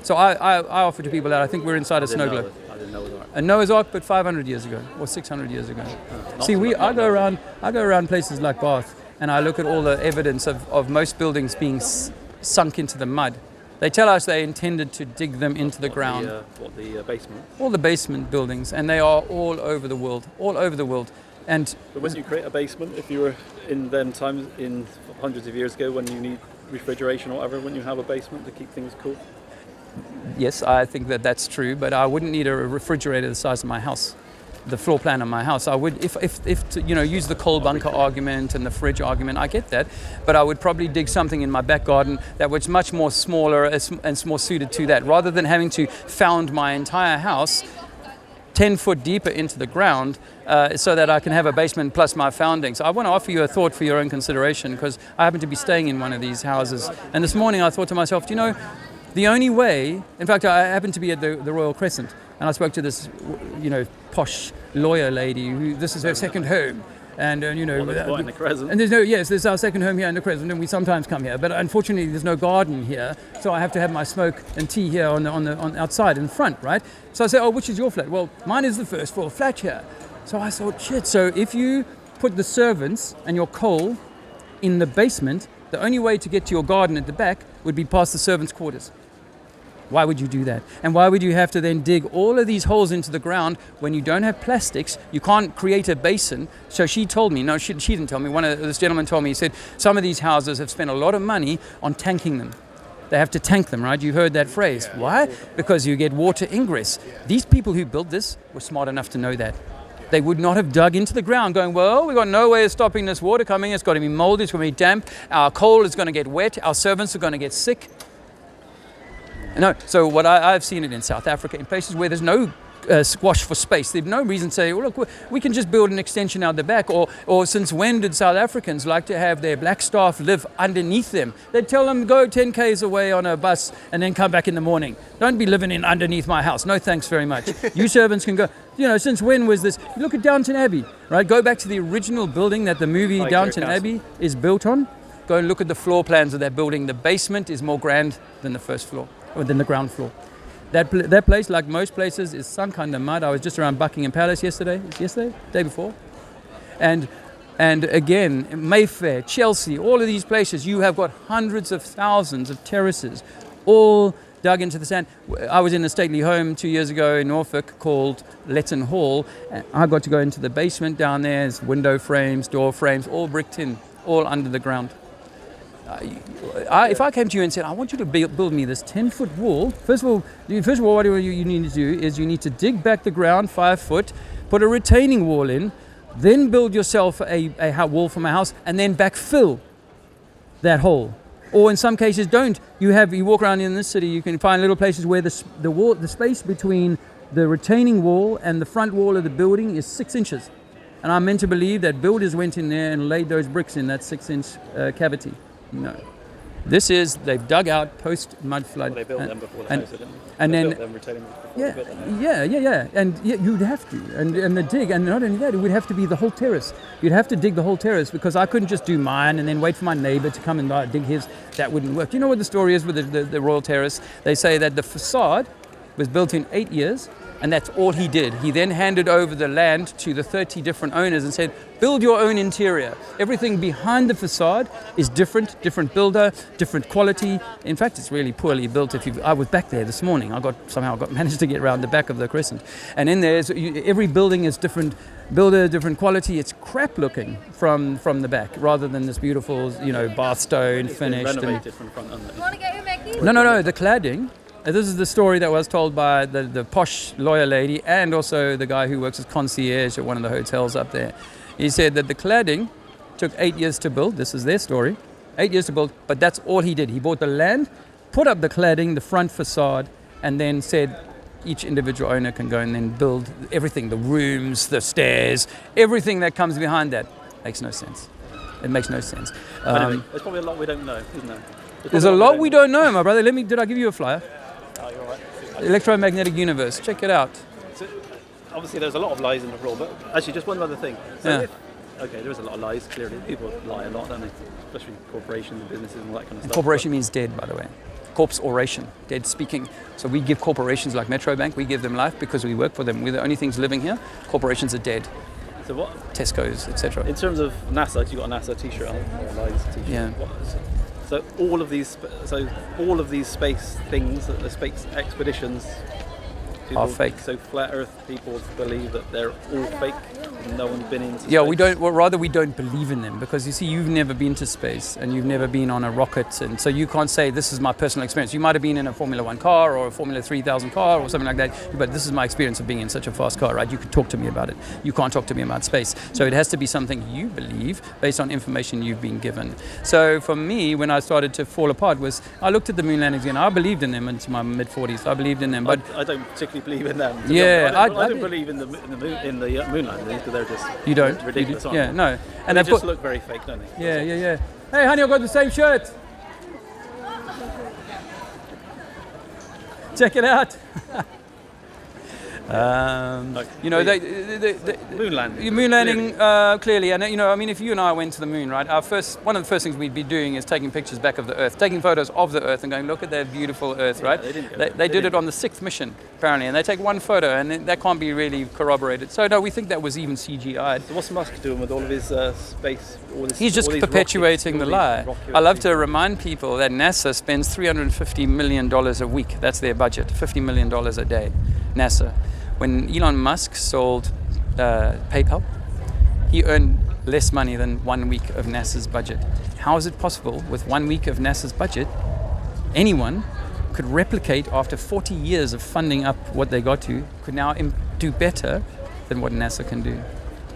So I offer to people that I think we're inside a snow globe. I didn't know that. A Noah's Ark, but 500 years ago or 600 years ago. I go around places like Bath, and I look at all the evidence of most buildings being sunk into the mud. They tell us they intended to dig them into the ground. The basement? All the basement buildings, and they are all over the world. But when you create a basement, if you were in them times, in hundreds of years ago, when you need refrigeration or whatever, when you have a basement to keep things cool? Yes, I think that's true, but I wouldn't need a refrigerator the size of my house. the floor plan of my house, I would, if to, you know, use the coal bunker argument and the fridge argument, I get that, but I would probably dig something in my back garden that was much more smaller and more suited to that, rather than having to found my entire house 10 foot deeper into the ground so that I can have a basement plus my founding. So I want to offer you a thought for your own consideration, because I happen to be staying in one of these houses, and this morning I thought to myself, you know, the only way, in fact, I happened to be at the Royal Crescent, and I spoke to this, you know, posh lawyer lady who, this is her second home. And you know, in the Crescent. And there's our second home here in the Crescent, and we sometimes come here. But unfortunately, there's no garden here, so I have to have my smoke and tea here on outside in front, right? So I say, oh, which is your flat? Well, mine is the first floor flat here. So I thought, shit. So if you put the servants and your coal in the basement, the only way to get to your garden at the back would be past the servants' quarters. Why would you do that? And why would you have to then dig all of these holes into the ground when you don't have plastics? You can't create a basin. So she told me, no, she didn't tell me. This gentleman told me, he said, some of these houses have spent a lot of money on tanking them. They have to tank them, right? You heard that phrase. Why? Because you get water ingress. These people who built this were smart enough to know that. They would not have dug into the ground going, well, we've got no way of stopping this water coming. It's got to be moldy, it's going to be damp. Our coal is going to get wet. Our servants are going to get sick. No, so what I've seen it in South Africa, in places where there's no squash for space. There's no reason to say, well, look, we can just build an extension out the back. Or since when did South Africans like to have their black staff live underneath them? They'd tell them, go 10 k's away on a bus and then come back in the morning. Don't be living in underneath my house. No, thanks very much. You servants can go. You know, since when was this? Look at Downton Abbey, right? Go back to the original building that the movie Downton Abbey is built on. Go and look at the floor plans of that building. The basement is more grand than the first floor, or than the ground floor. That place, like most places, is sunk under mud. I was just around Buckingham Palace day before. And again, Mayfair, Chelsea, all of these places, you have got hundreds of thousands of terraces, all dug into the sand. I was in a stately home 2 years ago in Norfolk called Letton Hall. I got to go into the basement down there. There's window frames, door frames, all bricked in, all under the ground. If I came to you and said, I want you to build me this 10-foot wall, first of all, what you need to do is you need to dig back the ground 5 foot, put a retaining wall in, then build yourself a wall from a house, and then backfill that hole. Or in some cases, don't. You walk around in this city, you can find little places where the space between the retaining wall and the front wall of the building is 6 inches. And I'm meant to believe that builders went in there and laid those bricks in that 6-inch cavity. No. They've dug out post-mud flood. Well, they built them before the house, didn't they? And then, built them retaining yeah. And you'd have to. And the dig, and not only that, it would have to be the whole terrace. You'd have to dig the whole terrace, because I couldn't just do mine and then wait for my neighbour to come and dig his. That wouldn't work. Do you know what the story is with the Royal Terrace? They say that the facade was built in 8 years, and that's all he did. He then handed over the land to the 30 different owners and said, build your own interior. Everything behind the facade is different builder, different quality. In fact, it's really poorly built. I was back there this morning. I managed to get around the back of the Crescent. And in there, every building is different builder, different quality. It's crap looking from the back, rather than this beautiful, bath stone finished. Renovated from the front, aren't they? You want to get your Mackie? No, the cladding. This is the story that was told by the posh lawyer lady, and also the guy who works as concierge at one of the hotels up there. He said that the cladding took 8 years to build. This is their story. 8 years to build, but that's all he did. He bought the land, put up the cladding, the front facade, and then said each individual owner can go and then build everything, the rooms, the stairs, everything that comes behind that. Makes no sense. It makes no sense. Anyway, there's probably a lot we don't know, isn't there? There's a lot we don't know, my brother. Did I give you a flyer? Oh, you're right. Electromagnetic universe. Check it out. So, obviously, there's a lot of lies in the world, but actually, just one other thing. So there is a lot of lies, clearly. People lie a lot, don't they? Especially corporations and businesses and all that kind of stuff. Corporation means dead, by the way. Corpse oration, dead speaking. So we give corporations like Metro Bank, we give them life because we work for them. We're the only things living here. Corporations are dead. So what? Tesco's, etc. In terms of NASA, because you've got a NASA t-shirt on, or a lies t-shirt. Yeah. So all of these space things, the space expeditions, people, fake. So flat Earth people believe that they're all fake. And no one's been into. Yeah, space. we don't. Well, rather we don't believe in them because you see, you've never been to space and you've never been on a rocket, and so you can't say this is my personal experience. You might have been in a Formula 1 car or a Formula 3000 car or something like that, but this is my experience of being in such a fast car, right? You could talk to me about it. You can't talk to me about space. So it has to be something you believe based on information you've been given. So for me, when I started to fall apart, was I looked at the moon landings and I believed in them into my mid 40s. I believed in them, but I don't particularly believe in them. Yeah, I don't believe in the moon landings because they're just you don't ridiculous. Yeah, no, and they just look very fake, don't they? Yeah. Hey, honey, I've got the same shirt. Check it out. You know, the moon landing. Moon landing, clearly, and you know, I mean, if you and I went to the moon, right? One of the first things we'd be doing is taking pictures back of the Earth, taking photos of the Earth, and going, look at that beautiful Earth, right? They did it on the 6th mission, apparently, and they take one photo, and that can't be really corroborated. So no, we think that was even CGI'd. So what's Musk doing with all of his space? He's just perpetuating the lie. I love to remind people that NASA spends $350 million a week. That's their budget, $50 million a day. NASA. When Elon Musk sold PayPal, he earned less money than 1 week of NASA's budget. How is it possible with 1 week of NASA's budget, anyone could replicate after 40 years of funding up what they got to, could now do better than what NASA can do?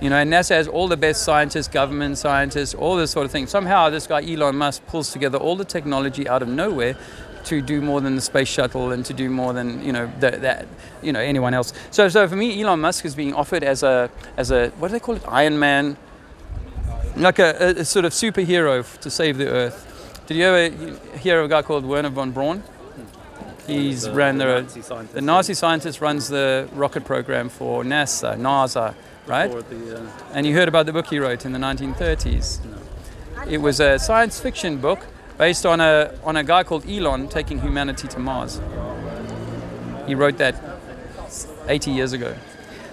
You know, and NASA has all the best scientists, government scientists, all this sort of thing. Somehow this guy Elon Musk pulls together all the technology out of nowhere to do more than the space shuttle and to do more than anyone else. So for me, Elon Musk is being offered as a what do they call it? Iron Man, like a sort of superhero to save the Earth. Did you ever hear of a guy called Wernher von Braun? He's ran the Nazi scientist runs the rocket program for NASA, right? And you heard about the book he wrote in the 1930s. No. It was a science fiction book based on a guy called Elon taking humanity to Mars. He wrote that 80 years ago.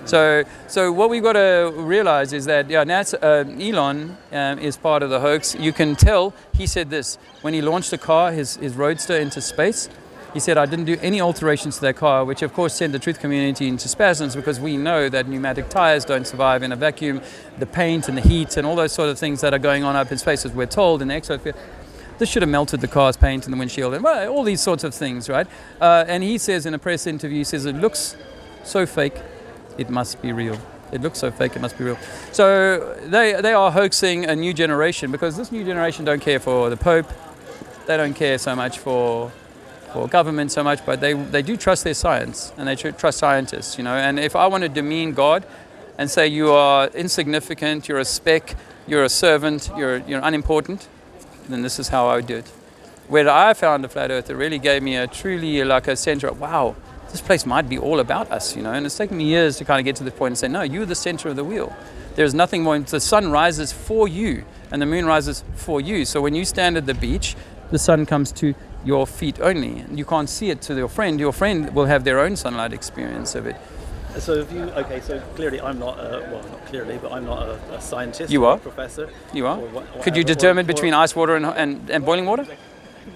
So what we've got to realize is that Elon is part of the hoax. You can tell, he said this, when he launched the car, his Roadster, into space, he said, I didn't do any alterations to that car, which of course sent the truth community into spasms because we know that pneumatic tires don't survive in a vacuum, the paint and the heat and all those sort of things that are going on up in space, as we're told in the exosphere. This should have melted the car's paint and the windshield and all these sorts of things, right? And he says in a press interview, he says, it looks so fake, it must be real. It looks so fake, it must be real. So they are hoaxing a new generation because this new generation don't care for the Pope. They don't care so much for government so much, but they do trust their science and they trust scientists, you know. And if I want to demean God and say you are insignificant, you're a speck, you're a servant, you're unimportant, then this is how I would do it. Where I found a flat earth, it really gave me a truly like a center of, wow, this place might be all about us, you know. And it's taken me years to kind of get to the point and say, no, you're the center of the wheel. There's nothing more. The sun rises for you and the moon rises for you. So when you stand at the beach, the sun comes to your feet only. You can't see it to your friend. Your friend will have their own sunlight experience of it. So so clearly I'm not, not clearly, but I'm not a scientist. You are? A professor. You are? Could you determine between ice water and boiling water?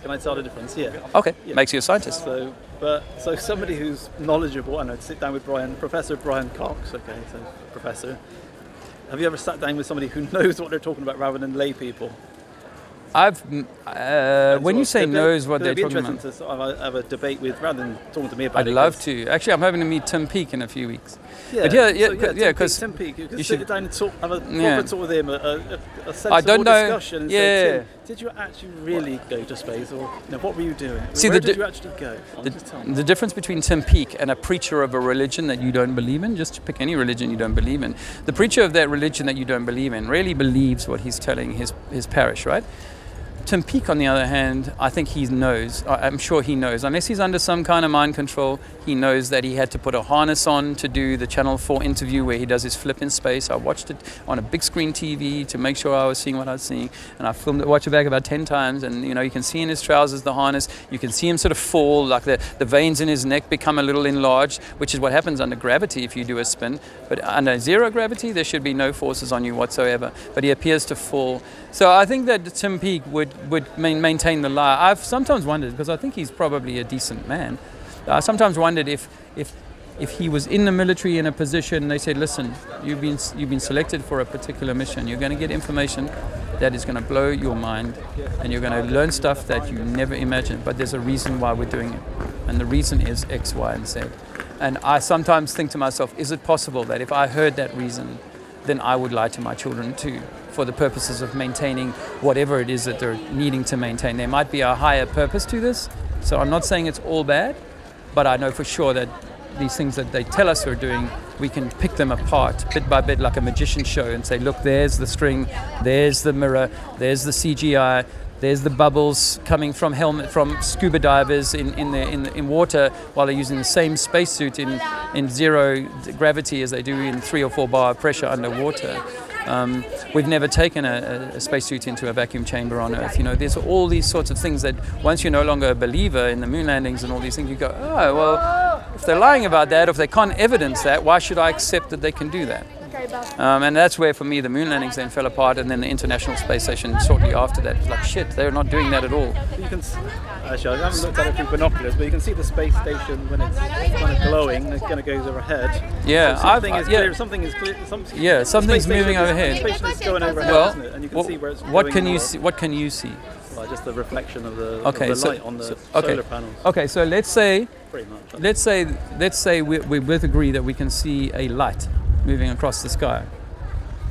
Can I tell the difference? Yeah. Okay, yeah. Makes you a scientist. So somebody who's knowledgeable, and I'd sit down with Professor Brian Cox, okay, so professor. Have you ever sat down with somebody who knows what they're talking about rather than lay people? When you say knows what they're talking about. It'd be interesting to have a debate with, rather than talking to me about it. I'd love to. Actually, I'm hoping to meet Tim Peake in a few weeks. Yeah, but because Tim Peake, you could sit down and have a proper talk with him, a sensible discussion, and say, Tim, did you actually really go to space, or what were you doing? Where did you actually go? The difference between Tim Peake and a preacher of a religion that you don't believe in, just pick any religion you don't believe in. The preacher of that religion that you don't believe in really believes what he's telling his parish, right? Tim Peake, on the other hand, I think he knows. I'm sure he knows. Unless he's under some kind of mind control, he knows that he had to put a harness on to do the Channel 4 interview where he does his flip in space. I watched it on a big screen TV to make sure I was seeing what I was seeing. And I watched it back about 10 times. And, you can see in his trousers the harness. You can see him sort of fall, like the veins in his neck become a little enlarged, which is what happens under gravity if you do a spin. But under zero gravity, there should be no forces on you whatsoever. But he appears to fall. So I think that Tim Peake would maintain the lie. I've sometimes wondered, because I think he's probably a decent man, I sometimes wondered if if he was in the military in a position, and they said, listen, you've been selected for a particular mission, you're going to get information that is going to blow your mind, and you're going to learn stuff that you never imagined, but there's a reason why we're doing it, and the reason is X, Y, and Z. And I sometimes think to myself, is it possible that if I heard that reason, then I would lie to my children too, for the purposes of maintaining whatever it is that they're needing to maintain? There might be a higher purpose to this, so I'm not saying it's all bad, but I know for sure that these things that they tell us we're doing, we can pick them apart bit by bit like a magician show and say, look, there's the string, there's the mirror, there's the CGI, there's the bubbles coming from scuba divers in water while they're using the same spacesuit in zero gravity as they do in 3 or 4 bar pressure underwater. We've never taken a spacesuit into a vacuum chamber on Earth. You know, there's all these sorts of things that once you're no longer a believer in the moon landings and all these things, you go, oh, well, if they're lying about that, if they can't evidence that, why should I accept that they can do that? And that's where, for me, the moon landings then fell apart, and then the International Space Station shortly after that. It's like, shit, they're not doing that at all. You can, actually, I haven't looked at it through binoculars, but you can see the space station when it's kind of glowing, it kind of goes overhead. Yeah, so something is clear. Something's moving overhead. The space station is going overhead, well, isn't it? And you can see where it's what going can you north. see? What can you see? Well, just the reflection of the light on the okay. solar panels. Okay, so let's say, Pretty much. let's say we both agree that we can see a light moving across the sky.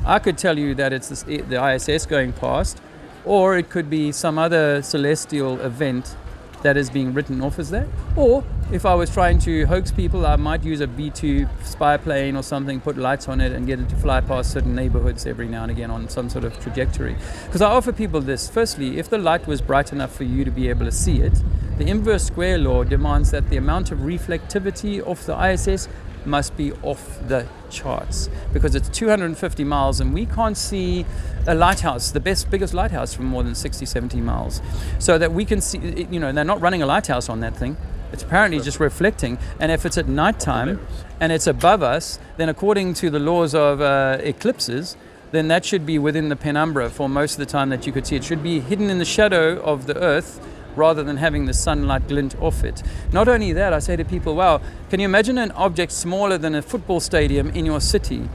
I could tell you that it's the ISS going past, or it could be some other celestial event that is being written off as that. Or if I was trying to hoax people, I might use a B-2 spy plane or something, put lights on it and get it to fly past certain neighborhoods every now and again on some sort of trajectory. Because I offer people this. Firstly, if the light was bright enough for you to be able to see it, the inverse square law demands that the amount of reflectivity of the ISS must be off the charts, because it's 250 miles and we can't see a lighthouse, the biggest lighthouse, from more than 60, 70 miles. So that we can see, you know, they're not running a lighthouse on that thing. It's apparently just reflecting, and if it's at nighttime and it's above us, then according to the laws of eclipses, then that should be within the penumbra for most of the time that you could see. It should be hidden in the shadow of the Earth rather than having the sunlight glint off it. Not only that, I say to people, wow, can you imagine an object smaller than a football stadium in your city,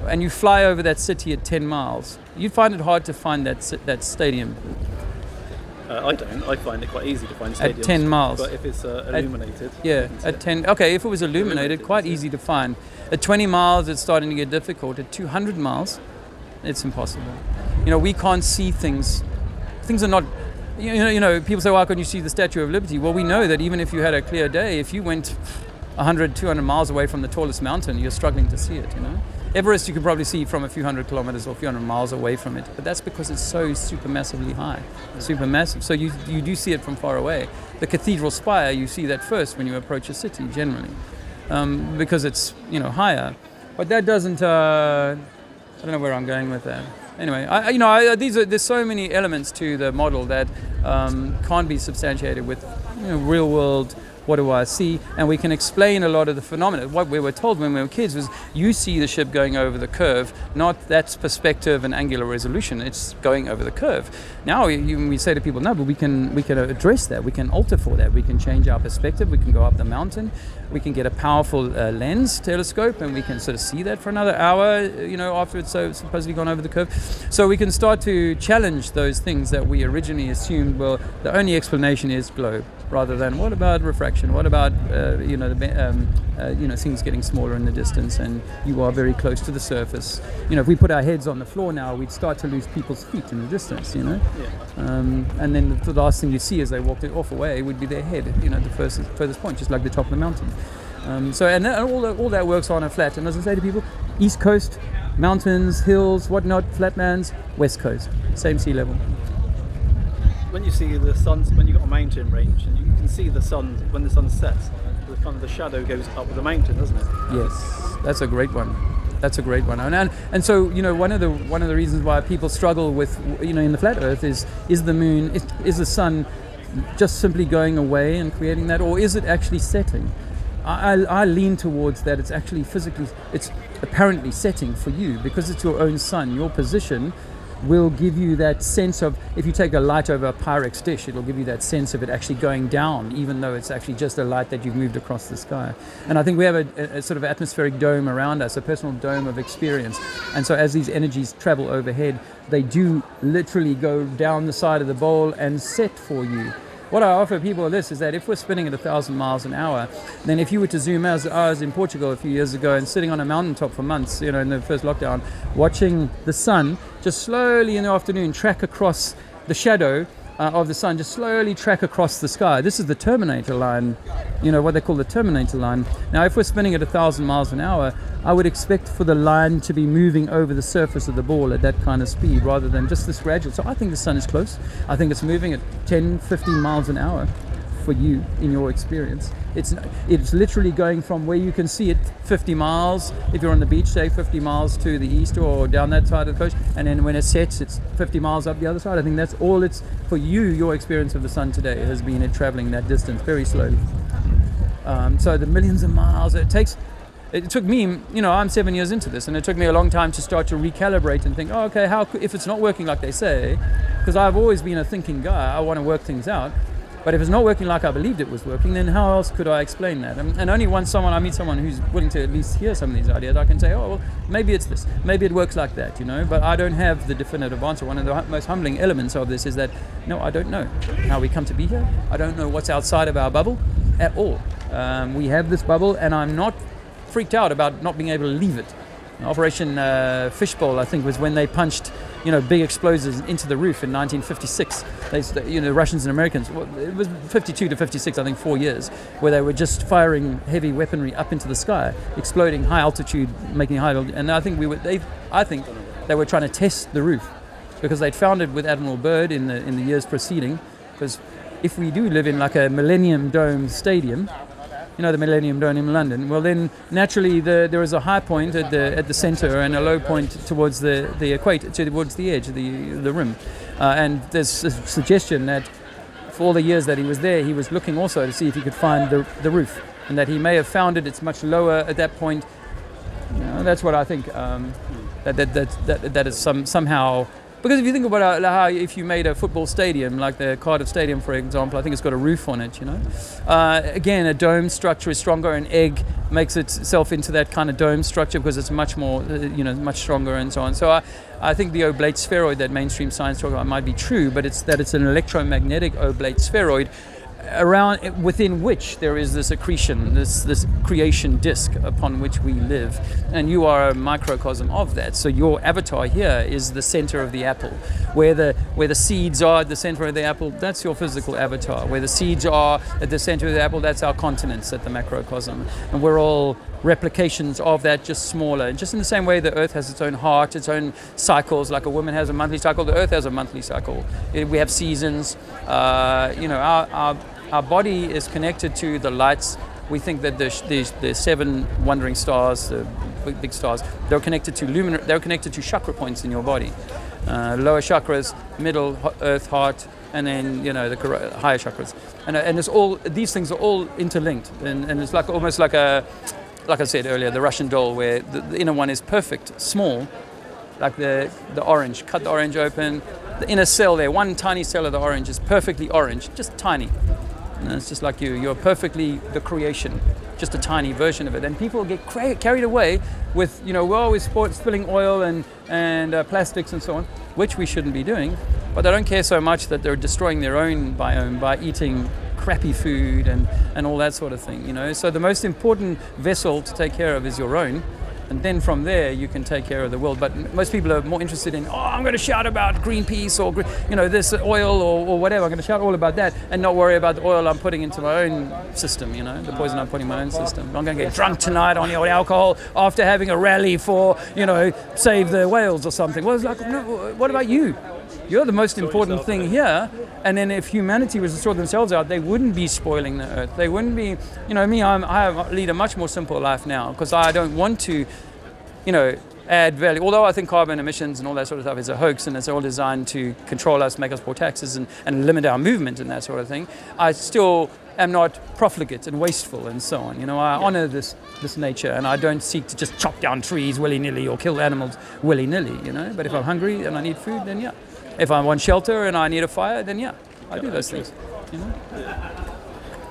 and you fly over that city at 10 miles? You'd find it hard to find that stadium. I don't. I find it quite easy to find stadiums. At 10 miles. But if it's illuminated. At 10. Okay, if it was illuminated, quite easy to find. At 20 miles, it's starting to get difficult. At 200 miles, it's impossible. You know, we can't see things. Things are not. You know, people say, why can't you see the Statue of Liberty? Well, we know that even if you had a clear day, if you went 100, 200 miles away from the tallest mountain, you're struggling to see it, you know. Everest you can probably see from a few hundred kilometers or a few hundred miles away from it, but that's because it's so supermassively high, supermassive. So you do see it from far away. The cathedral spire, you see that first when you approach a city, generally, because it's, you know, higher. But that doesn't, I don't know where I'm going with that. Anyway, there's so many elements to the model that can't be substantiated with, you know, real world. What do I see? And we can explain a lot of the phenomena. What we were told when we were kids was, you see the ship going over the curve, not that's perspective and angular resolution. It's going over the curve. Now we say to people, no, but we can address that. We can alter for that. We can change our perspective. We can go up the mountain. We can get a powerful lens telescope, and we can sort of see that for another hour, you know, after it's supposedly gone over the curve. So we can start to challenge those things that we originally assumed, well, the only explanation is globe, rather than what about refraction? What about things getting smaller in the distance, and you are very close to the surface. You know, if we put our heads on the floor now, we'd start to lose people's feet in the distance. You know, and then the last thing you see as they walk off away would be their head. You know, the furthest point, just like the top of the mountain. All that works on a flat. And as I say to people, East Coast, mountains, hills, whatnot, flatlands, West Coast, same sea level. When you see the sun, when you've got a mountain range, and you can see the sun when the sun sets, the shadow goes up the mountain, doesn't it? Yes, that's a great one. That's a great one. And so, you know, one of the reasons why people struggle with, you know, in the flat Earth is the moon, is the sun just simply going away and creating that, or is it actually setting? I lean towards that it's actually physically, it's apparently setting for you, because it's your own sun, your position. will give you that sense of, if you take a light over a Pyrex dish, it'll give you that sense of it actually going down, even though it's actually just a light that you've moved across the sky. And I think we have a sort of atmospheric dome around us, a personal dome of experience. And so as these energies travel overhead, they do literally go down the side of the bowl and set for you. What I offer people of this is that if we're spinning at 1,000 miles an hour, then if you were to zoom out, as I was in Portugal a few years ago and sitting on a mountaintop for months, you know, in the first lockdown, watching the sun just slowly in the afternoon track across the shadow of the sun, just slowly track across the sky. This is the Terminator line, you know, what they call the Terminator line. Now, if we're spinning at 1,000 miles an hour, I would expect for the line to be moving over the surface of the ball at that kind of speed rather than just this gradual. So I think the sun is close. I think it's moving at 10, 15 miles an hour for you in your experience. It's literally going from where you can see it 50 miles, if you're on the beach, say 50 miles to the east or down that side of the coast, and then when it sets, it's 50 miles up the other side. I think that's all it's, for you, your experience of the sun today has been it traveling that distance very slowly. So the millions of miles, it took me, you know, I'm 7 years into this, and it took me a long time to start to recalibrate and think, oh, okay, if it's not working like they say, because I've always been a thinking guy, I want to work things out. But if it's not working like I believed it was working, then how else could I explain that? And only once I meet someone who's willing to at least hear some of these ideas, I can say, oh, well, maybe it's this. Maybe it works like that, you know? But I don't have the definitive answer. One of the most humbling elements of this is that, no, I don't know how we come to be here. I don't know what's outside of our bubble at all. We have this bubble, and I'm not freaked out about not being able to leave it. Operation Fishbowl, I think, was when they punched, you know, big explosives into the roof in 1956. The Russians and Americans, well, it was 52 to 56, I think, 4 years, where they were just firing heavy weaponry up into the sky, exploding high altitude, making high. And I think I think they were trying to test the roof because they'd found it with Admiral Byrd in the years preceding. Because if we do live in like a Millennium Dome stadium, you know, the Millennium Dome in London, well then naturally there is a high point at the center and a low point towards the equator, towards the edge, the rim. And there's a suggestion that for all the years that he was there, he was looking also to see if he could find the roof, and that he may have found it. It's much lower at that point. You know, that's what I think. That is somehow. Because if you think about how if you made a football stadium, like the Cardiff Stadium, for example, I think it's got a roof on it, you know. Again, a dome structure is stronger. An egg makes itself into that kind of dome structure because it's much more, much stronger and so on. So I think the oblate spheroid that mainstream science talk about might be true, but it's an electromagnetic oblate spheroid within which there is this accretion, this creation disk upon which we live, and you are a microcosm of that. So your avatar here is the center of the apple, where the seeds are at the center of the apple. That's your physical avatar. Where the seeds are at the center of the apple, that's our continents at the macrocosm, and we're all replications of that, just smaller. And just in the same way the Earth has its own heart, its own cycles, like a woman has a monthly cycle, the Earth has a monthly cycle. We have seasons. Our body is connected to the lights. We think that the 7 wandering stars, the big stars, they're connected to chakra points in your body. Lower chakras, middle, Earth, heart, and then the higher chakras. And it's all, these things are all interlinked, and it's almost like I said earlier, the Russian doll, where the inner one is perfect, small, like the orange. Cut the orange open, the inner cell there, one tiny cell of the orange is perfectly orange, just tiny. And it's just like you're perfectly the creation, just a tiny version of it. And people get carried away with, we're always spilling oil and plastics and so on, which we shouldn't be doing. But they don't care so much that they're destroying their own biome by eating crappy food and all that sort of thing, So the most important vessel to take care of is your own. And then from there, you can take care of the world. But most people are more interested in, I'm going to shout about Greenpeace or, this oil or whatever. I'm going to shout all about that and not worry about the oil I'm putting into my own system, the poison I'm putting in my own system. I'm going to get drunk tonight on your alcohol after having a rally for, save the whales or something. Well, it's like, no, what about you? You're the most important thing here. And then if humanity was to sort themselves out, they wouldn't be spoiling the earth. They wouldn't be, me, I lead a much more simple life now because I don't want to, add value. Although I think carbon emissions and all that sort of stuff is a hoax and it's all designed to control us, make us pay taxes and limit our movement and that sort of thing, I still am not profligate and wasteful and so on. You know, I honor this nature, and I don't seek to just chop down trees willy-nilly or kill animals willy-nilly, you know. But if I'm hungry and I need food, then yeah. If I want shelter and I need a fire, then yeah, I do those things, you know.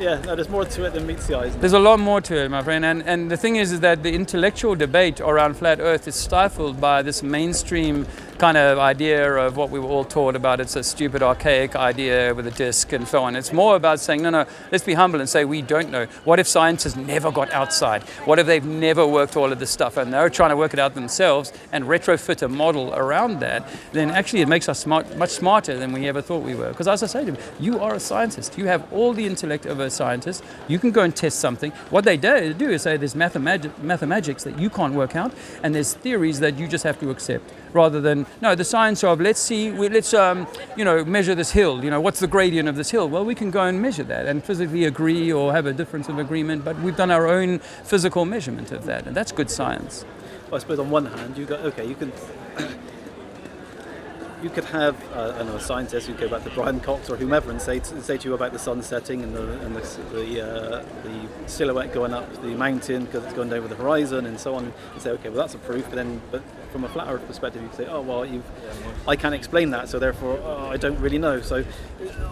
Yeah, no, there's more to it than meets the eye. There's a lot more to it, my friend. And the thing is that the intellectual debate around flat Earth is stifled by this mainstream kind of idea of what we were all taught about. It's a stupid, archaic idea with a disc and so on. It's more about saying, no, let's be humble and say we don't know. What if scientists never got outside? What if they've never worked all of this stuff and they're trying to work it out themselves and retrofit a model around that? Then actually it makes us much smarter than we ever thought we were. Because as I say to them, you are a scientist. You have all the intellect of a scientist. You can go and test something. What they do is say there's mathematics that you can't work out, and there's theories that you just have to accept. Rather than, no, the science of let's measure this hill. You know, what's the gradient of this hill? Well, we can go and measure that and physically agree or have a difference of agreement, but we've done our own physical measurement of that, and that's good science. Well, I suppose on one hand, you could have a scientist who go back to Brian Cox or whomever and say to you about the sun setting and the silhouette going up the mountain because it's going over the horizon and so on, and say, okay, well that's a proof. But from a flat Earth perspective, you say, oh well, I can't explain that, so therefore I don't really know. So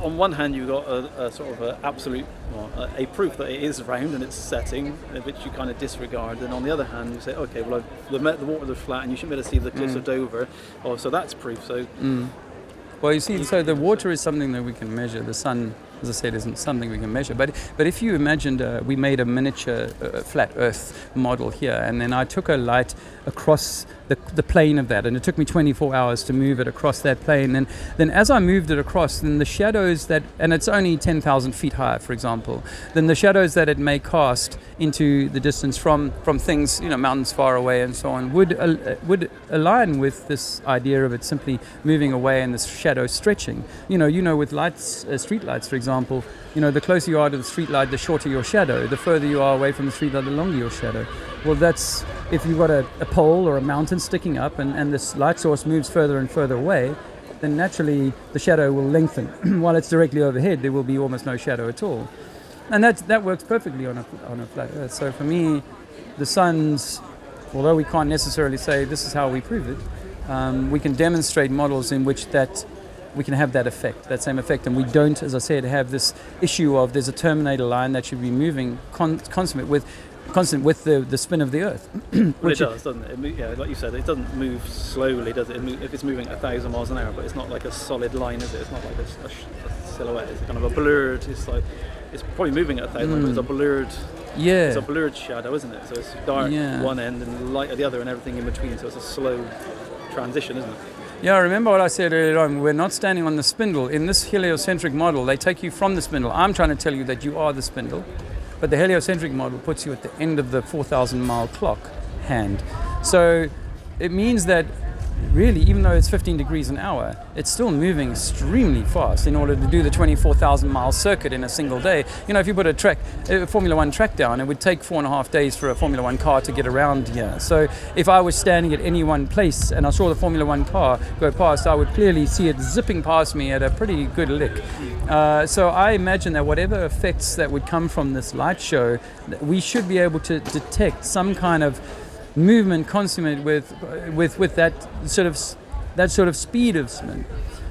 on one hand, you've got a sort of a absolute, a proof that it is round and it's setting, which you kind of disregard. And on the other hand, you say, okay, well the water is flat and you should be able to see the cliffs of Dover. Oh, so that's proof. So. Well, you see, so the water is something that we can measure. The sun, as I said, isn't something we can measure. But if you imagined, we made a miniature flat Earth model here, and then I took a light across the plane of that, and it took me 24 hours to move it across that plane. And then as I moved it across, then the shadows and it's only 10,000 feet high, for example, then the shadows that it may cast into the distance from things, mountains far away and so on, would align with this idea of it simply moving away and this shadow stretching. With lights, street lights, for example, the closer you are to the street light, the shorter your shadow. The further you are away from the street light, the longer your shadow. Well, that's if you've got a pole or a mountain sticking up and this light source moves further and further away, then naturally the shadow will lengthen. While it's directly overhead, there will be almost no shadow at all. And that works perfectly on a flat Earth. So for me, the sun's, although we can't necessarily say this is how we prove it, we can demonstrate models in which that we can have that same effect, and we don't, as I said, have this issue of there's a terminator line that should be moving constant with the spin of the Earth. Well, it does, doesn't it? Like you said, it doesn't move slowly, does it? If it's moving 1,000 miles an hour, but it's not like a solid line, is it? It's not like a silhouette. It's kind of a blurred. It's probably moving at 1,000, but it's a blurred. Yeah. It's a blurred shadow, isn't it? So it's dark at one end and light at the other, and everything in between. So it's a slow transition, isn't it? Yeah, remember what I said earlier on, we're not standing on the spindle. In this heliocentric model, they take you from the spindle. I'm trying to tell you that you are the spindle, but the heliocentric model puts you at the end of the 4,000 mile clock hand. So it means that really, even though it's 15 degrees an hour, it's still moving extremely fast in order to do the 24,000 mile circuit in a single day. If you put a Formula One track down, it would take 4.5 days for a Formula One car to get around here. So if I was standing at any one place and I saw the Formula One car go past, I would clearly see it zipping past me at a pretty good lick. So I imagine that whatever effects that would come from this light show, we should be able to detect some kind of movement consummate with that sort of speed of spin.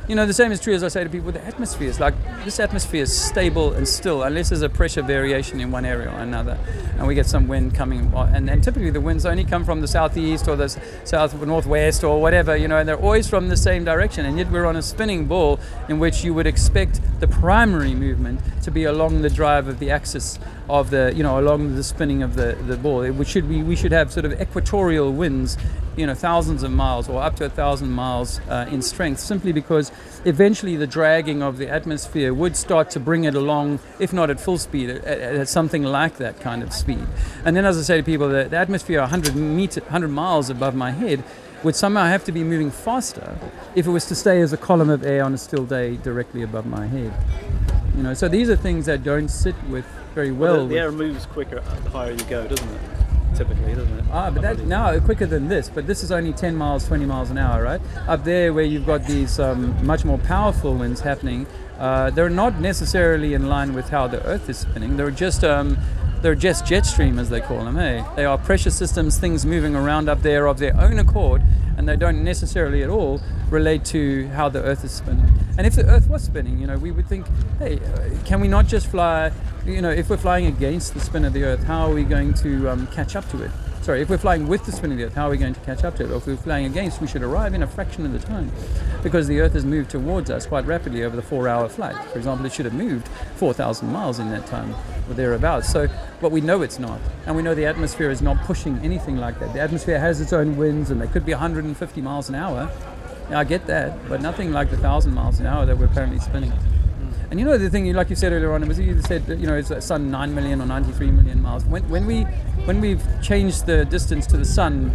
The same is true, as I say to people, with the atmospheres. Like, this atmosphere is stable and still, unless there's a pressure variation in one area or another, and we get some wind coming. And typically the winds only come from the southeast or the south or northwest or whatever, and they're always from the same direction. And yet we're on a spinning ball in which you would expect the primary movement to be along the drive of the axis of the, along the spinning of the ball. We should have sort of equatorial winds, thousands of miles or up to 1,000 miles in strength, simply because eventually the dragging of the atmosphere would start to bring it along, if not at full speed, at something like that kind of speed. And then, as I say to people, the atmosphere 100 miles above my head would somehow have to be moving faster if it was to stay as a column of air on a still day directly above my head. So these are things that don't sit with very well. The air moves quicker the higher you go, doesn't it? typically, doesn't it? But that now quicker than this. But this is only 10 miles, 20 miles an hour, right? Up there, where you've got these much more powerful winds happening, they're not necessarily in line with how the Earth is spinning. They're just jet stream, as they call them. Hey, they are pressure systems, things moving around up there of their own accord, and they don't necessarily at all relate to how the Earth is spinning. And if the Earth was spinning, we would think, hey, can we not just fly? If we're flying against the spin of the Earth, how are we going to catch up to it? Sorry, if we're flying with the spin of the Earth, how are we going to catch up to it? Or if we're flying against, we should arrive in a fraction of the time, because the Earth has moved towards us quite rapidly over the 4-hour flight. For example, it should have moved 4,000 miles in that time, or thereabouts. So, but we know it's not, and we know the atmosphere is not pushing anything like that. The atmosphere has its own winds, and they could be 150 miles an hour. I get that, but nothing like the 1,000 miles an hour that we're apparently spinning. And the thing, like you said earlier on, you said that, it's the sun 9 million or 93 million miles. When we've changed the distance to the sun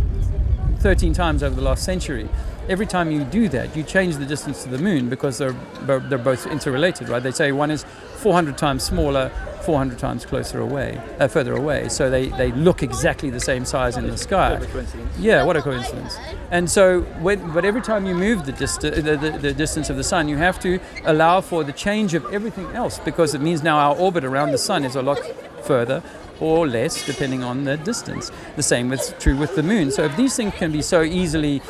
13 times over the last century, every time you do that, you change the distance to the moon, because they're both interrelated, right? They say one is 400 times smaller, 400 times further away. So they look exactly the same size in the sky. What a coincidence. Yeah, what a coincidence. And so, but every time you move the distance of the sun, you have to allow for the change of everything else, because it means now our orbit around the sun is a lot further or less, depending on the distance. The same is true with the moon. So if these things can be so easily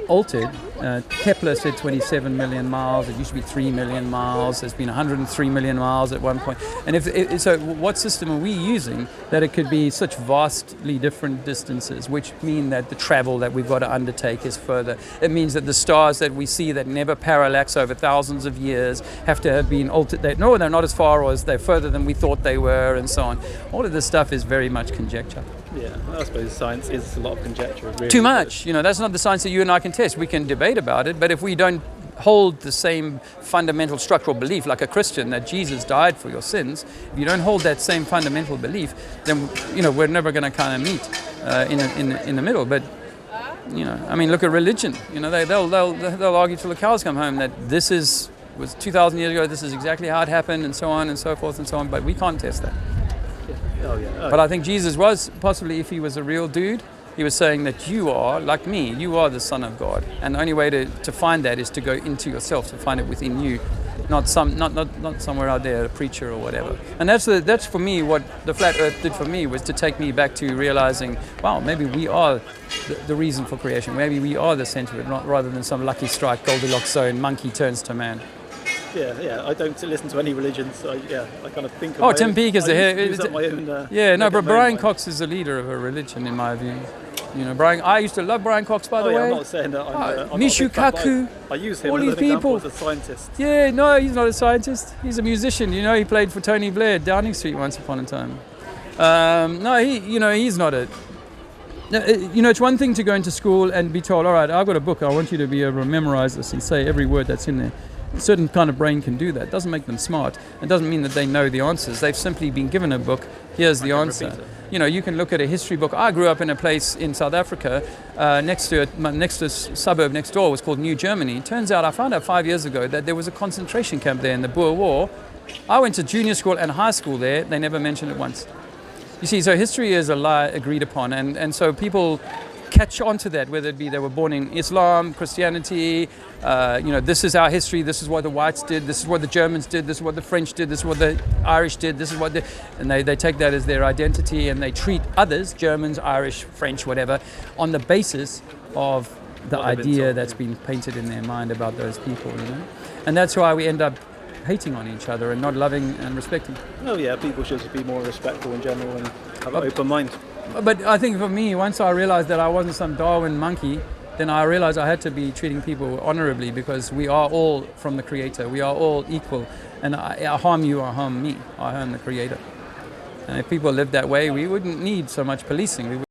altered, Kepler said 27 million miles. It used to be 3 million miles. There's been 103 million miles at one point. And so what system are we using that it could be such vastly different distances, which mean that the travel that we've got to undertake is further. It means that the stars that we see that never parallax over thousands of years have to have been altered. They're not as far, or they're further than we thought they were, and so on. All of this stuff is very much conjecture. Yeah, I suppose science is a lot of conjecture. Really. Too much. That's not the science that you and I can test. We can debate about it, but if we don't hold the same fundamental structural belief, like a Christian, that Jesus died for your sins, if you don't hold that same fundamental belief, then we're never going to kind of meet in the middle. But look at religion. They'll argue till the cows come home that this was 2,000 years ago. This is exactly how it happened, and so on and so forth and so on. But we can't test that. Oh, yeah. But I think Jesus was, possibly if he was a real dude, he was saying that you are, like me, you are the Son of God. And the only way to find that is to go into yourself, to find it within you, not somewhere out there, a preacher or whatever. And that's for me what the Flat Earth did for me, was to take me back to realizing, wow, maybe we are the reason for creation. Maybe we are the center of it, rather than some lucky strike, Goldilocks zone, monkey turns to man. Yeah. I don't listen to any religions. I kind of think of Oh, Tim Peake is the head. But Brian mind. Cox is the leader of a religion, in my view. I used to love Brian Cox, by the way. I'm not saying that I'm Michio Kaku. I use him all as these an example people. as a scientist. Yeah, no, he's not a scientist. He's a musician. He played for Tony Blair at Downing Street once upon a time. He's not a... it's one thing to go into school and be told, all right, I've got a book, I want you to be able to memorize this and say every word that's in there. A certain kind of brain can do that. It doesn't make them smart. It doesn't mean that they know the answers. They've simply been given a book. Here's the answer. You can look at a history book. I grew up in a place in South Africa, next to a suburb next door was called New Germany. It turns out, I found out 5 years ago that there was a concentration camp there in the Boer War. I went to junior school and high school there. They never mentioned it once. You see, so history is a lie agreed upon, and so people catch on to that, whether it be they were born in Islam, Christianity, this is our history, this is what the whites did, this is what the Germans did, this is what the French did, this is what the Irish did, this is what and they take that as their identity, and they treat others, Germans, Irish, French, whatever, on the basis of the idea that's been painted in their mind about those people, And that's why we end up hating on each other and not loving and respecting. Oh yeah, people should be more respectful in general and have an open mind. But I think for me, once I realized that I wasn't some Darwin monkey, then I realized I had to be treating people honorably, because we are all from the Creator. We are all equal. And I harm you, I harm me. I harm the Creator. And if people lived that way, we wouldn't need so much policing.